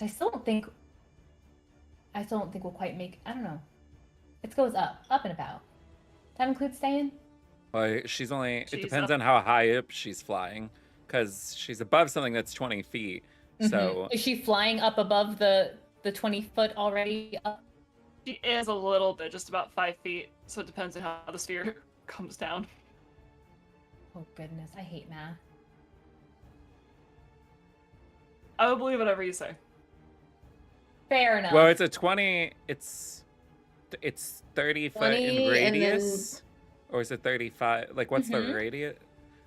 I still don't think we'll quite make. I don't know. It goes up and about. That includes Ste'yn? Well, she's only. It She's depends up. on how high up she's flying, because she's above something that's 20 feet. So Is she flying up above the 20-foot already up? She is a little bit, just about 5 feet. So it depends on how the sphere comes down. Oh goodness, I hate math. I will believe whatever you say. Fair enough. well, it's a 20. It's 30 foot 20 in and radius, or is it 35? Like, what's the Mhm. radius?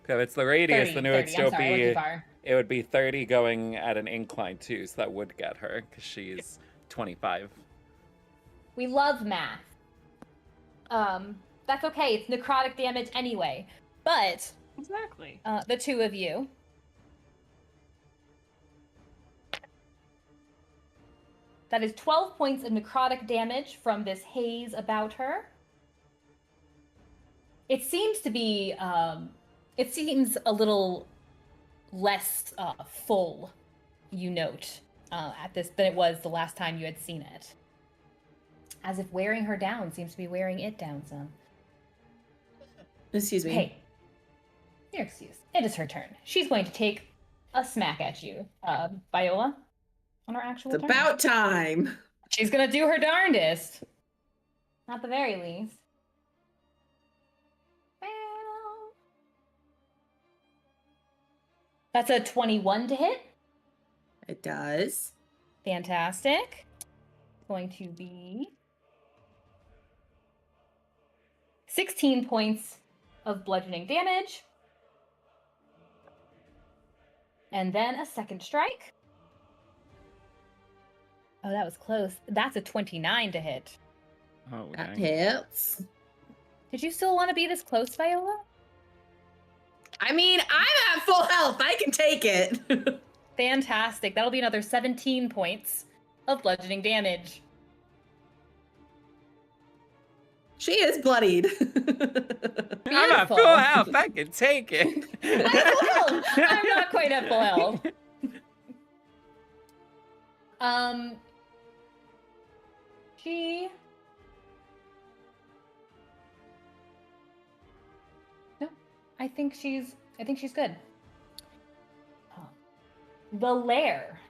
If it's the radius, 30, then it would 30. still I'm sorry, I went too be. far. It would be 30 going at an incline too, so that would get her because she's 25. We love math. That's okay. It's necrotic damage anyway. But Exactly. the two of you. That is 12 points of necrotic damage from this haze about her. It seems to be, it seems a little less full, you note, at this than it was the last time you had seen it. As if wearing her down seems to be wearing it down some. Excuse me. Hey, your excuse. It is her turn. She's going to take a smack at you, Viola, on her actual It's turn. about time. She's gonna do her darndest. At the very least. That's a 21 to hit. It does. Fantastic. It's going to be 16 points of bludgeoning damage. And then a second strike. Oh, that was close. That's a 29 to hit. Oh, That dang. hits. Did you still want to be this close, Viola? I mean, I'm at full health. I can take it. Fantastic. That'll be another 17 points of bludgeoning damage. She is bloodied. I'm at full Beautiful. health. I can take it. I'm at full health. I'm not quite at full health. She. No, I think she's good. The lair.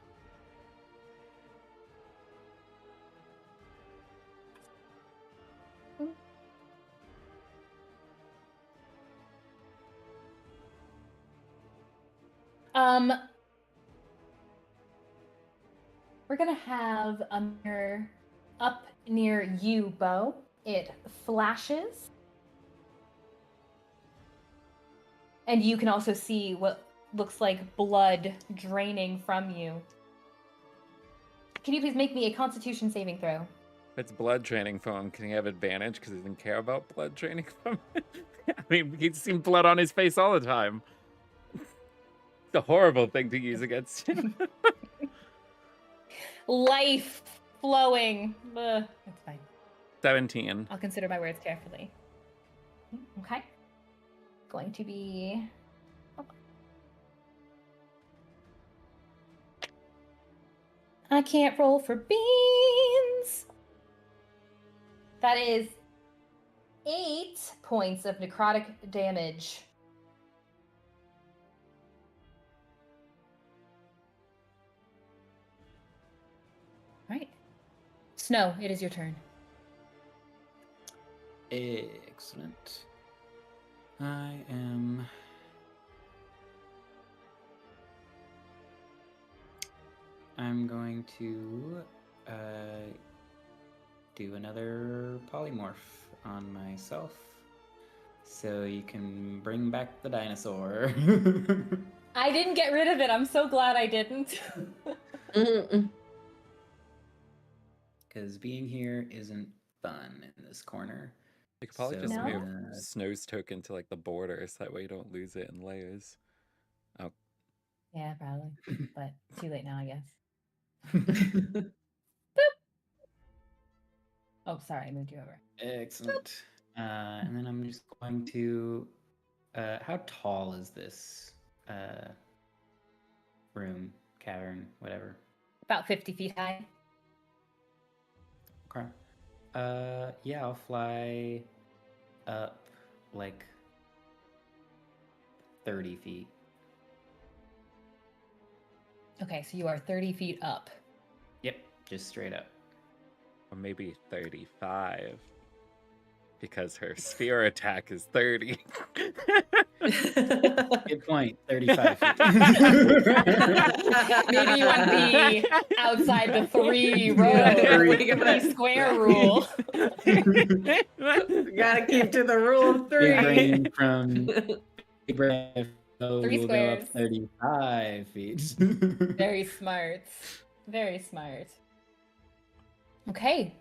We're gonna have a mirror up near you, Beau. It flashes. And you can also see what looks like blood draining from you. Can you please make me a Constitution saving throw? If it's blood draining from him, can he have advantage because he doesn't care about blood draining from him? I mean, he's seen blood on his face all the time. It's a horrible thing to use against him. Life flowing. Ugh, that's fine. 17. I'll consider my words carefully. Okay. Going to be. I can't roll for beans. That is 8 points of necrotic damage. All right. Snow, it is your turn. Excellent. I am... I'm going to do another polymorph on myself. So you can bring back the dinosaur. I didn't get rid of it. I'm so glad I didn't. Because being here isn't fun in this corner. You could probably So, just No. move Snow's token to like the border, so that way you don't lose it in layers. Oh. Yeah, probably. But too late now, I guess. Oh, sorry, I moved you over. Excellent. And then I'm just going to... how tall is this room, cavern, whatever? About 50 feet high. Okay. Yeah, I'll fly up like 30 feet. Okay, so you are 30 feet up. Yep, just straight up. Or maybe 35. Because her sphere attack is 30. Good point. 35 feet. Maybe you want to be outside the 3 row, Yeah, 3 square rule. Gotta keep to the rule of Big 3. brain from Big Brain will 3 go up squares. 35 feet. Very smart. Very smart. Okay.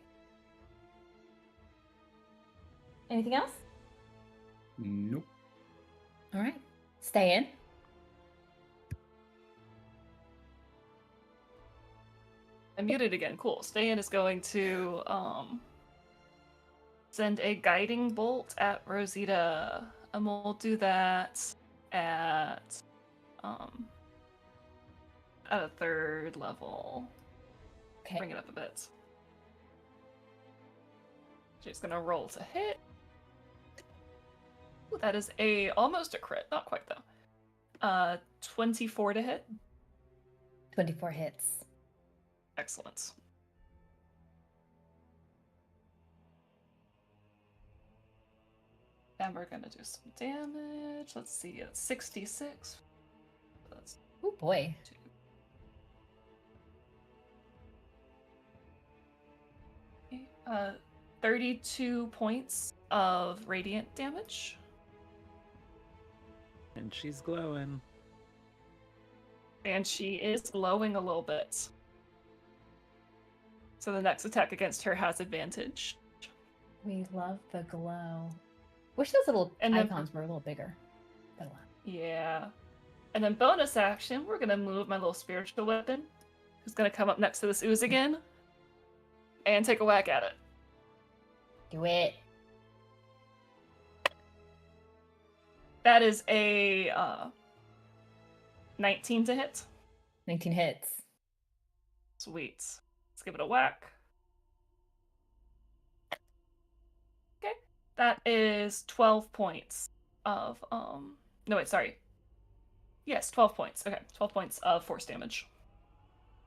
Anything else? Nope. All right. Ste'yn. I'm muted again. Cool. Ste'yn is going to send a guiding bolt at Rosita, and we'll do that at a 3rd level. Okay. Bring it up a bit. She's gonna roll to hit. Ooh, that is almost a crit, not quite though. 24 to hit. 24 hits. Excellent. And we're gonna do some damage. Let's see, it's 66. That's Oh boy. 2. 32 points of radiant damage. And she's glowing. And she is glowing a little bit. So the next attack against her has advantage. We love the glow. Wish those little And then- icons were a little bigger. But wow. Yeah. And then bonus action, we're gonna move my little spiritual weapon, who's gonna come up next to this ooze again, and take a whack at it. Do it. That is a 19 to hit. 19 hits. Sweet. Let's give it a whack. Okay. That is 12 points of no wait, sorry. Yes, 12 points. Okay, 12 points of force damage.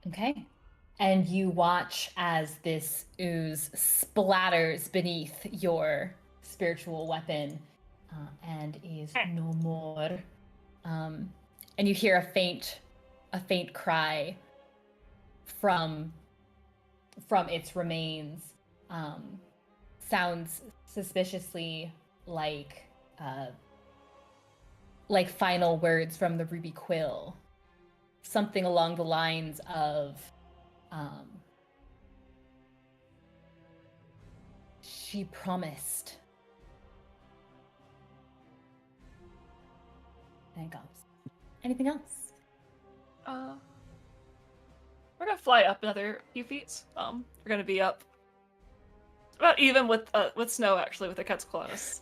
Okay. And you watch as this ooze splatters beneath your spiritual weapon and is no more. And you hear a faint cry from its remains. Sounds suspiciously like final words from the Ruby Quill. Something along the lines of she promised. And it goes. Anything else? We're gonna fly up another few feet. We're gonna be up about even with Snow actually with the cat's claws.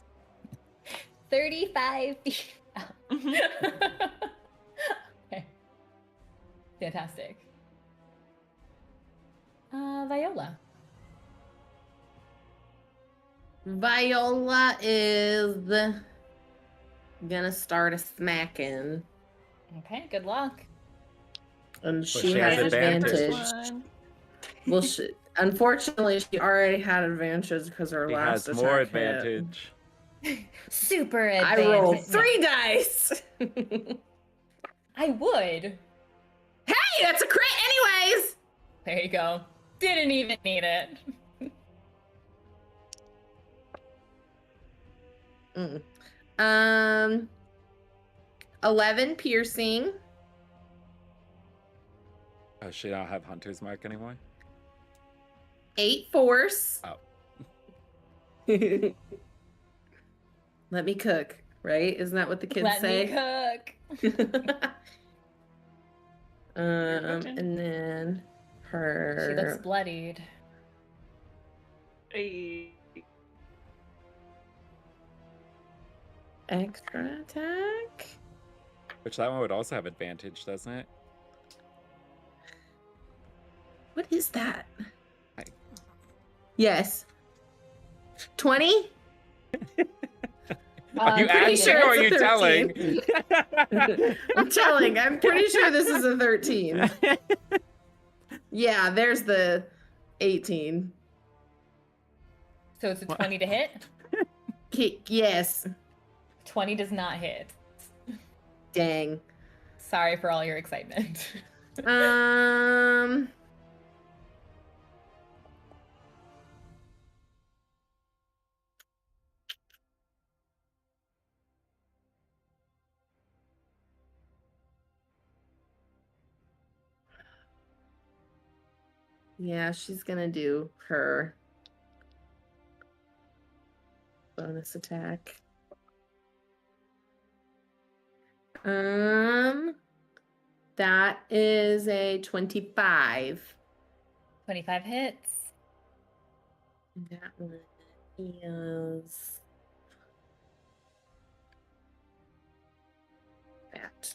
35 feet. Okay. Fantastic. Viola. Viola is gonna start a smacking. Okay, good luck. And But she has advantage. One. Well, unfortunately, she already had advantage because her He last has attack more hit. advantage. Super I advantage. rolled 3 dice. I would. Hey, that's a crit anyways. There you go. Didn't even need it. Mm. 11 piercing. Oh, she don't have Hunter's Mark anymore? 8 force. Oh. Let me cook, right? Isn't that what the kids say? Let me cook. And then her. She looks bloodied. Extra attack. Which that one would also have advantage, doesn't it? What is that? Hi. Yes. 20? Are you pretty asking sure or are it's you a telling? I'm telling. I'm pretty sure this is a 13. Yeah, there's the 18. So it's a 20 to hit? Yes. 20 does not hit. Dang. Sorry for all your excitement. Yeah, she's gonna do her bonus attack. That is a 25. 25 hits. That one is that.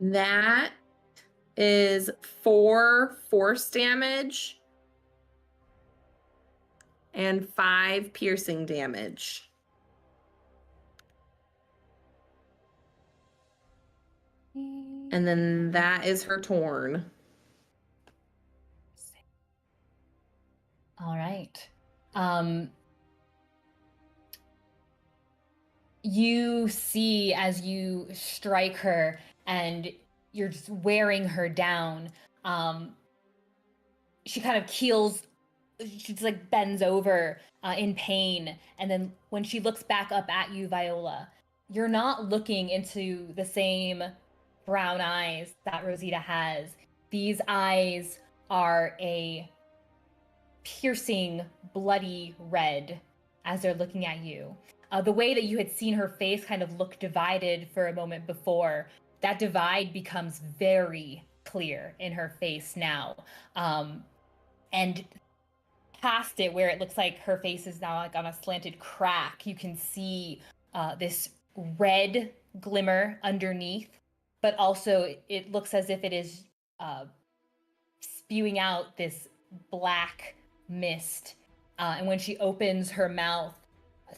That is 4 force damage and 5 piercing damage. And then that is her torn. All right. You see as you strike her and you're just wearing her down. She kind of keels, she just like bends over in pain. And then when she looks back up at you, Viola, you're not looking into the same brown eyes that Rosita has. These eyes are a piercing, bloody red as they're looking at you. The way that you had seen her face kind of look divided for a moment before, that divide becomes very clear in her face now. And past it, where it looks like her face is now like on a slanted crack, you can see this red glimmer underneath, but also it looks as if it is spewing out this black mist. And when she opens her mouth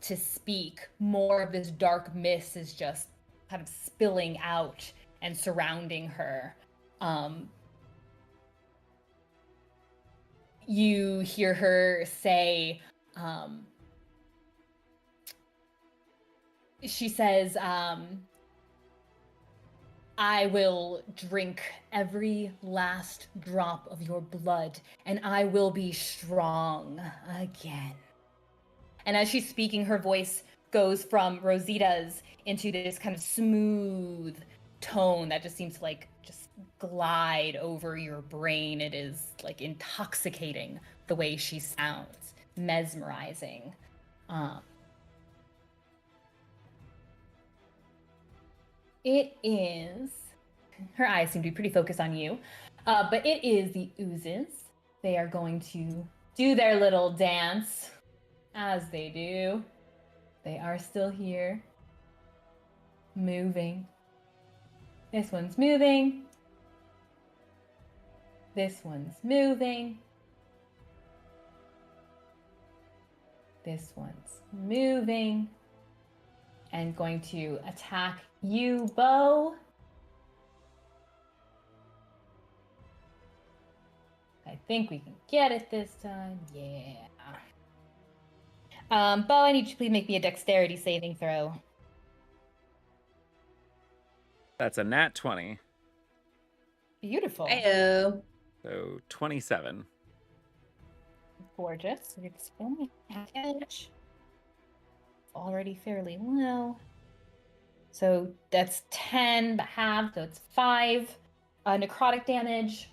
to speak, more of this dark mist is just kind of spilling out and surrounding her. You hear her say, she says, I will drink every last drop of your blood, and I will be strong again. And as she's speaking, her voice goes from Rosita's into this kind of smooth tone that just seems to like just glide over your brain. It is like intoxicating the way she sounds, mesmerizing. It is, her eyes seem to be pretty focused on you, but it is the oozes. They are going to do their little dance, as they do. They are still here, moving. This one's moving. This one's moving. This one's moving. And going to attack you, Beau. I think we can get it this time. Yeah. Beau, I need you to please make me a dexterity saving throw. That's a nat 20. Beautiful. Heyo. So 27. Gorgeous. It's only half damage. Already fairly low. So that's 10, but half, so it's 5 necrotic damage.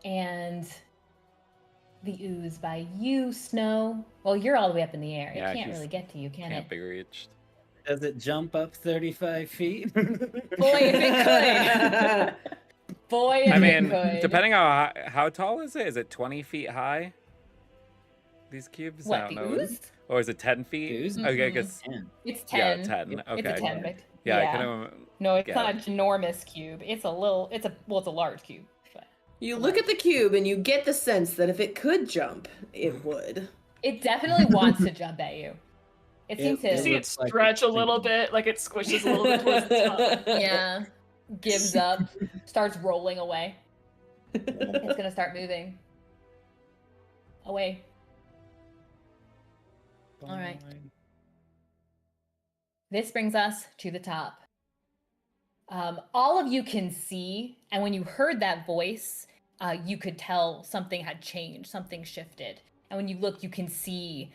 And the ooze by you, Snow. Well, you're all the way up in the air. Yeah, It can't he's- really get to you, can Can't it? be reached. Does it jump up 35 feet? Boy, if it could. Boy, if I mean, it could. depending on how tall is it? Is it 20 feet high? These cubes? I What, don't the know. ooze? Or is it 10 feet? Ooze? Okay, I Mhm. guess. It's Yeah, 10. 10. Okay. It's a 10, but Yeah, I yeah. can. No, it's get not a it. ginormous cube. It's a large cube. But You look at the cube and you get the sense that if it could jump, it would. it definitely wants to jump at you. It seems It You to, see it looks like stretch a it's little sinking. bit, like it squishes a little bit towards the top. yeah, gives up, starts rolling away. It's gonna start moving away. All right. This brings us to the top. All of you can see, and when you heard that voice, you could tell something had changed, something shifted. And when you look, you can see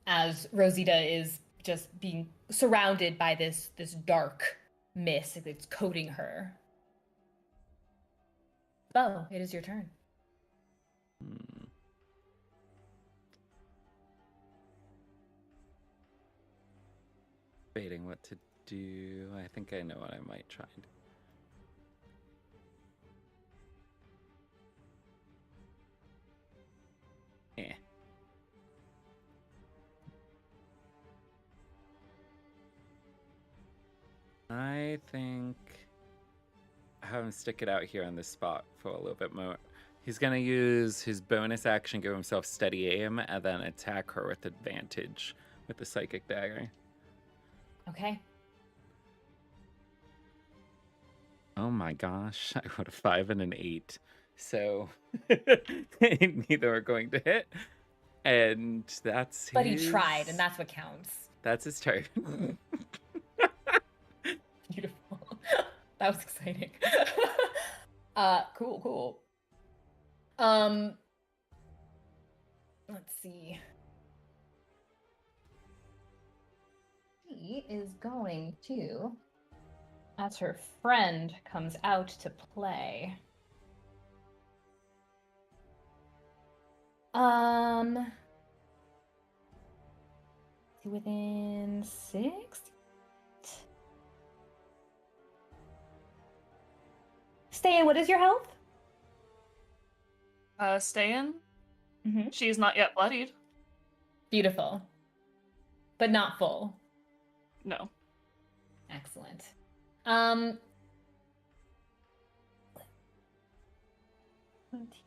as Rosita is just being surrounded by this dark mist that's coating her. Beau, it is your turn. Hmm. Debating what to do. I think I know what I might try and do. Eh. I think I have him stick it out here on this spot for a little bit more. He's gonna use his bonus action, give himself steady aim, and then attack her with advantage with the psychic dagger. Okay. Oh my gosh, I got a 5 and an 8. So neither are going to hit. And that's But his... he tried, and that's what counts. That's his turn. Beautiful. That was exciting. Cool. Let's see. He is going to, as her friend comes out to play. Within 6? Ste'yn, what is your health? Ste'yn? Mm-hmm. She's not yet bloodied. Beautiful. But not full. No. Excellent.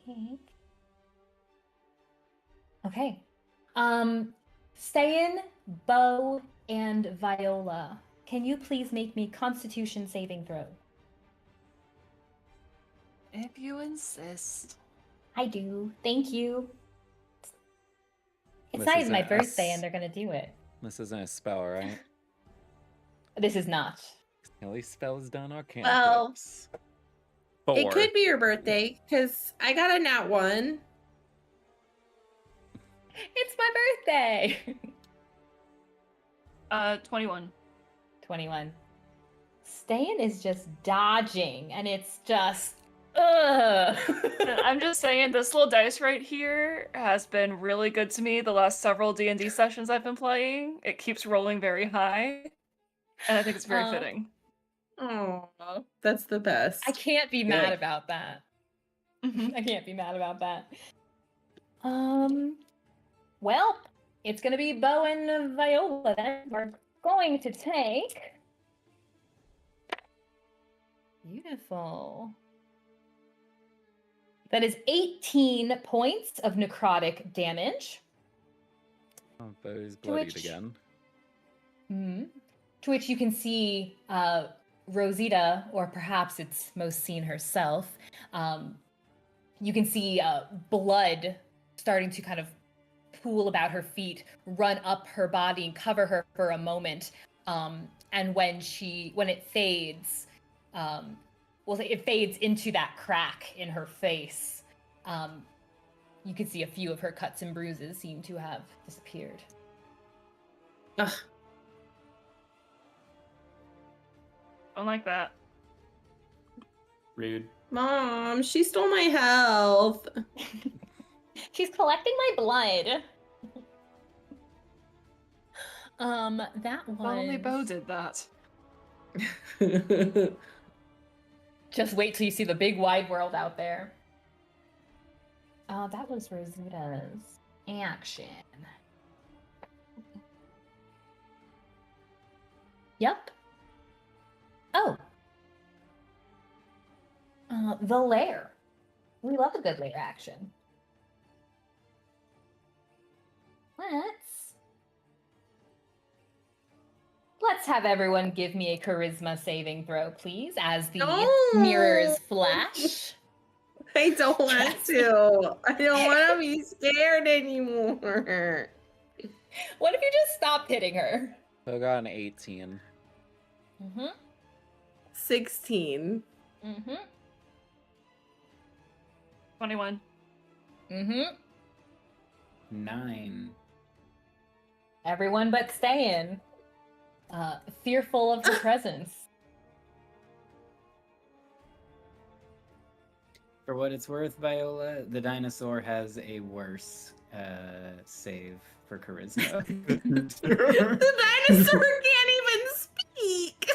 Take. Okay. Ste'yn, Beau, and Viola, can you please make me Constitution saving throw? If you insist. I do. Thank you. It's This not is even my a birthday, S. and they're gonna do it. This isn't a spell, right? This is not. At least spells done are Well, cantrips. It 4. could be your birthday, because I got a nat 1. It's my birthday. 21. 21. Ste'yn is just dodging, and it's just ugh. I'm just saying, this little dice right here has been really good to me the last several D&D sessions I've been playing. It keeps rolling very high, and I think it's very fitting. Oh, that's the best. I can't be mad Good. about that. Mhm. I can't be mad about that. Well, it's gonna be Beau and Viola then. We're going to take. Beautiful. That is 18 points of necrotic damage. Oh, Beau's bloodied which- again. To which you can see Rosita, or perhaps it's most seen herself. You can see blood starting to kind of pool about her feet, run up her body, and cover her for a moment. And when it fades, we'll say it fades into that crack in her face. You can see a few of her cuts and bruises seem to have disappeared. Ugh. Don't like that. Rude. Mom, she stole my health. She's collecting my blood. That was... Only Beau did that. Just wait till you see the big wide world out there. That was Rosita's action. Yep. Oh. The lair. We love a good lair action. Let's have everyone give me a charisma saving throw, please, as the mirrors flash. I don't want to. I don't want to be scared anymore. What if you just stopped hitting her? I got an 18. 16. 21. 9. Everyone but Ste'yn. Fearful of her presence. For what it's worth, Viola, the dinosaur has a worse save for charisma. The dinosaur can't even speak.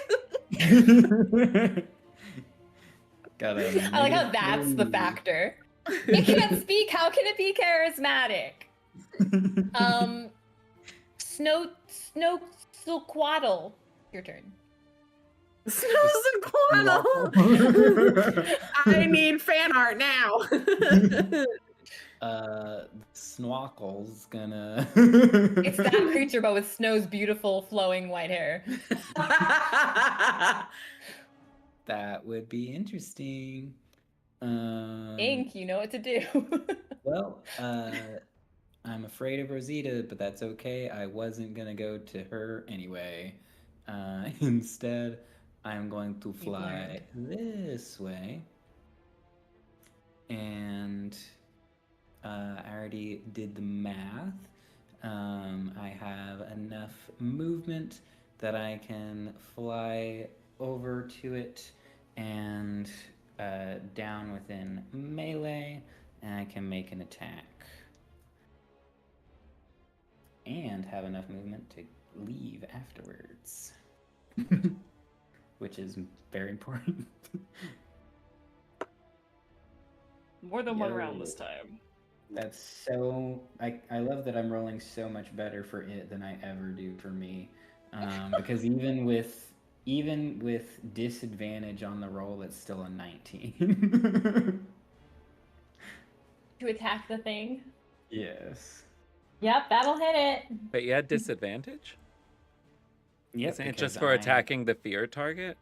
I like how that's the factor. It can't speak. How can it be charismatic? Snowquaddle. Your turn. Snowquaddle. I need fan art now. Snorkel's gonna. It's that creature, but with Snow's beautiful flowing white hair. That would be interesting. Ink, you know what to do. Well, I'm afraid of Rosita, but that's okay. I wasn't gonna go to her anyway. Instead, I'm going to fly this way. And I already did the math. I have enough movement that I can fly over to it and down within melee, and I can make an attack. And have enough movement to leave afterwards. Which is very important. More than one round this time. That's so... I love that I'm rolling so much better for it than I ever do for me. Because even with disadvantage on the roll, it's still a 19. To attack the thing? Yes. Yep, that'll hit it. But you had disadvantage? Yep. Isn't it just for attacking the fear target?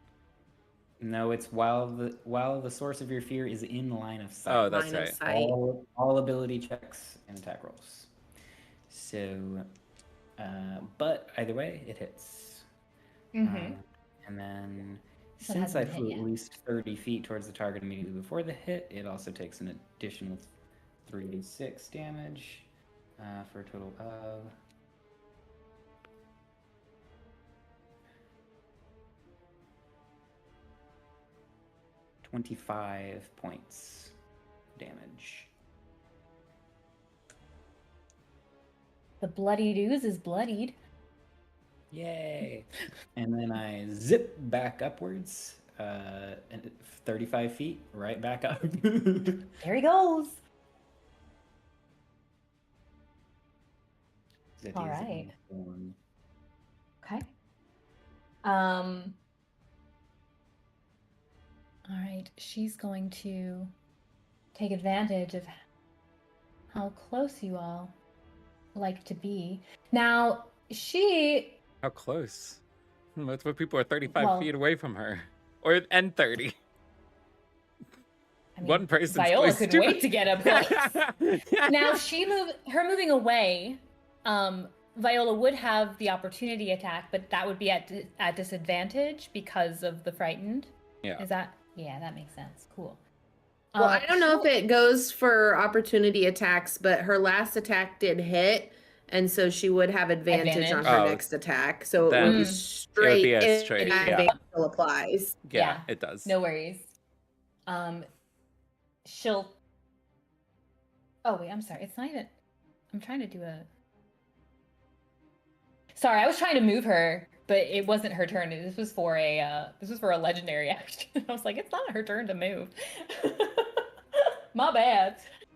No, it's while the source of your fear is in line of sight. Oh, that's right. All ability checks and attack rolls. So, but either way, it hits. And then, since I flew at least 30 feet towards the target immediately before the hit, it also takes an additional 3d6 damage for a total of 25 points damage. The bloodied ooze is bloodied. Yay! And then I zip back upwards, 35 feet, right back up. There he goes. All right. Okay. All right. She's going to take advantage of how close you all like to be. Now, she... How close? Most of people are 35 feet away from her. And 30. I mean, One person's Viola close could to wait her. to get up close. Now, her moving away, Viola would have the opportunity attack, but that would be at disadvantage because of the frightened. Yeah. Is that? Yeah, that makes sense. Cool. Well, I don't know if it goes for opportunity attacks, but her last attack did hit, and so she would have advantage on her Oh, next attack. So it then would Mm. be it would straight be a if straight, that yeah. advantage still applies. Yeah, it does. No worries. She'll. Oh wait, I'm sorry. It's not even. I'm trying to do a. Sorry, I was trying to move her, but it wasn't her turn. This was for a legendary action. I was like, it's not her turn to move. My bad.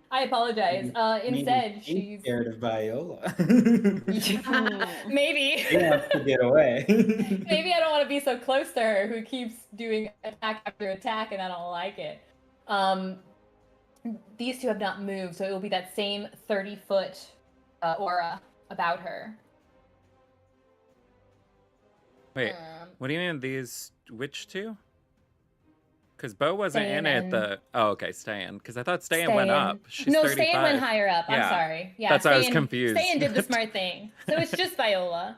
I apologize. Instead, she's scared of Viola. maybe. She wants to get away. Maybe I don't want to be so close to her who keeps doing attack after attack and I don't like it. These two have not moved, so it will be that same 30-foot aura about her. Wait, what do you mean these which two? Because Beau wasn't in it. Oh, okay, Ste'yn. Because I thought Ste'yn went up. She's no, 35. Ste'yn went higher up. I'm Yeah. sorry. Yeah, That's why I was confused. Ste'yn did the smart thing. So it's just Viola.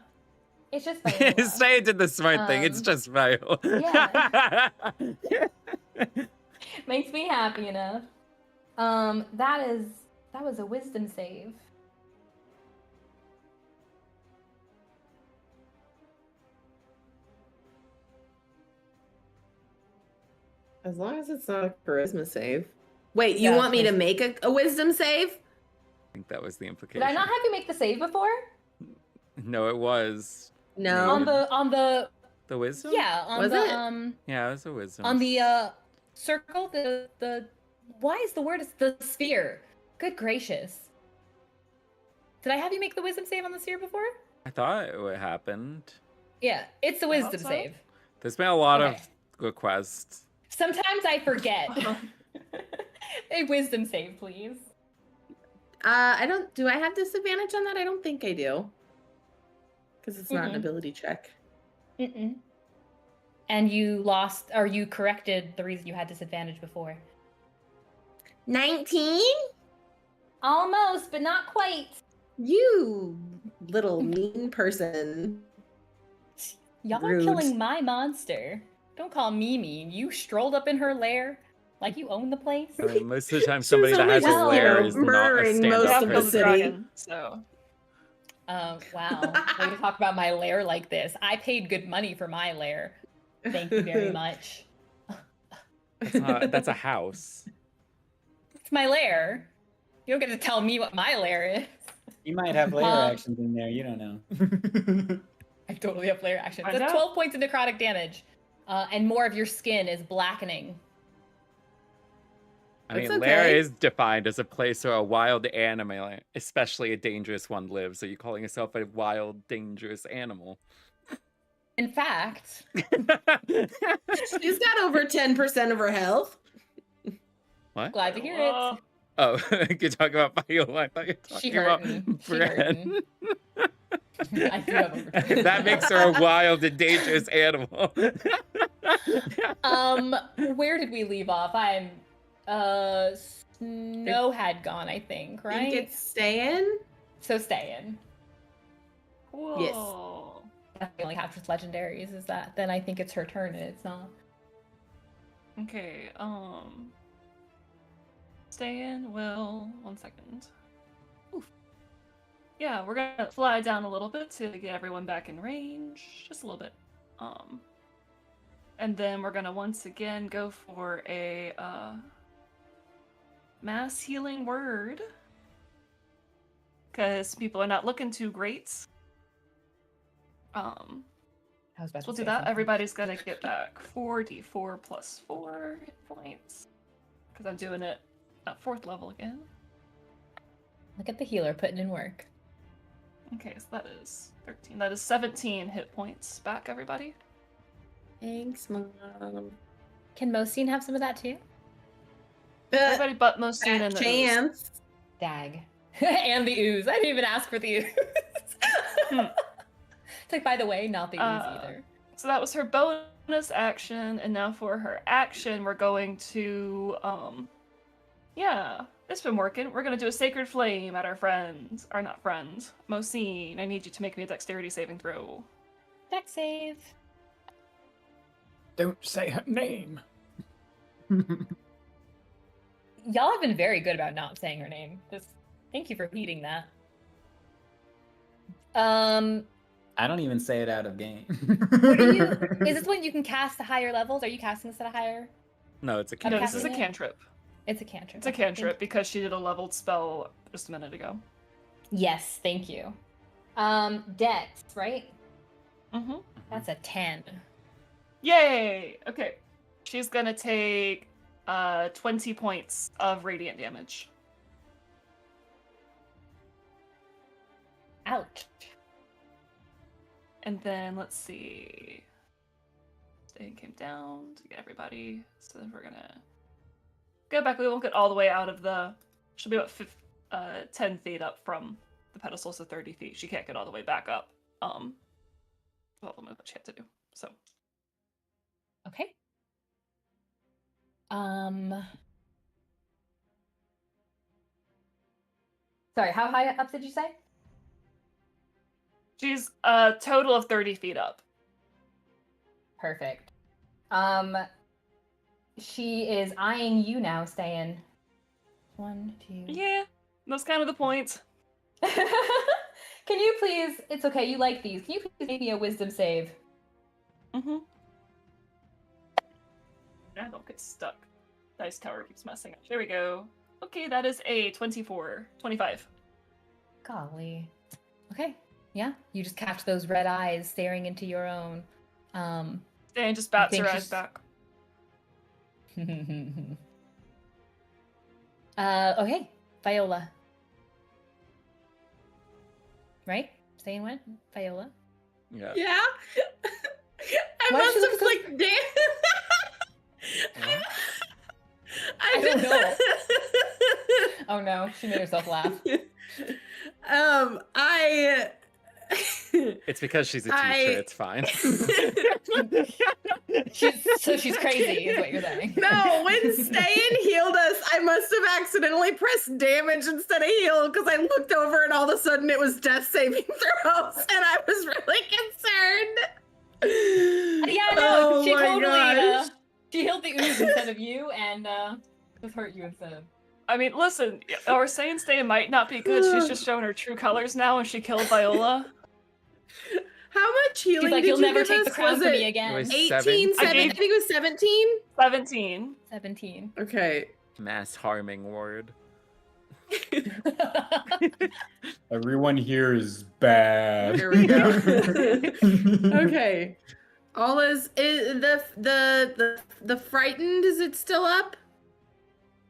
It's just Viola. Ste'yn did the smart thing. It's just Viola. Yeah. Makes me happy enough. That was a wisdom save. As long as it's not a charisma save. Wait, you Yeah, want me to make a wisdom save? I think that was the implication. Did I not have you make the save before? No, it was. No. On the The wisdom? yeah, on Was the it? Yeah, it was a wisdom. on the circle, the why is the word the sphere? Good gracious. Did I have you make the wisdom save on the sphere before? I thought it happened. Yeah, it's the wisdom so. save. There's been a lot Okay. of requests. Sometimes I forget. A wisdom save, please. Do I have disadvantage on that? I don't think I do. Because it's not an Mm-mm. ability check. Mm-mm. And you lost, or you corrected the reason you had disadvantage before. 19? Almost, but not quite. You little mean person. Y'all Rude. are killing my monster. Don't call me mean. You strolled up in her lair like you own the place. Most of the time, somebody that has a well, lair you know, is not a murdering most Yeah, stand-up of the killed person. the city. dragon, so Wow. Way to talk about my lair like this. I paid good money for my lair. Thank you very much. That's a house. It's my lair. You don't get to tell me what my lair is. You might have layer Um, actions in there. You don't know. I totally have lair action. I That's know. 12 points of necrotic damage. And more of your skin is blackening. I mean, That's lair okay. is defined as a place where a wild animal, especially a dangerous one, lives. Are you calling yourself a wild, dangerous animal? In fact, She's got over 10% of her health. What? glad to hear it. Oh, you're talking about Viola. I thought you were She talking about hurtin'. She Bren. I do have over 10. That makes her a wild and dangerous animal. Where did we leave off? Snow had gone, I think, I right? think it's Ste'yn. So Ste'yn. Whoa. That's the only half with legendaries is that. Then I think it's her turn and it's not. Okay, Ste'yn will 1 second. Oof. Yeah, we're gonna fly down a little bit to get everyone back in range. Just a little bit. And then we're gonna once again go for a mass healing word. Because people are not looking too great. I was about So we'll to do say that. something. Everybody's gonna get back 4d4 plus 4 hit points. Because I'm doing it at 4th level again. Look at the healer putting in work. Okay, so that is 13. That is 17 hit points back, everybody. Thanks, Mom. Can Mosine have some of that too? Everybody but Mosine and the ooze. Chance. Dag. And the ooze. I didn't even ask for the ooze. It's like, by the way, not the ooze either. So that was her bonus action, and now for her action, we're going to, yeah, it's been working. We're gonna do a Sacred Flame at our friends, or not friends, Mosine. I need you to make me a Dexterity saving throw. Dex save. Don't say her name. Y'all have been very good about not saying her name. Just thank you for heeding that. I don't even say it out of game. What are you? Is this when you can cast to higher levels? Are you casting this at a higher? No, it's a I'm No, cantrip. this is a casting it? cantrip. It's a cantrip. It's a Okay, thank cantrip because she did a leveled spell just a minute ago. you. Yes, thank you. Dex, right? Mm-hmm. That's a 10. Yay! Okay. She's gonna take 20 points of radiant damage. Ouch. And then let's see. Ste'yn came down to get everybody. So then we're gonna go back. We won't get all the way out of the. She'll be about 10 feet up from the pedestal, so 30 feet. She can't get all the way back up. Well, we'll move what she had to do. So Okay. Sorry, how high up did you say? she's a total of 30 feet up. Perfect. She is eyeing you now, Ste'yn. 1, 2. Yeah, that's kind of the point. Can you please? It's okay. You like these. Can you please make me a wisdom save? Mm-hmm. I don't get stuck. Dice tower keeps messing up. There we go. Okay, that is a 25. Golly. Okay. Yeah. You just catch those red eyes staring into your own. Ste'yn just bats her think eyes she's- back. Okay. Viola. Right? Ste'yn went? Viola. Yeah. Yeah. I Why does she must look have like What? I don't know. Oh no, she made herself laugh. I It's because she's a teacher. It's fine. She's crazy, is what you're saying. No, when Ste'yn healed us, I must have accidentally pressed damage instead of heal because I looked over and all of a sudden it was death saving throws and I was really concerned. Yeah, no, Oh she my totally gosh. she healed the ooze instead of you and just hurt you instead. I mean, listen, our saying Ste'yn might not be good. She's just showing her true colors now and she killed Viola. How much healing She's like, did you'll you never give take us? the crown Was from me it again. It was 18, 7? I gave- think it was 17. 17. 17. Okay. Mass harming word. Everyone here is bad. Here we go. Okay. All is the frightened, is it still up?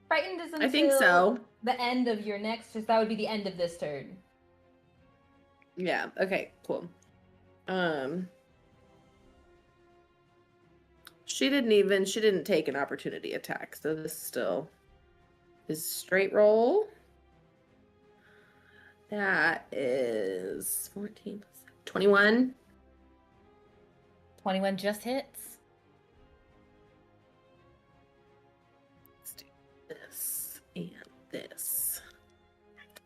Frightened is until I think so. the end of your next, that would be the end of this turn. Yeah, okay, cool. She didn't take an opportunity attack, so this still is straight roll. That is 14 plus 21. 21 just hits. Let's do this and this.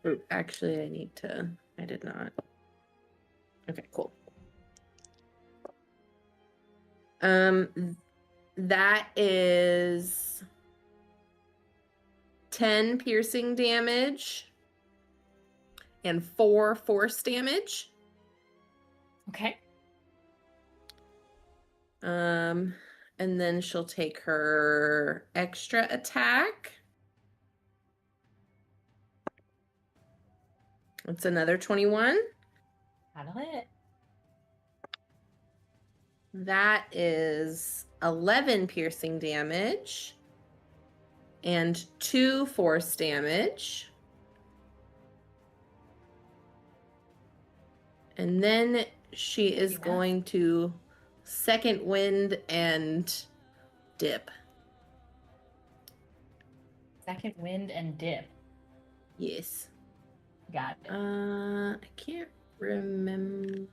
Oh, actually, I did not. Okay, cool. That is 10 piercing damage and 4 force damage. Okay. And then she'll take her extra attack. It's another 21. That'll hit. That is 11 piercing damage and 2 force damage. And then she is Enough. going to second wind and dip. Second wind and dip. Yes. Got it. I can't remember.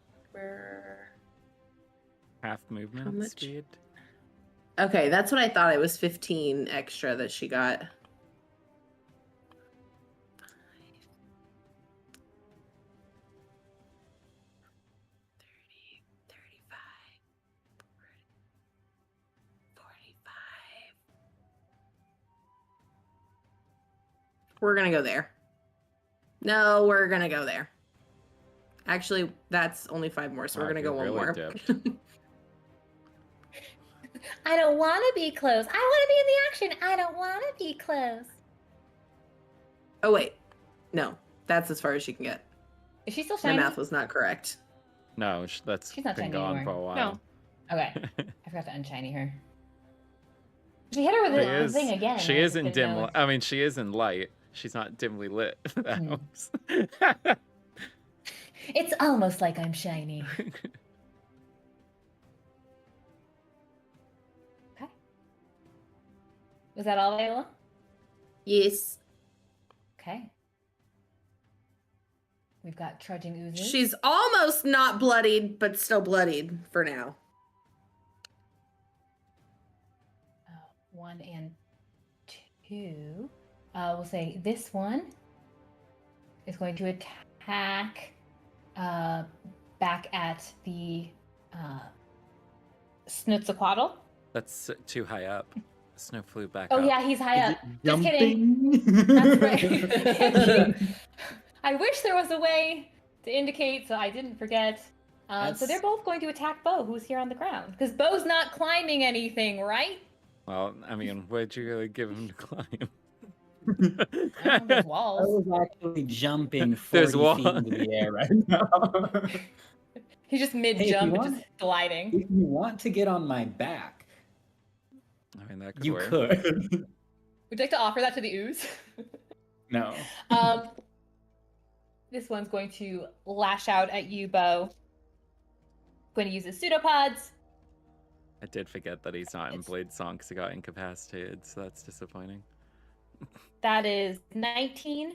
Half movement much? speed. Okay, that's what I thought. It was 15 extra that she got. 30, 35, We're gonna go there. No, we're gonna go there. Actually, that's only 5 more, so we're gonna go one more. Dipped. I don't want to be close. I want to be in the action. I don't want to be close. Oh wait, no, that's as far as she can get. Is she still My shiny? math was not correct. No, that's She's not been shiny gone anymore. for a while. No. Okay, I forgot to unshiny her. She hit her with She the is, thing again. she I is just in didn't dim. know if- I mean, she is in light. She's not dimly lit. That Hmm. helps. It's almost like I'm shiny. Okay. Was that all, Viola? Yes. Okay. We've got trudging oozes. She's almost not bloodied, but still bloodied for now. 1 and 2. We'll say this one is going to attack back at the Snutzaquaddle. That's too high up. Snow flew back Oh up. yeah, he's high Is up. it Just kidding. That's right. jumping? I wish there was a way to indicate, so I didn't forget. So That's- they're both going to attack Beau, who's here on the ground. Because Beau's not climbing anything, right? Well, I mean, what'd you really give him to climb? There's I walls. was actually jumping There's 40 feet wall- into the air right now. He's just mid Hey, if you jump, want- just gliding. If you want to get on my back, I mean, that could you work. could. Would you like to offer that to the ooze? No. This one's going to lash out at you, Beau. Going to use his pseudopods. I did forget that he's not in It's- Blade Song because he got incapacitated, so that's disappointing. That is 19.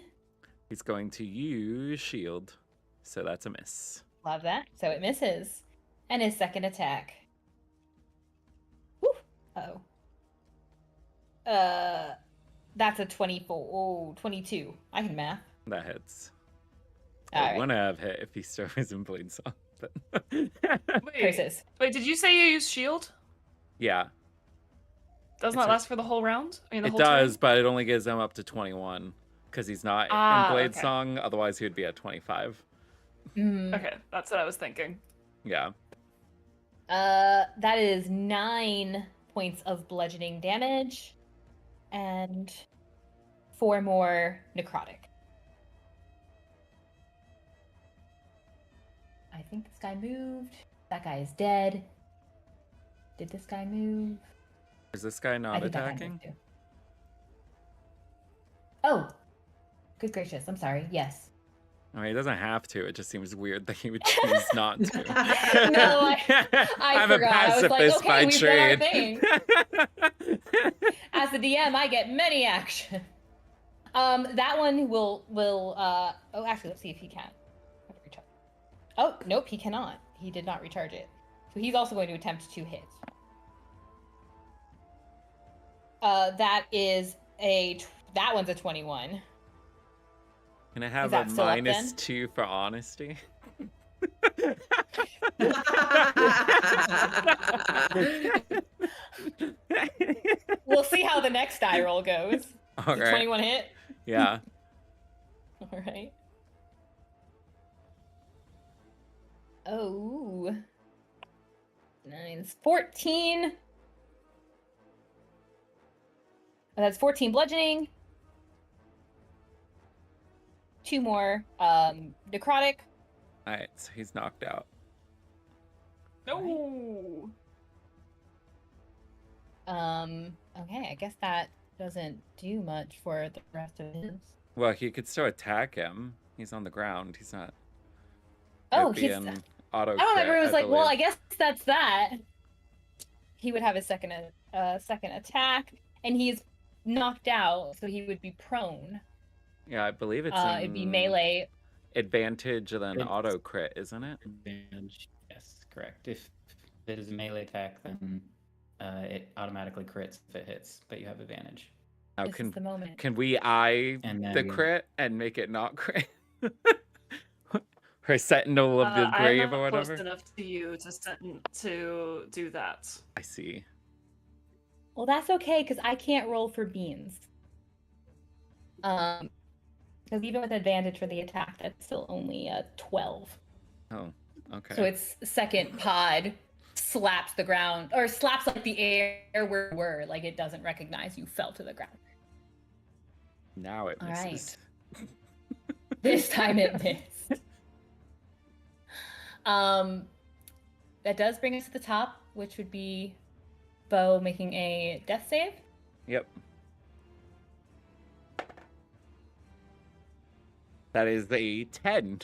He's going to use shield, so that's a miss. Love that. So it misses. And his second attack. Woo. Uh-oh. That's a 24. Oh, 22. I can math. That hits. All It right. wouldn't have hit if he still was in Blade Song. But Wait, did you say you use shield? yeah, Doesn't It's that a- last for the whole round? I mean, the it whole does, turn? but it only gives him up to 21 because he's not Ah, in Blade okay. Song. Otherwise, he would be at 25. Mm. Okay, that's what I was thinking. Yeah. That is 9 points of bludgeoning damage. And 4 more necrotic. I think this guy moved. That guy is dead. Did this guy move? Is this guy I not think that guy attacking? moved too. Oh, good gracious! I'm sorry. Yes. I mean, he doesn't have to. It just seems weird that he would choose not to. No, I I'm forgot. a I was like, pacifist okay, by we've done our trade. As the DM, I get many action. That one will. Oh, actually, let's see if he can. Oh, nope, he cannot. He did not recharge it. So he's also going to attempt to hit. That one's a 21. Can I have that a still up minus then? 2 for honesty? We'll see how the next die roll goes. All Is it right. 21 hit? Yeah. All right. Oh. 9's 14. That's 14 bludgeoning. 2 more necrotic. All right, so he's knocked out. No. Okay, I guess that doesn't do much for the rest of his. Well, he could still attack him. He's on the ground. He's not. Oh, it'd be he's. an auto. I don't know. Everyone was like, "Well, believe. I guess that's that." He would have his second attack, and he's knocked out, so he would be prone. Yeah, I believe it's It'd be melee. advantage and then It's- auto crit, isn't it? Advantage. Yes, correct. If it is a melee attack, then it automatically crits if it hits, but you have advantage. Now, This is the moment. can we eye And the then- crit and make it not crit? Her Sentinel of the I'm Grave not or close whatever. enough to you to do that. I see. Well, that's okay because I can't roll for beans. Because even with advantage for the attack, that's still only a 12. Oh, okay. So its second pod slaps the ground, or slaps like the air where you were, like it doesn't recognize you fell to the ground. Now it All misses. right. This time it missed. That does bring us to the top, which would be Beau making a death save. Yep. That is a 10.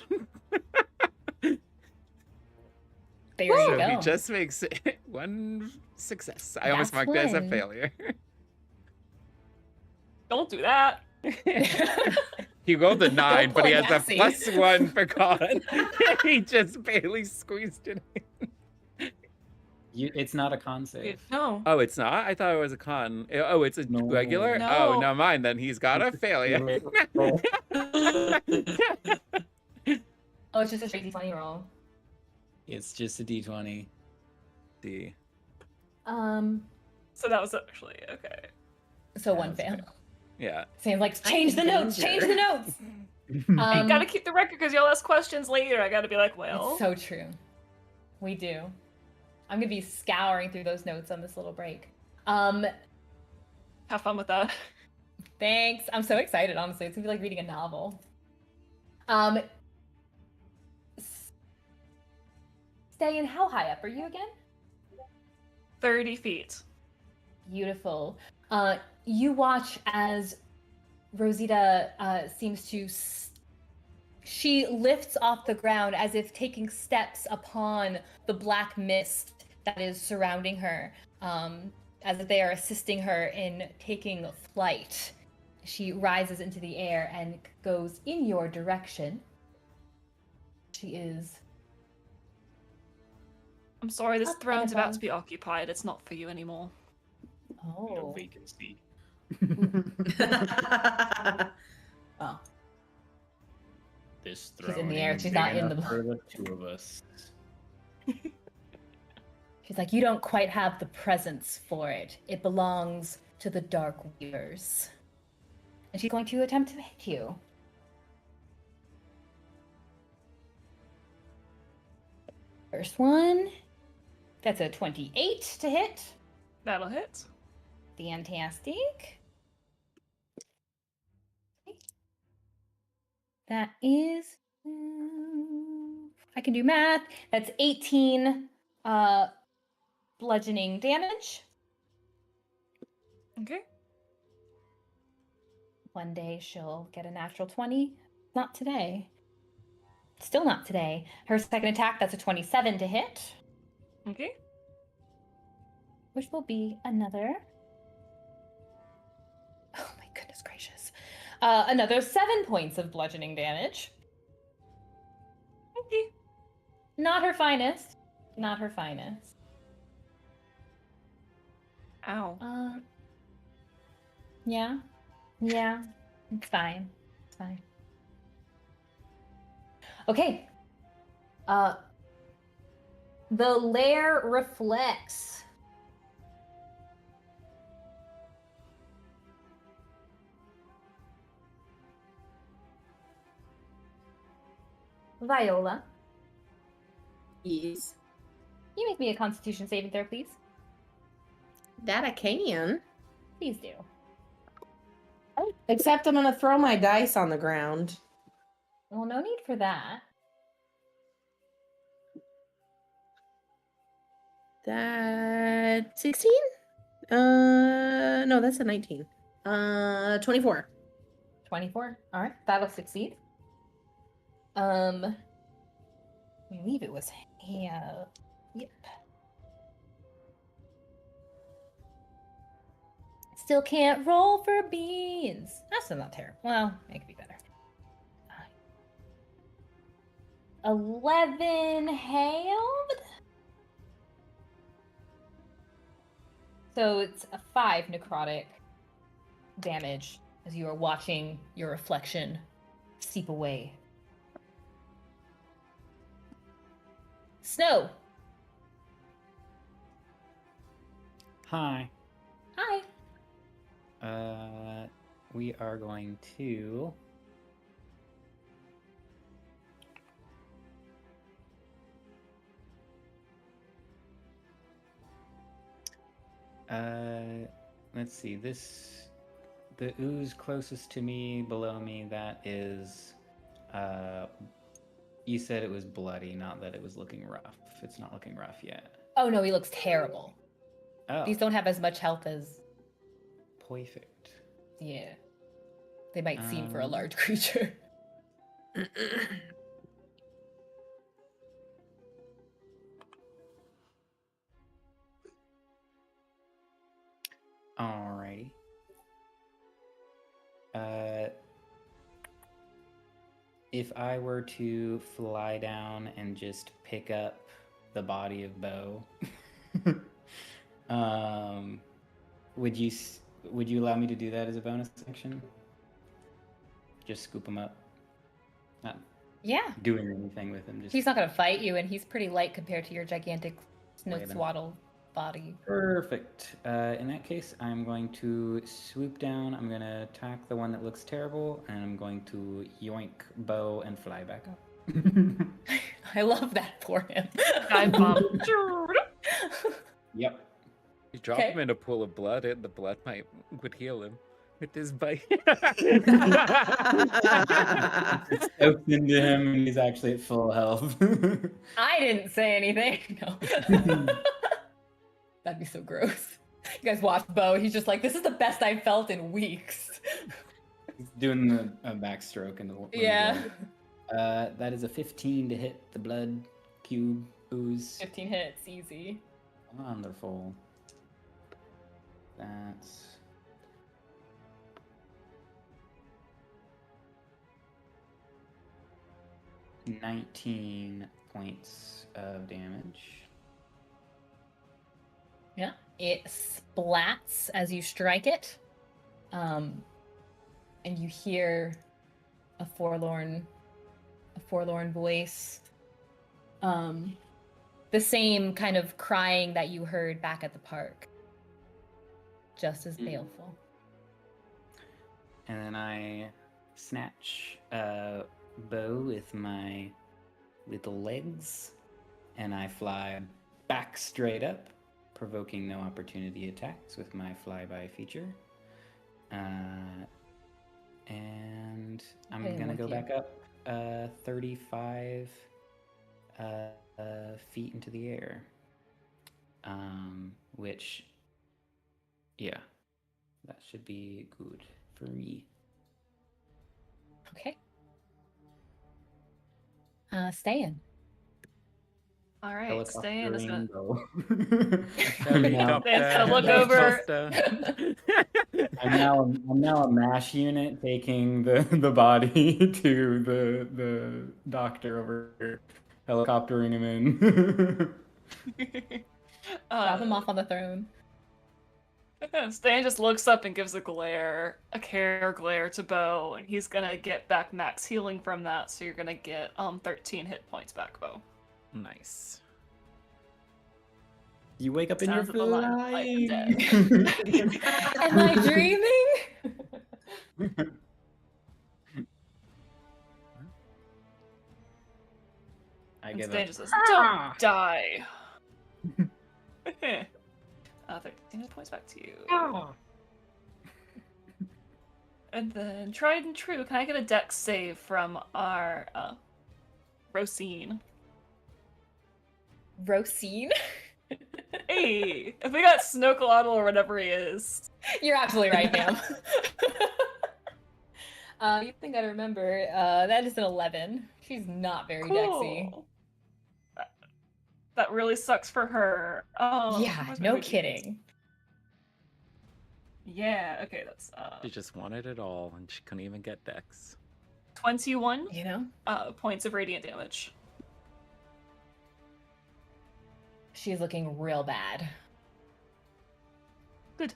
There you So go. he just makes one success. I almost marked it as a one. failure. Don't do that. He rolled a 9, but he has a Kassie. +1 for con. He just barely squeezed it in. It's not a con save. No. Oh, it's not? I thought it was a con. Oh, it's a No. regular? No. Oh, no, mind then. He's got a failure. Oh, it's just a straight d20 roll. It's just a d20. D. So that was actually okay. So one fail. Yeah. Sam's like, change the notes, change the notes. I gotta keep the record because y'all ask questions later. I gotta be like, well. It's so true. We do. I'm gonna be scouring through those notes on this little break. Have fun with that. Thanks. I'm so excited, honestly. It's gonna be like reading a novel. Ste'yn, how high up are you again? 30 feet. Beautiful. You watch as Rosita seems to... She lifts off the ground as if taking steps upon the black mist that is surrounding her, as if they are assisting her in taking flight. She rises into the air and goes in your direction. She is... I'm sorry, this Up and throne's about above. to be occupied. It's not for you anymore. No Oh. vacancy. Oh. This She's in throne the air, ain't she's big not in enough the- for the two of us. She's like, you don't quite have the presence for it. It belongs to the Dark Weavers. And she's going to attempt to hit you. First one. That's a 28 to hit. That'll hit. Fantastic. That is... I can do math. That's 18 bludgeoning damage. Okay. One day she'll get a natural 20. Not today. Still not today. Her second attack, that's a 27 to hit, Okay. which will be another... Oh my goodness gracious. Another 7 points of bludgeoning damage. Okay. Not her finest. Not her finest. Ow. Yeah. Yeah. It's fine. It's fine. Okay. The lair reflects. Viola, Yes. you make me a Constitution saving throw, please. That I can. Please do. Except I'm gonna throw my dice on the ground. Well, no need for that. That 16? No, that's a 19. 24. 24. All right, that'll succeed. I believe it was here. Yep. Still can't roll for beans. That's still not terrible. Well, it could be better. 11 hailed. So it's a 5 necrotic damage as you are watching your reflection seep away. Snow. Hi. Hi. We are going to Let's see. The ooze closest to me, below me, that is. You said it was bloody, not that it was looking rough. It's not looking rough yet. Oh no, he looks terrible. Oh. These don't have as much health as. Perfect. Yeah. They might seem for a large creature. Alrighty. If I were to fly down and just pick up the body of Beau, would you allow me to do that as a bonus action? Just scoop him up. Not doing anything with him. Just He's not gonna fight you, and he's pretty light compared to your gigantic snow-swaddle body. Perfect. In that case, I'm going to swoop down. I'm going to attack the one that looks terrible, and I'm going to yoink Beau and fly back up. I love that for him. Dive bomb. Yep. You drop him in a pool of blood, and the blood would heal him with his bite. Soaks into him, and he's actually at full health. I didn't say anything. No. That'd be so gross. You guys watch Beau. He's just like, this is the best I've felt in weeks. He's doing a backstroke in the Yeah. That is a 15 to hit the blood cube ooze. 15 hits, easy. Wonderful. That's 19 points of damage. Yeah. It splats as you strike it. And you hear a forlorn voice. The same kind of crying that you heard back at the park. Just as baleful. And then I snatch Beau with my little legs, and I fly back straight up, provoking no opportunity attacks with my flyby feature. And I'm gonna go back up 35 feet into the air. Which, yeah, that should be good for me. Okay. Ste'yn. All right, Ste'yn is gonna. Helicopter. Gonna look over. I'm now a MASH unit taking the body to the doctor over here, helicoptering him in. Drop him off on the throne. Ste'yn just looks up and gives a care glare to Beau, and he's gonna get back max healing from that, so you're gonna get 13 hit points back, Beau. Nice. You wake up and Sounds you're of a lot of life and flying. Am I dreaming? I give Ste'yn up. just says, "Don't die." 13 hit points back to you. And then, tried and true, can I get a dex save from our Rosine? Rosine? Hey, if we got Snokeladle or whatever he is. You're absolutely right, ma'am. You think I'd remember. That is an 11. She's not very dexy. That really sucks for her. Yeah, no kidding. Yeah, okay, that's She just wanted it all, and she couldn't even get dex. 21 You know? points of radiant damage. She's looking real bad. Good.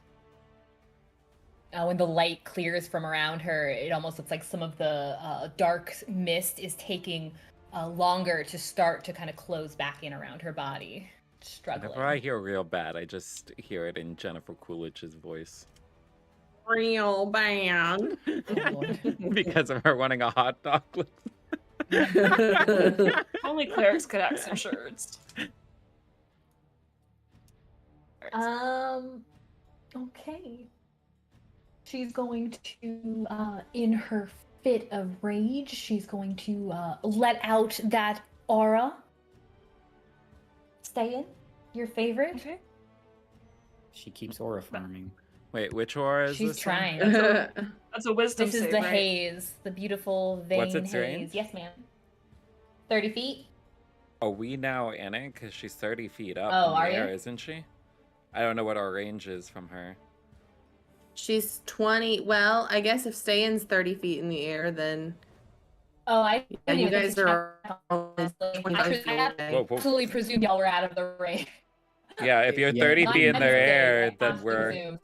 When the light clears from around her, it almost looks like some of the dark mist is taking longer to start to kind of close back in around her body. Struggling. Whenever I hear real bad, I just hear it in Jennifer Coolidge's voice. Real bad. Because of her wanting a hot dog. Only clerics could accent shards. Okay. She's going to, in her fit of rage, she's going to let out that aura. Ste'yn, your favorite? Okay. She keeps aura farming. Wait, which aura is She's this one? trying. That's a wisdom This is save, the right? haze, the beautiful vein What's its haze. range? Yes, ma'am. 30 feet? Are we now in it? Because she's 30 feet up Oh, in the are air, you? isn't she? I don't know what our range is from her. She's 20. Well, I guess if Ste'yn's 30 feet in the air, then Oh, I yeah, didn't you even guys think to are check, all honestly. 25 feet I away. Whoa, whoa. absolutely presumed y'all were out of the range. Yeah, if you're Yeah, 30 My feet in the mistake, air, I then absolutely we're... presumed.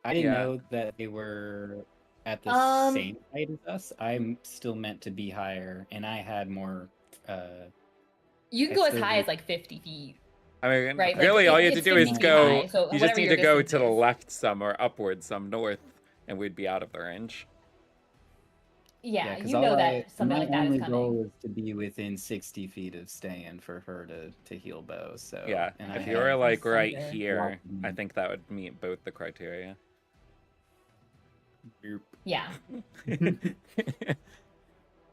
I didn't Yeah. know that they were at the Um, same height as us. I'm still meant to be higher, and I had more. You can I go as still high re- as like 50 feet, I mean, right? Like, really, all you have to it's do 50 is feet go... high, so You just whatever need your to go distance to the is. left some or upwards some north, and we'd be out of the range. Yeah, 'cause you know all that something my like that is only coming. goal is to be within 60 feet of Ste'yn for her to heal Beau. So Yeah, and if I you were have like right Thunder. here, Mhm. I think that would meet both the criteria. Yeah.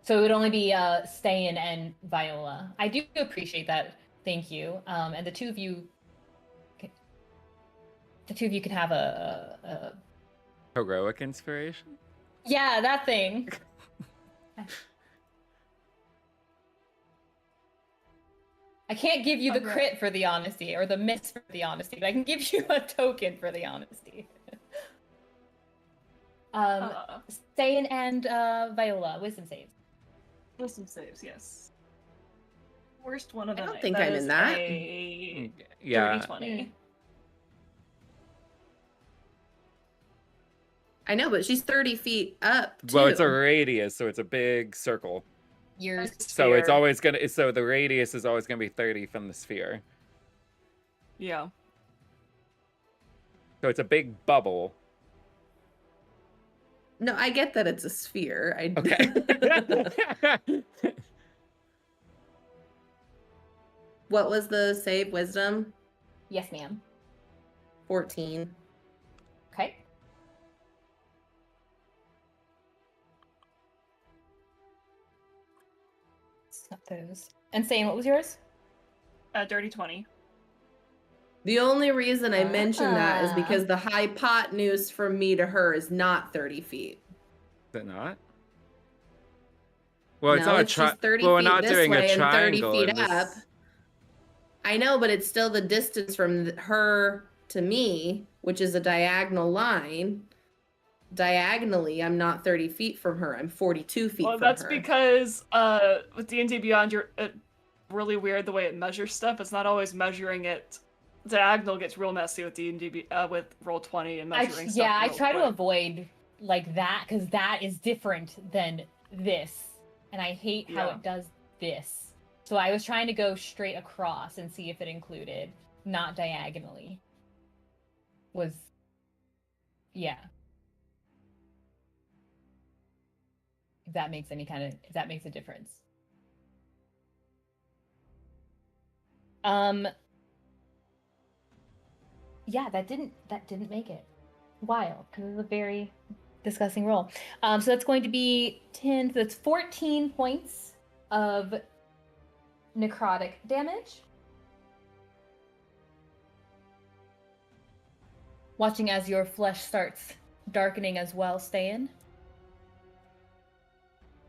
So it would only be Ste'yn and Viola. I do appreciate that. Thank you. And the two of you can have a Heroic inspiration? yeah, that thing. I can't give you the Okay. crit for the honesty or the miss for the honesty, but I can give you a token for the honesty. Ste'yn and Viola, wisdom saves. Wisdom saves, yes. Worst one of the I don't night. think That I'm in is that. A Yeah. dirty 20. I know, but she's 30 feet up too. Well, it's a radius, so it's a big circle. Yours. So it's Sphere. always gonna. So the radius is always gonna be 30 from the sphere. Yeah. So it's a big bubble. No, I get that it's a sphere. Okay. What was the save? Wisdom? Yes, ma'am. 14. Okay. Stop those. And Ste'yn, what was yours? Dirty 20. The only reason I mentioned that is Ah. because the hypotenuse from me to her is not 30 feet. Is it not? Well, it's No, not a it's just 30 Well, we're feet not this doing way a and 30 triangle. feet in this- up. I know, but it's still the distance from her to me, which is a diagonal line. Diagonally, I'm not 30 feet from her. I'm 42 feet Well, from that's her. because with D&D Beyond, you're really weird the way it measures stuff. It's not always measuring it. Diagonal gets real messy with D&D with Roll20 and measuring stuff. I real try to quick. avoid like that because that is different than this, and I hate how Yeah. it does this. So I was trying to go straight across and see if it included, not diagonally. Yeah. If that makes a difference. Yeah, that didn't make it. Wild, because it was a very disgusting roll. So that's going to be 10, so that's 14 points of necrotic damage. Watching as your flesh starts darkening as well, Ste'yn.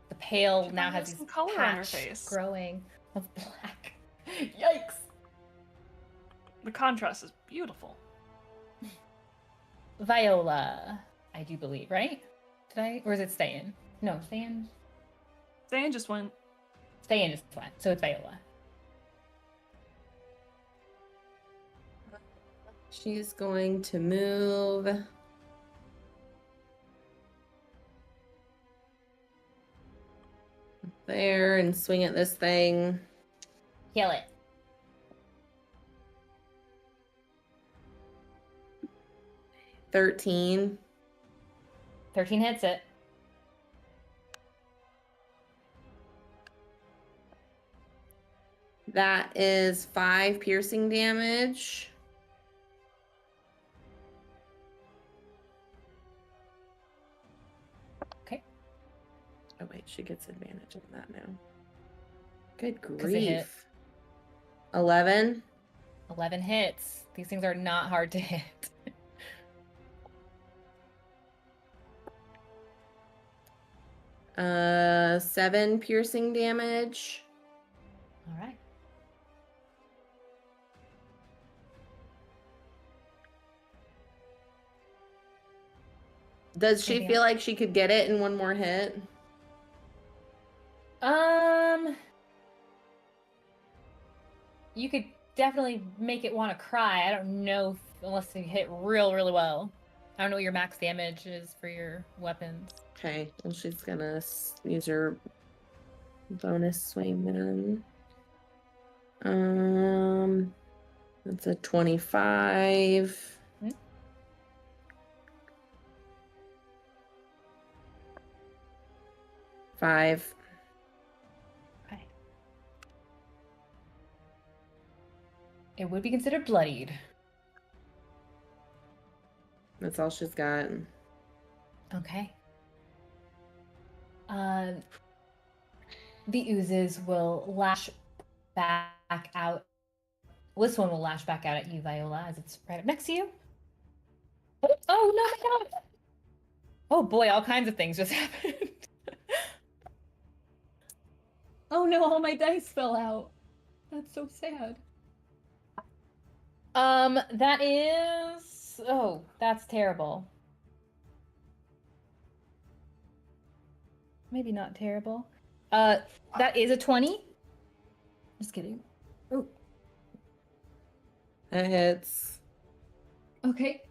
The pale She now finally has has this some color on her patch face. growing of black. Yikes! The contrast is beautiful. Viola, I do believe, right? Did I? Or is it Ste'yn? No, Ste'yn. Ste'yn just went. Ste'yn is flat, so it's Viola. She's going to move. There and swing at this thing. Kill it. $13. 13 hits it. That is 5 piercing damage. Oh wait, she gets advantage on that now. Good 'Cause it hit. grief. 11. 11 hits. These things are not hard to hit. 7 piercing damage. All right. Does she Anything feel like she could get it in one more hit? You could definitely make it want to cry. I don't know unless you hit really well. I don't know what your max damage is for your weapons. Okay, well she's gonna use her bonus swing then. That's a 25. Hmm? Five. Okay. It would be considered bloodied. That's all she's got. Okay. The oozes will lash back out. This one will lash back out at you, Viola, as it's right up next to you. Oh, no, my God. Oh boy, all kinds of things just happened. Oh no, all my dice fell out. That's so sad. That is... Oh, that's terrible. Maybe not terrible. That is a 20. Just kidding. Oh, That hits. okay.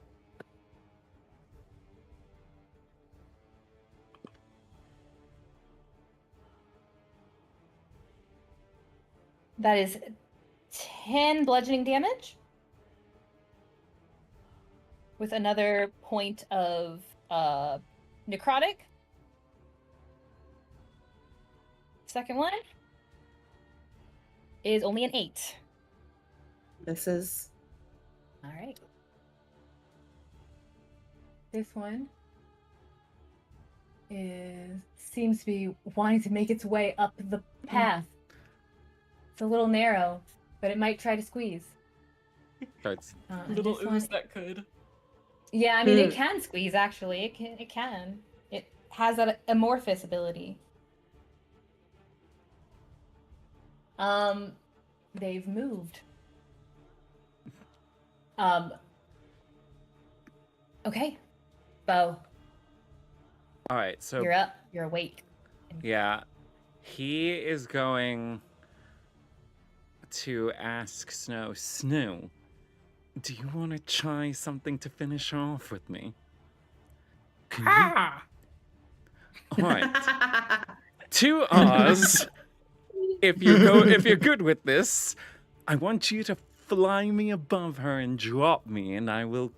That is 10 bludgeoning damage. With another point of necrotic. Second one is only an 8. This is All right. This one seems to be wanting to make its way up the path. It's a little narrow, but it might try to squeeze. Starts. Little This one- ooze that could. Yeah, I mean, it can squeeze, actually. It can. It has that amorphous ability. They've moved. Okay. Beau, All right, so you're up. You're awake. yeah, he is going to ask Snow, do you want to try something to finish off with me? Can you... All right. 2 R's. If you're good with this, I want you to fly me above her and drop me, and I will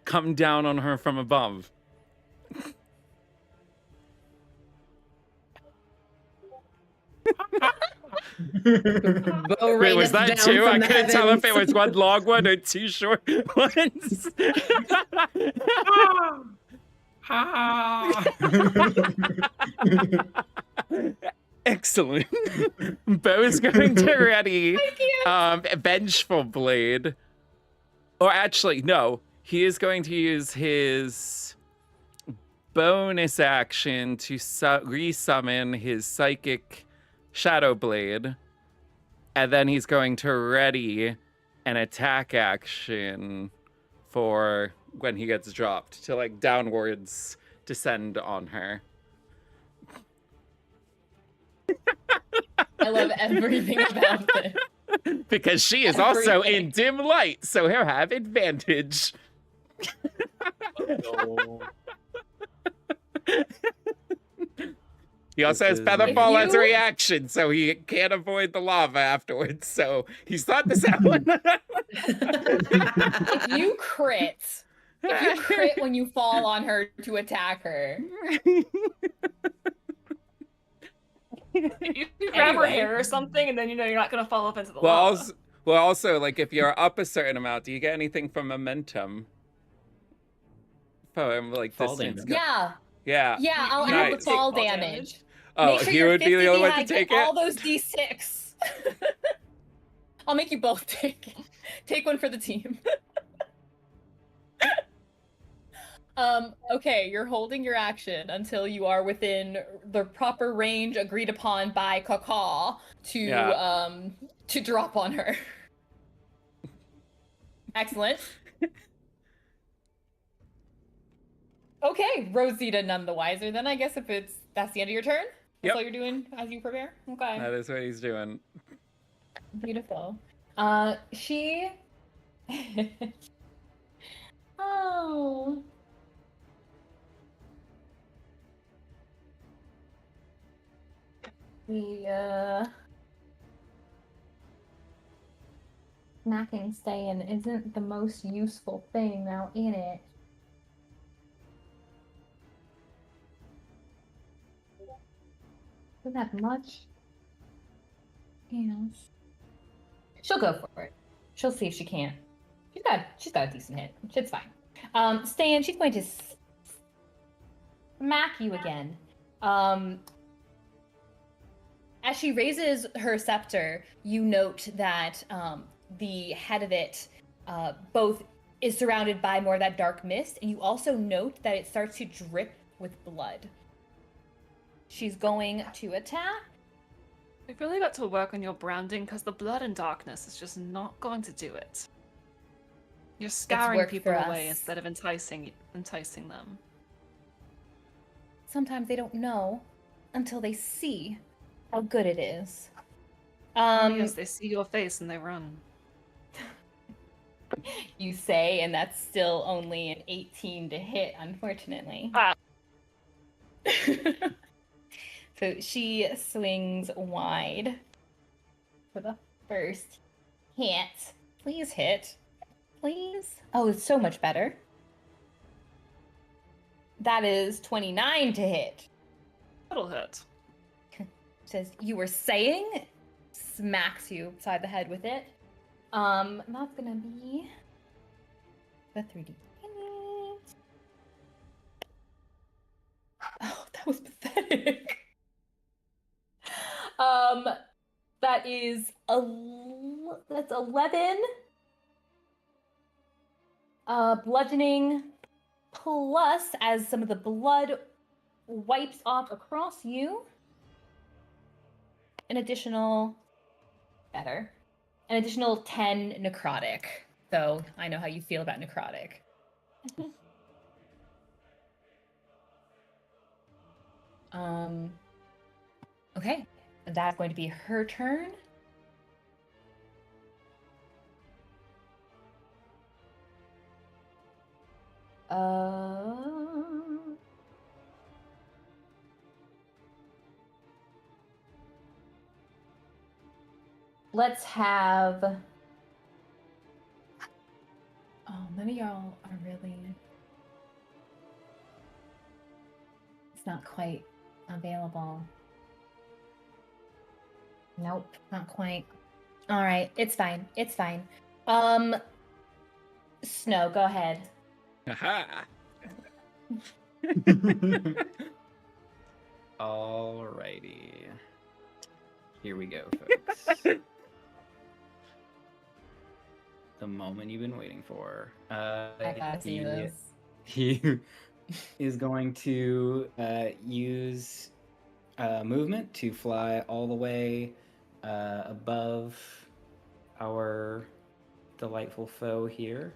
come down on her from above. Beau Wait, was raineth that down 2? from I the couldn't tell if it heavens. was one long one or 2 short ones. Excellent. Beau's going to ready Vengeful Blade. Or actually, no. He is going to use his bonus action to resummon his Psychic Shadow Blade. And then he's going to ready an attack action for when he gets dropped to like downwards descend on her. I love everything about this. Because she is also in dim light, so he'll have advantage. No. He also has This is Featherfall as a you- reaction, so he can't avoid the lava afterwards. So he's thought this out. If you crit when you fall on her to attack her. You grab her Anyway. hair or something, and then you know you're not gonna fall up into the well, lava. also, like if you're up a certain amount, do you get anything from momentum? From like Fall distance? damage. Yeah. Yeah. Yeah, I'll You add Nice. the fall Take fall damage. Oh, Make sure he you're would be the 50 only one to behind. take Get it? all those d6. I'll make you both take one for the team. Okay, you're holding your action until you are within the proper range agreed upon by Kaka to drop on her. Excellent. Okay, Rosita none the wiser then, I guess, if that's the end of your turn? That's Yep. all you're doing as you prepare? Okay. That is what he's doing. Beautiful. She... Oh... Smacking Ste'yn isn't the most useful thing now, in it. Doesn't have much. Yes. She'll go for it. She'll see if she can't. She's got a decent hit. It's fine. Ste'yn, she's going to smack you again. As she raises her scepter, you note that the head of it both is surrounded by more of that dark mist, and you also note that it starts to drip with blood. She's going to attack. We've really got to work on your branding because the blood and darkness is just not going to do it. You're scaring worked people for away us. instead of enticing them. Sometimes they don't know until they see how good it is. Yes, they see your face and they run. You say, and that's still only an 18 to hit, unfortunately. Ah. So she swings wide for the first hit. Please hit. Please. Oh, it's so much better. That is 29 to hit. That'll hit. Says, you were saying? Smacks you upside the head with it. That's gonna be the 3D. Oh, that was pathetic. That is that's 11. Bludgeoning plus, as some of the blood wipes off across you, an additional 10 necrotic. So I know how you feel about necrotic. Okay, that's going to be her turn. Let's have... Oh, none of y'all are really... It's not quite available. Nope, not quite. All right, it's fine. It's fine. Snow, go ahead. Aha! Alrighty. Here we go, folks. The moment you've been waiting for. I gotta see this. He is going to use movement to fly all the way above our delightful foe here.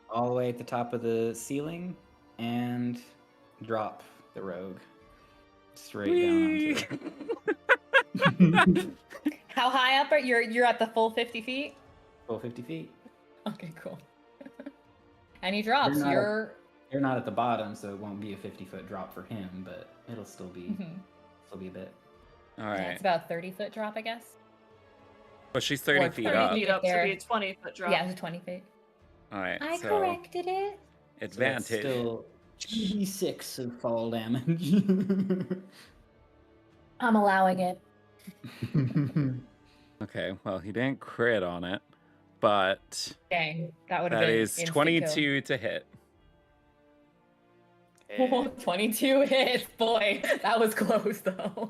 All the way at the top of the ceiling and drop the rogue straight down onto How high up are you? You're at the full 50 feet? full 50 feet. Okay, cool. And he drops. You're not at the bottom, so it won't be a 50-foot drop for him, but it'll still be a bit. All Yeah, right. it's about a 30-foot drop, I guess. But she's 30 Or feet 30 up. Feet up to There. be a 20-foot drop. Yeah, it's 20 feet. All right. I so corrected it. advantage. So that's still 2d6 of fall damage. I'm allowing it. Okay. Well, he didn't crit on it, but Dang, that would have that been is instant 22 kill. to hit. Oh, 22 hits. Boy, that was close though.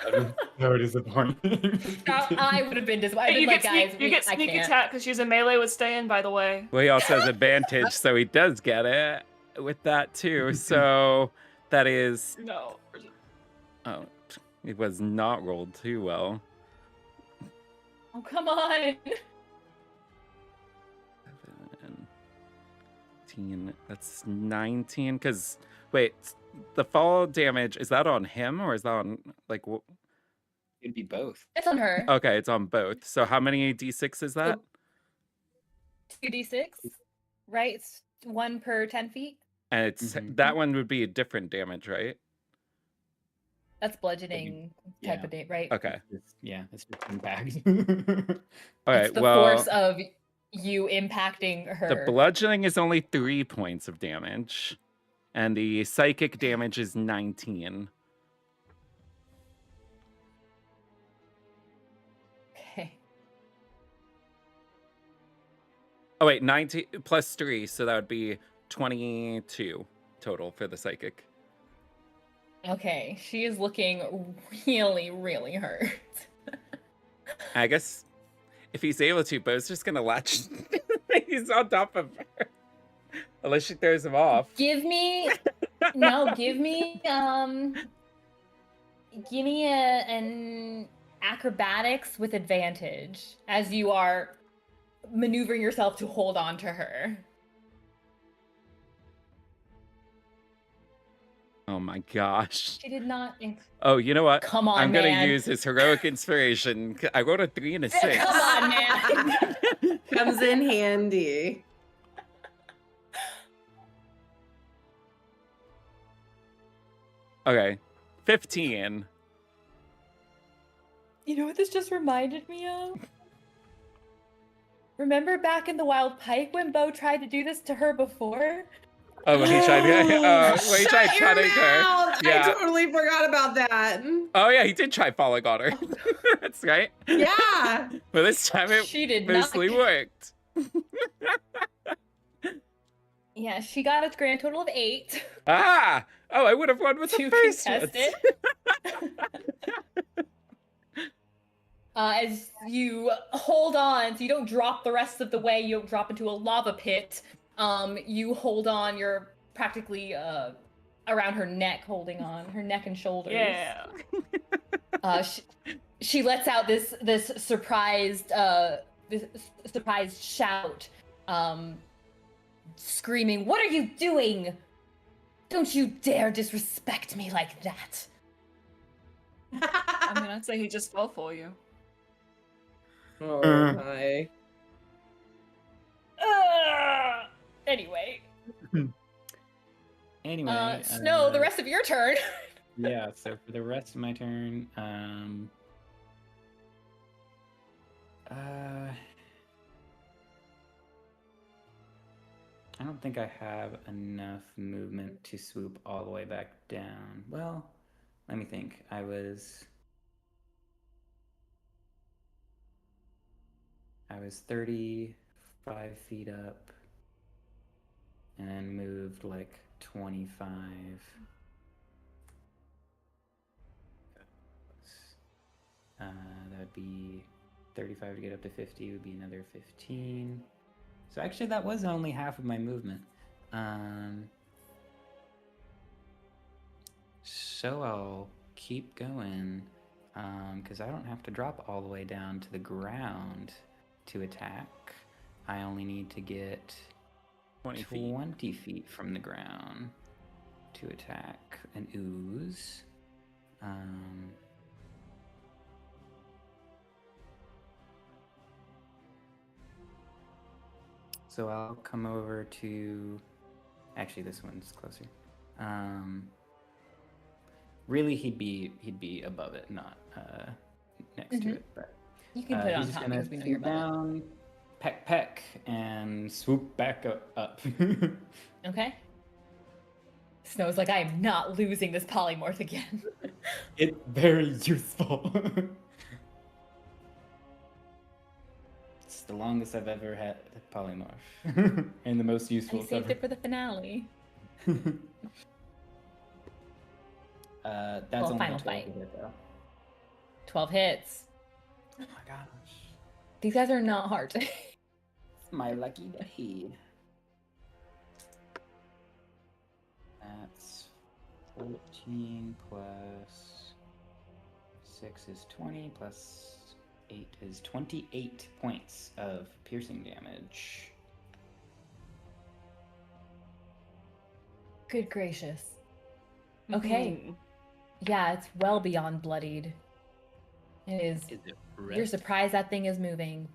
That was so disappointing. I would have been disappointed. I'd been like, guys, you get I sneak can't. attack because she's a melee with Ste'yn, by the way. Well, he also has advantage, so he does get it with that too. So that is. No. Oh, it was not rolled too well. Oh, come on. 17. That's 19. Because, wait, the fall damage, is that on him or is that on, like, what? It'd be both. It's on her. Okay, it's on both. So how many d6 is that? 2d6, right? It's 1 per 10 feet. And it's that one would be a different damage, right? That's bludgeoning type of damage, right? Okay. It's just impact. All right, It's the well, force of you impacting her. the bludgeoning is only 3 points of damage. And the psychic damage is 19. Okay. Oh, wait, 19 plus 3, so that would be 22 total for the psychic. Okay, she is looking really, really hurt. I guess if he's able to, Beau's just gonna latch. He's on top of her. Unless she throws him off. Give me an acrobatics with advantage as you are maneuvering yourself to hold on to her. Oh my gosh. She did not. Oh, you know what? Come on, I'm gonna man. use his heroic inspiration. I rolled a 3 and a 6. Come on, man. Comes in handy. Okay. 15. You know what this just reminded me of? Remember back in the Wild Pike when Beau tried to do this to her before? Oh, when he tried when he tried Shut your cutting her. mouth! Yeah. I totally forgot about that. Oh yeah, he did try falling on her. That's right. Yeah. But this time it She did mostly not. worked. Yeah, she got a grand total of 8 Ah! Oh, I would have won with the to first contest one. it. As you hold on, so you don't drop the rest of the way, you don't drop into a lava pit. You hold on, you're practically around her neck, holding on her neck and shoulders. Yeah. She lets out this surprised shout, screaming, "What are you doing? Don't you dare disrespect me like that!" I mean, I'd say he just fell for you. Oh my. Anyway. Anyway. Snow, the rest of your turn. Yeah, so for the rest of my turn, I don't think I have enough movement to swoop all the way back down. Well, let me think. I was 35 feet up and moved like 25. That would be 35 to get up to 50 would be another 15. So actually that was only half of my movement. So I'll keep going because I don't have to drop all the way down to the ground to attack. I only need to get 20 feet from the ground to attack an ooze. So I'll come over to. Actually, this one's closer. Really, he'd be above it, not next to it. But You can put it on he's top gonna because we know you're swoop above down, peck, and swoop back up. it. Okay. Snow's like, I am not losing this polymorph again. It's very useful. It's the longest I've ever had a polymorph, and the most useful. I saved it for the finale. That's Well, only final 12 fight. to hit, though. 12 hits. Oh my gosh. These guys are not hard. It's my lucky day. That's 14 plus 6 is 20 plus 8 is 28 points of piercing damage. Good gracious. Okay. Mhm. Yeah, it's well beyond bloodied. It is. Is it You're red? surprised that thing is moving.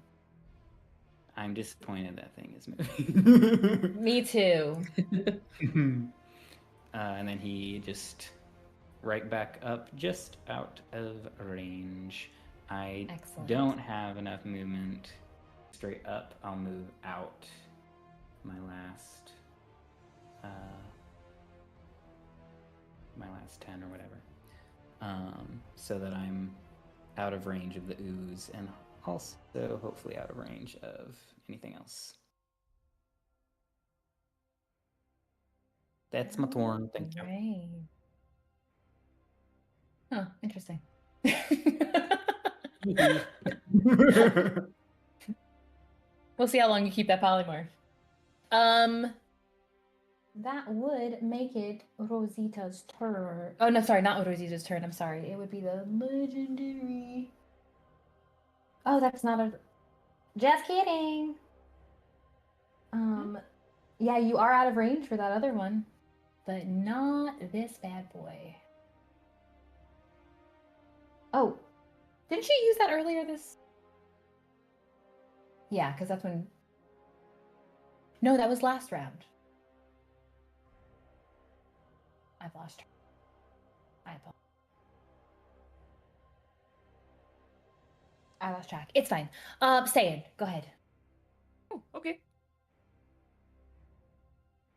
I'm disappointed that thing is moving. Me too. And then he just right back up, just out of range. I Excellent. don't have enough movement straight up. I'll move out my last 10 or whatever, so that I'm out of range of the ooze and also hopefully out of range of anything else. That's my turn. Thank you. Right. Huh, interesting. We'll see how long you keep that polymorph. That would make it Rosita's turn. Oh no, sorry, not Rosita's turn. I'm sorry. It would be the legendary. Oh, that's not a. Just kidding. Yeah, you are out of range for that other one, but not this bad boy. Oh, didn't she use that earlier this? Yeah, because that's when. No, that was last round. I've lost her. I lost track. It's fine. Ste'yn, go ahead. Oh, okay.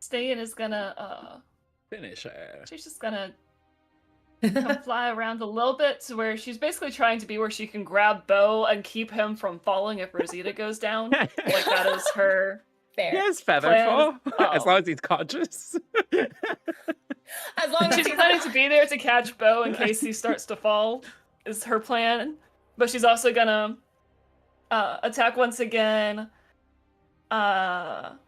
Ste'yn is gonna Finish her. she's just gonna come fly around a little bit to where she's basically trying to be where she can grab Beau and keep him from falling if Rosita goes down. Like that is her. Fair. He has feather Plan fall, is- as long as he's conscious. As long as She's planning to be there to catch Beau in case he starts to fall, is her plan. But she's also gonna attack once again. Can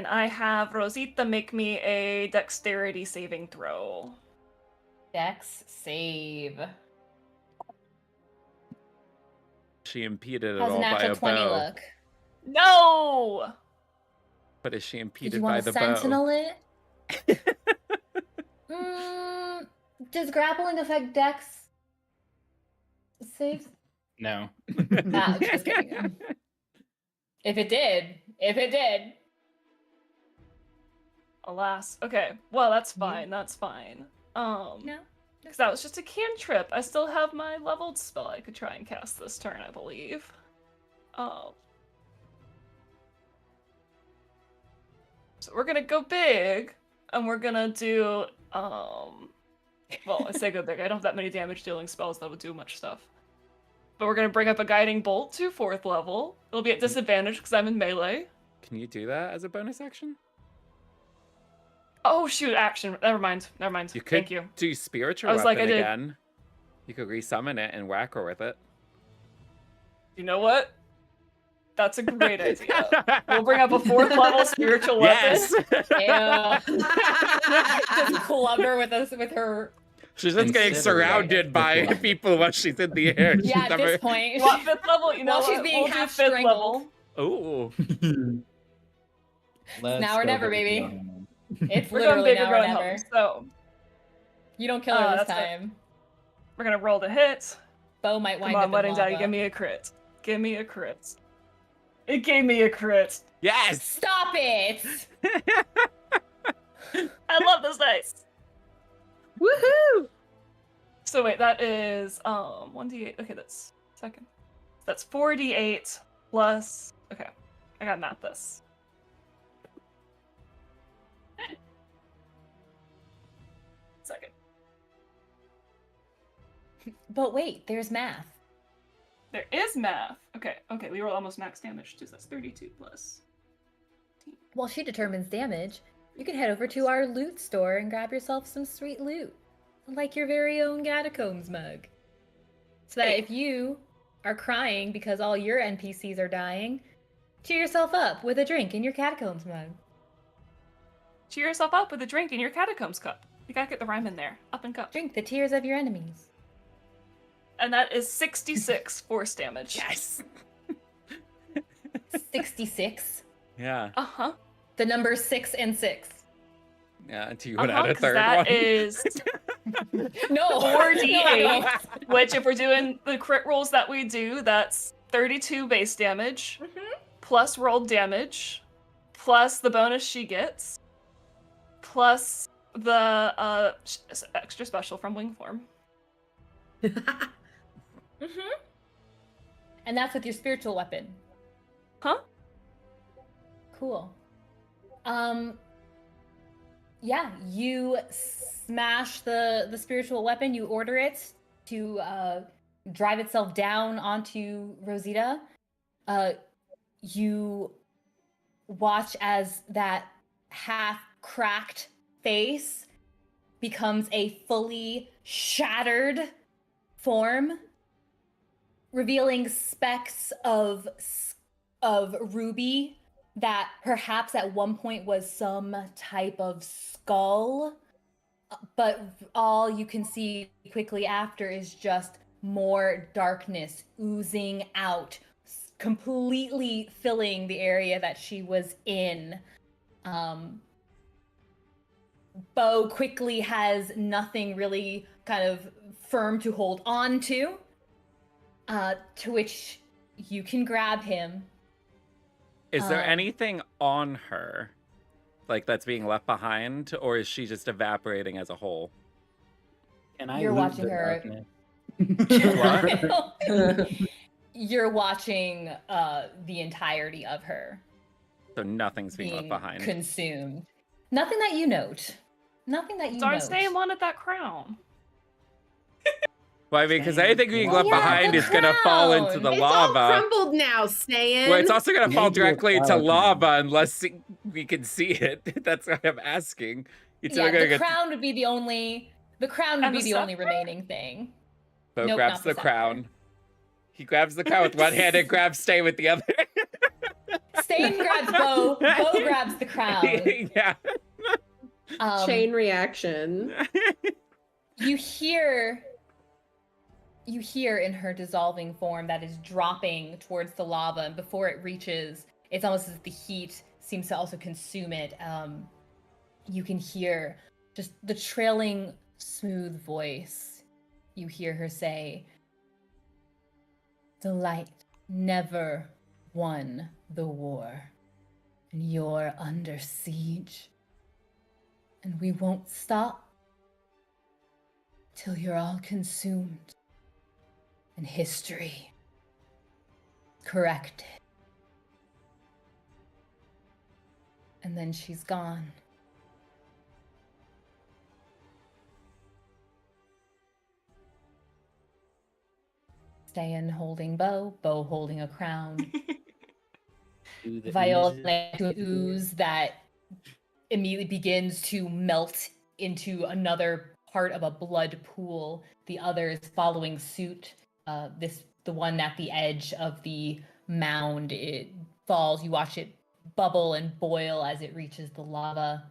I have Rosita make me a dexterity saving throw? Dex save. She impeded it How's a all by natural a 20 bow. look? No! But is she Did impeded you by want to the bow? sentinel it? Does grappling affect Dex saves? No. Ah, just kidding. If it did. Alas. Okay. Well, that's fine. That's fine. No. Because that was just a cantrip. I still have my leveled spell I could try and cast this turn, I believe. So we're gonna go big, and we're gonna do, well, I say go big. I don't have that many damage dealing spells that will do much stuff. But we're gonna bring up a guiding bolt to 4th level. It'll be at disadvantage because I'm in melee. Can you do that as a bonus action? Oh shoot, action. Never mind. You could Thank you. do spiritual I was weapon like, I did. again. You could resummon it and whack her with it. You know what? That's a great idea. We'll bring up a 4th level spiritual weapon. Yes. Ew. Just club her with her. She's just getting Consider surrounded it. by people while she's in the air. She's Yeah, at never... this point. What 5th level? You know While she's what? being We'll do half 5th strangled. level. Oh. Now or never, baby. It's We're going literally big. We're now or going never. home. So You don't kill her this that's it. time. we're gonna roll the hit. Beau might Come wind on, up in wedding daddy, lava. give me a crit. Give me a crit. It gave me a crit. Yes. Stop it! I love this dice. Woohoo! So wait, that is 1d8. Okay, that's second. That's 4d8 plus. Okay, I gotta math this. Second. But wait, there's math. There is math. Okay, we roll almost max damage too. So that's 32 plus. Well, she determines damage. You can head over to our loot store and grab yourself some sweet loot, like your very own Catacombs mug. So that if you are crying because all your NPCs are dying, cheer yourself up with a drink in your Catacombs mug. Cheer yourself up with a drink in your Catacombs cup. You gotta get the rhyme in there. Up and cup. Drink the tears of your enemies. And that is 66 force damage. Yes. 66. Yeah. Uh-huh. The numbers 6 and 6. Yeah, until you would add a 'Cause third that one. is No. 4d8, which if we're doing the crit rolls that we do, that's 32 base damage, plus rolled damage, plus the bonus she gets, plus the extra special from wing form. And that's with your spiritual weapon. Huh? Cool. Yeah, you smash the spiritual weapon, you order it to drive itself down onto Rosita. You watch as that half-cracked face becomes a fully shattered form, revealing specks of ruby that perhaps at one point was some type of skull, but all you can see quickly after is just more darkness oozing out, completely filling the area that she was in. Beau quickly has nothing really kind of firm to hold on to which you can grab him. Is there anything on her, like that's being left behind, or is she just evaporating as a whole? And I You're loot watching the her. darkness. You're watching the entirety of her So nothing's being left behind. consumed. Nothing that you note. Nothing that you Darn, note. Ste'yn wanted that crown. Well, I mean, because Ste'yn. anything being Well, left yeah, behind the is going to fall into crown. the It's all lava. crumbled now, Ste'yn. Well, it's also going to fall Maybe a directly into cloud lava now. unless we can see it. That's what I'm asking. It's Yeah, either gonna the get crown would be the only. The crown would And be the the only scepter? remaining thing. Beau Nope, grabs not the the scepter. crown. He grabs the crown with one hand and grabs Ste'yn with the other. Ste'yn grabs Beau. Beau grabs the crown. Yeah. Chain reaction. You hear in her dissolving form that is dropping towards the lava, and before it reaches, it's almost as if the heat seems to also consume it. You can hear just the trailing, smooth voice. You hear her say, "The light never won the war, and you're under siege. And we won't stop till you're all consumed and history corrected." And then she's gone. Ste'yn holding Beau, Beau holding a crown. Do the Viola oozes. to an ooze that immediately begins to melt into another part of a blood pool. The others following suit. The one at the edge of the mound, it falls. You watch it bubble and boil as it reaches the lava.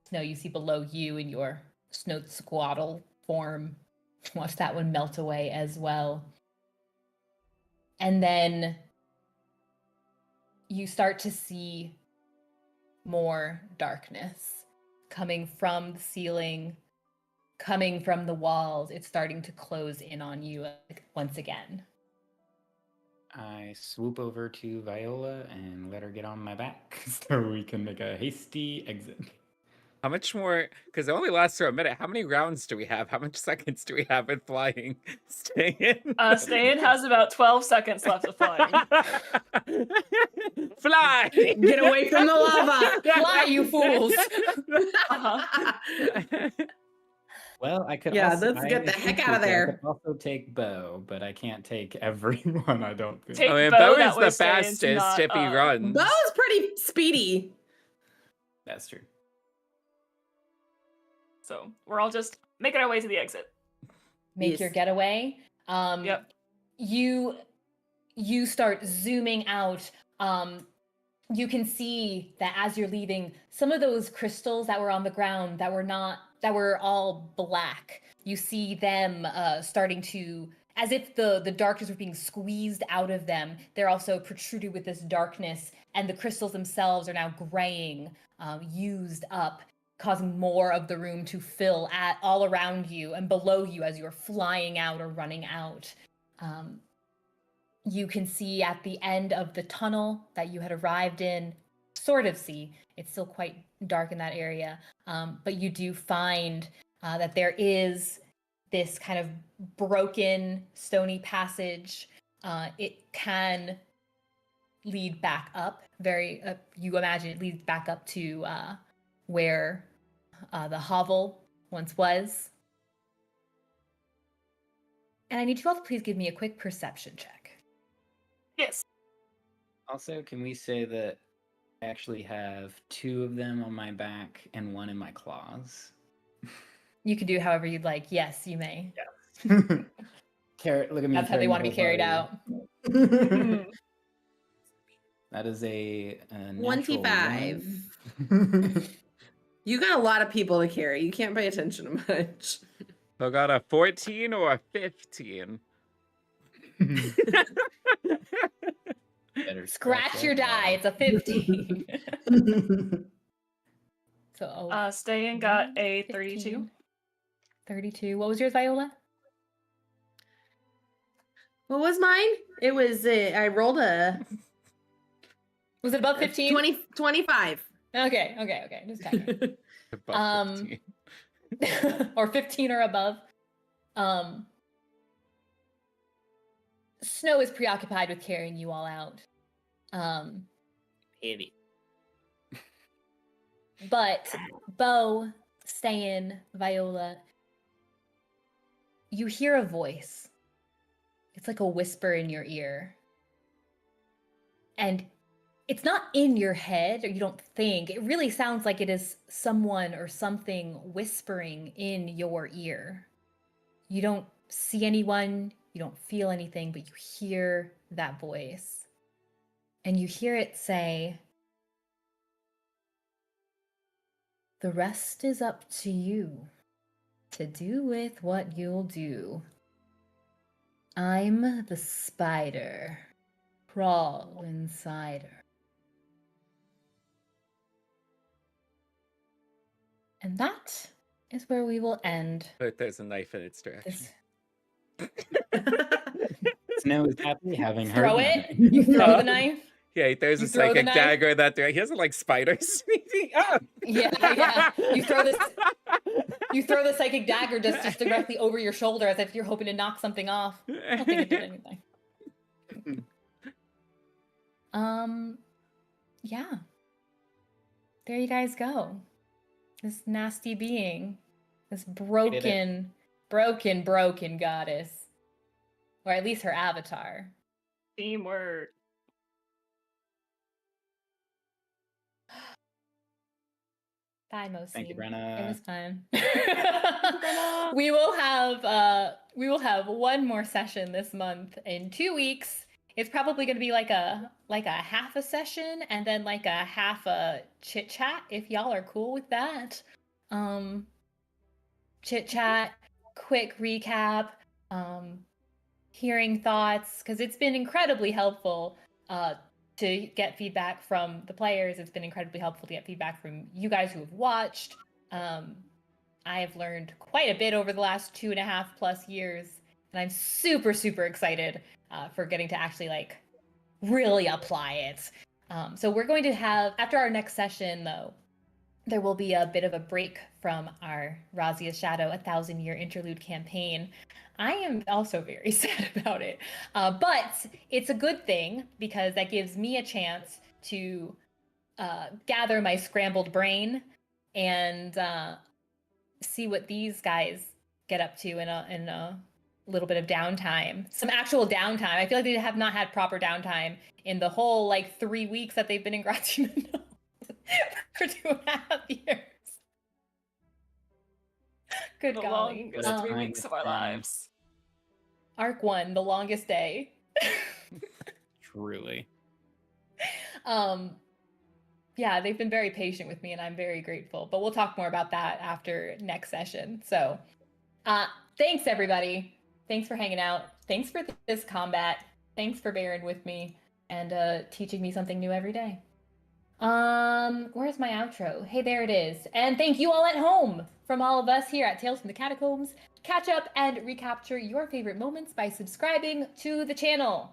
Snow, you see below you in your snow squaddle form. Watch that one melt away as well. And then you start to see more darkness coming from the ceiling, coming from the walls. It's starting to close in on you once again. I swoop over to Viola and let her get on my back so we can make a hasty exit. How much more? Because it only lasts for a minute. How many rounds do we have? How much seconds do we have with flying? Ste'yn? Ste'yn has about 12 seconds left of flying. Fly! Get away from the lava! Fly, you fools! Uh-huh. Well, I could Yeah, also, let's get the heck out of I there. could also take Beau, but I can't take everyone, I don't think. Take I mean, Beau, Beau that is way the Ste'yn's fastest not, if he runs. Beau's pretty speedy. That's true. So we're all just making our way to the exit. Make Yes. your getaway. Yep. You start zooming out. You can see that as you're leaving, some of those crystals that were on the ground that were all black, you see them starting to, as if the darkness were being squeezed out of them. They're also protruded with this darkness, and the crystals themselves are now graying, used up, causing more of the room to fill all around you and below you as you're flying out or running out. You can see at the end of the tunnel that you had arrived in, sort of see, it's still quite dark in that area, but you do find that there is this kind of broken stony passage. It can lead back up, you imagine it leads back up to where the hovel once was. And I need you all to please give me a quick perception check. Yes. Also, can we say that I actually have 2 of them on my back and 1 in my claws? You can do however you'd like. Yes, you may. Carrot, look at me. That's how they carrying want to the be carried whole out. body. That is a natural 25. 1. You got a lot of people to carry. You can't pay attention to much. So got a 14 or a 15? Better Scratch your that die. It's a 15. So Ste'yn got a 32. 15. 32. What was yours, Viola? What was mine? It was, I rolled a Was it above 15? 25. Okay. Just checking. Above 15. Or 15 or above. Snow is preoccupied with carrying you all out. Heavy. But Beau, Ste'yn, Viola, you hear a voice. It's like a whisper in your ear. And it's not in your head, or you don't think. It really sounds like it is someone or something whispering in your ear. You don't see anyone, you don't feel anything, but you hear that voice. And you hear it say, "The rest is up to you to do with what you'll do. I'm the spider. Crawl inside her." And that is where we will end But there's a knife in its direction. this. Snow is happy having her. Throw it. You throw the knife. Yeah, he throws You a throw the psychic knife? dagger in that direction. He doesn't like spiders. Yeah. You throw this. You throw the psychic dagger just directly over your shoulder, as if you're hoping to knock something off. I don't think it did anything. Yeah. There you guys go. This nasty being, this broken goddess, or at least her avatar. Teamwork. Bye, Mosi. Thank you, It Brenna. was fun. We will have one more session this month in 2 weeks. It's probably going to be like a half a session and then like a half a chit chat, if y'all are cool with that. Chit chat, quick recap, hearing thoughts, because it's been incredibly helpful to get feedback from the players. It's been incredibly helpful to get feedback from you guys who have watched. I have learned quite a bit over the last 2.5+ years, and I'm super, super excited for getting to actually really apply it. So we're going to have, after our next session though, there will be a bit of a break from our Razia Shadow 1,000-year interlude campaign. I am also very sad about it, but it's a good thing because that gives me a chance to gather my scrambled brain and see what these guys get up to in a little bit of downtime. Some actual downtime. I feel like they have not had proper downtime in the whole 3 weeks that they've been in Grazia. for 2.5 years. Good The golly. longest 3 weeks of our lives. Arc 1, the longest day. Truly. Yeah, they've been very patient with me and I'm very grateful, but we'll talk more about that after next session. So, thanks everybody. Thanks for hanging out. Thanks for this combat. Thanks for bearing with me and teaching me something new every day. Where's my outro? Hey, there it is. And thank you all at home from all of us here at Tales from the Catacombs. Catch up and recapture your favorite moments by subscribing to the channel.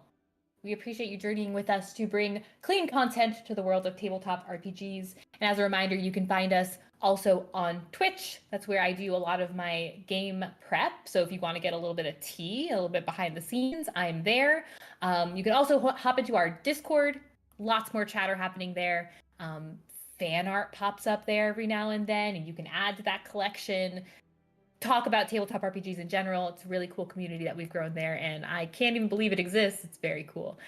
We appreciate you journeying with us to bring clean content to the world of tabletop RPGs. And as a reminder, you can find us also on Twitch. That's where I do a lot of my game prep. So if you want to get a little bit of tea, a little bit behind the scenes, I'm there. You can also hop into our Discord. Lots more chatter happening there. Fan art pops up there every now and then, and you can add to that collection. Talk about tabletop RPGs in general. It's a really cool community that we've grown there, and I can't even believe it exists. It's very cool.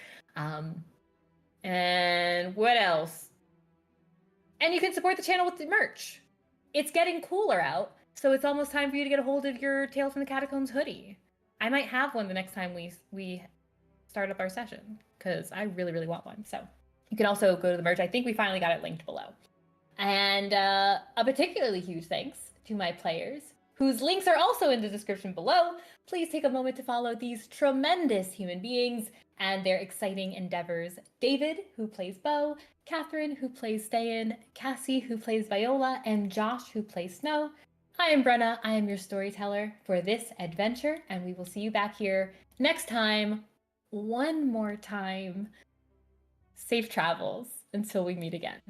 And what else? And you can support the channel with the merch. It's getting cooler out, so it's almost time for you to get a hold of your Tales from the Catacombs hoodie. I might have one the next time we start up our session, because I really, really want one. So you can also go to the merch. I think we finally got it linked below. And a particularly huge thanks to my players, whose links are also in the description below. Please take a moment to follow these tremendous human beings and their exciting endeavors. David, who plays Beau, Catherine, who plays Ste'yn, Kassie, who plays Viola, and Josh, who plays Snow. I am Brenna. I am your storyteller for this adventure, and we will see you back here next time. One more time. Safe travels until we meet again.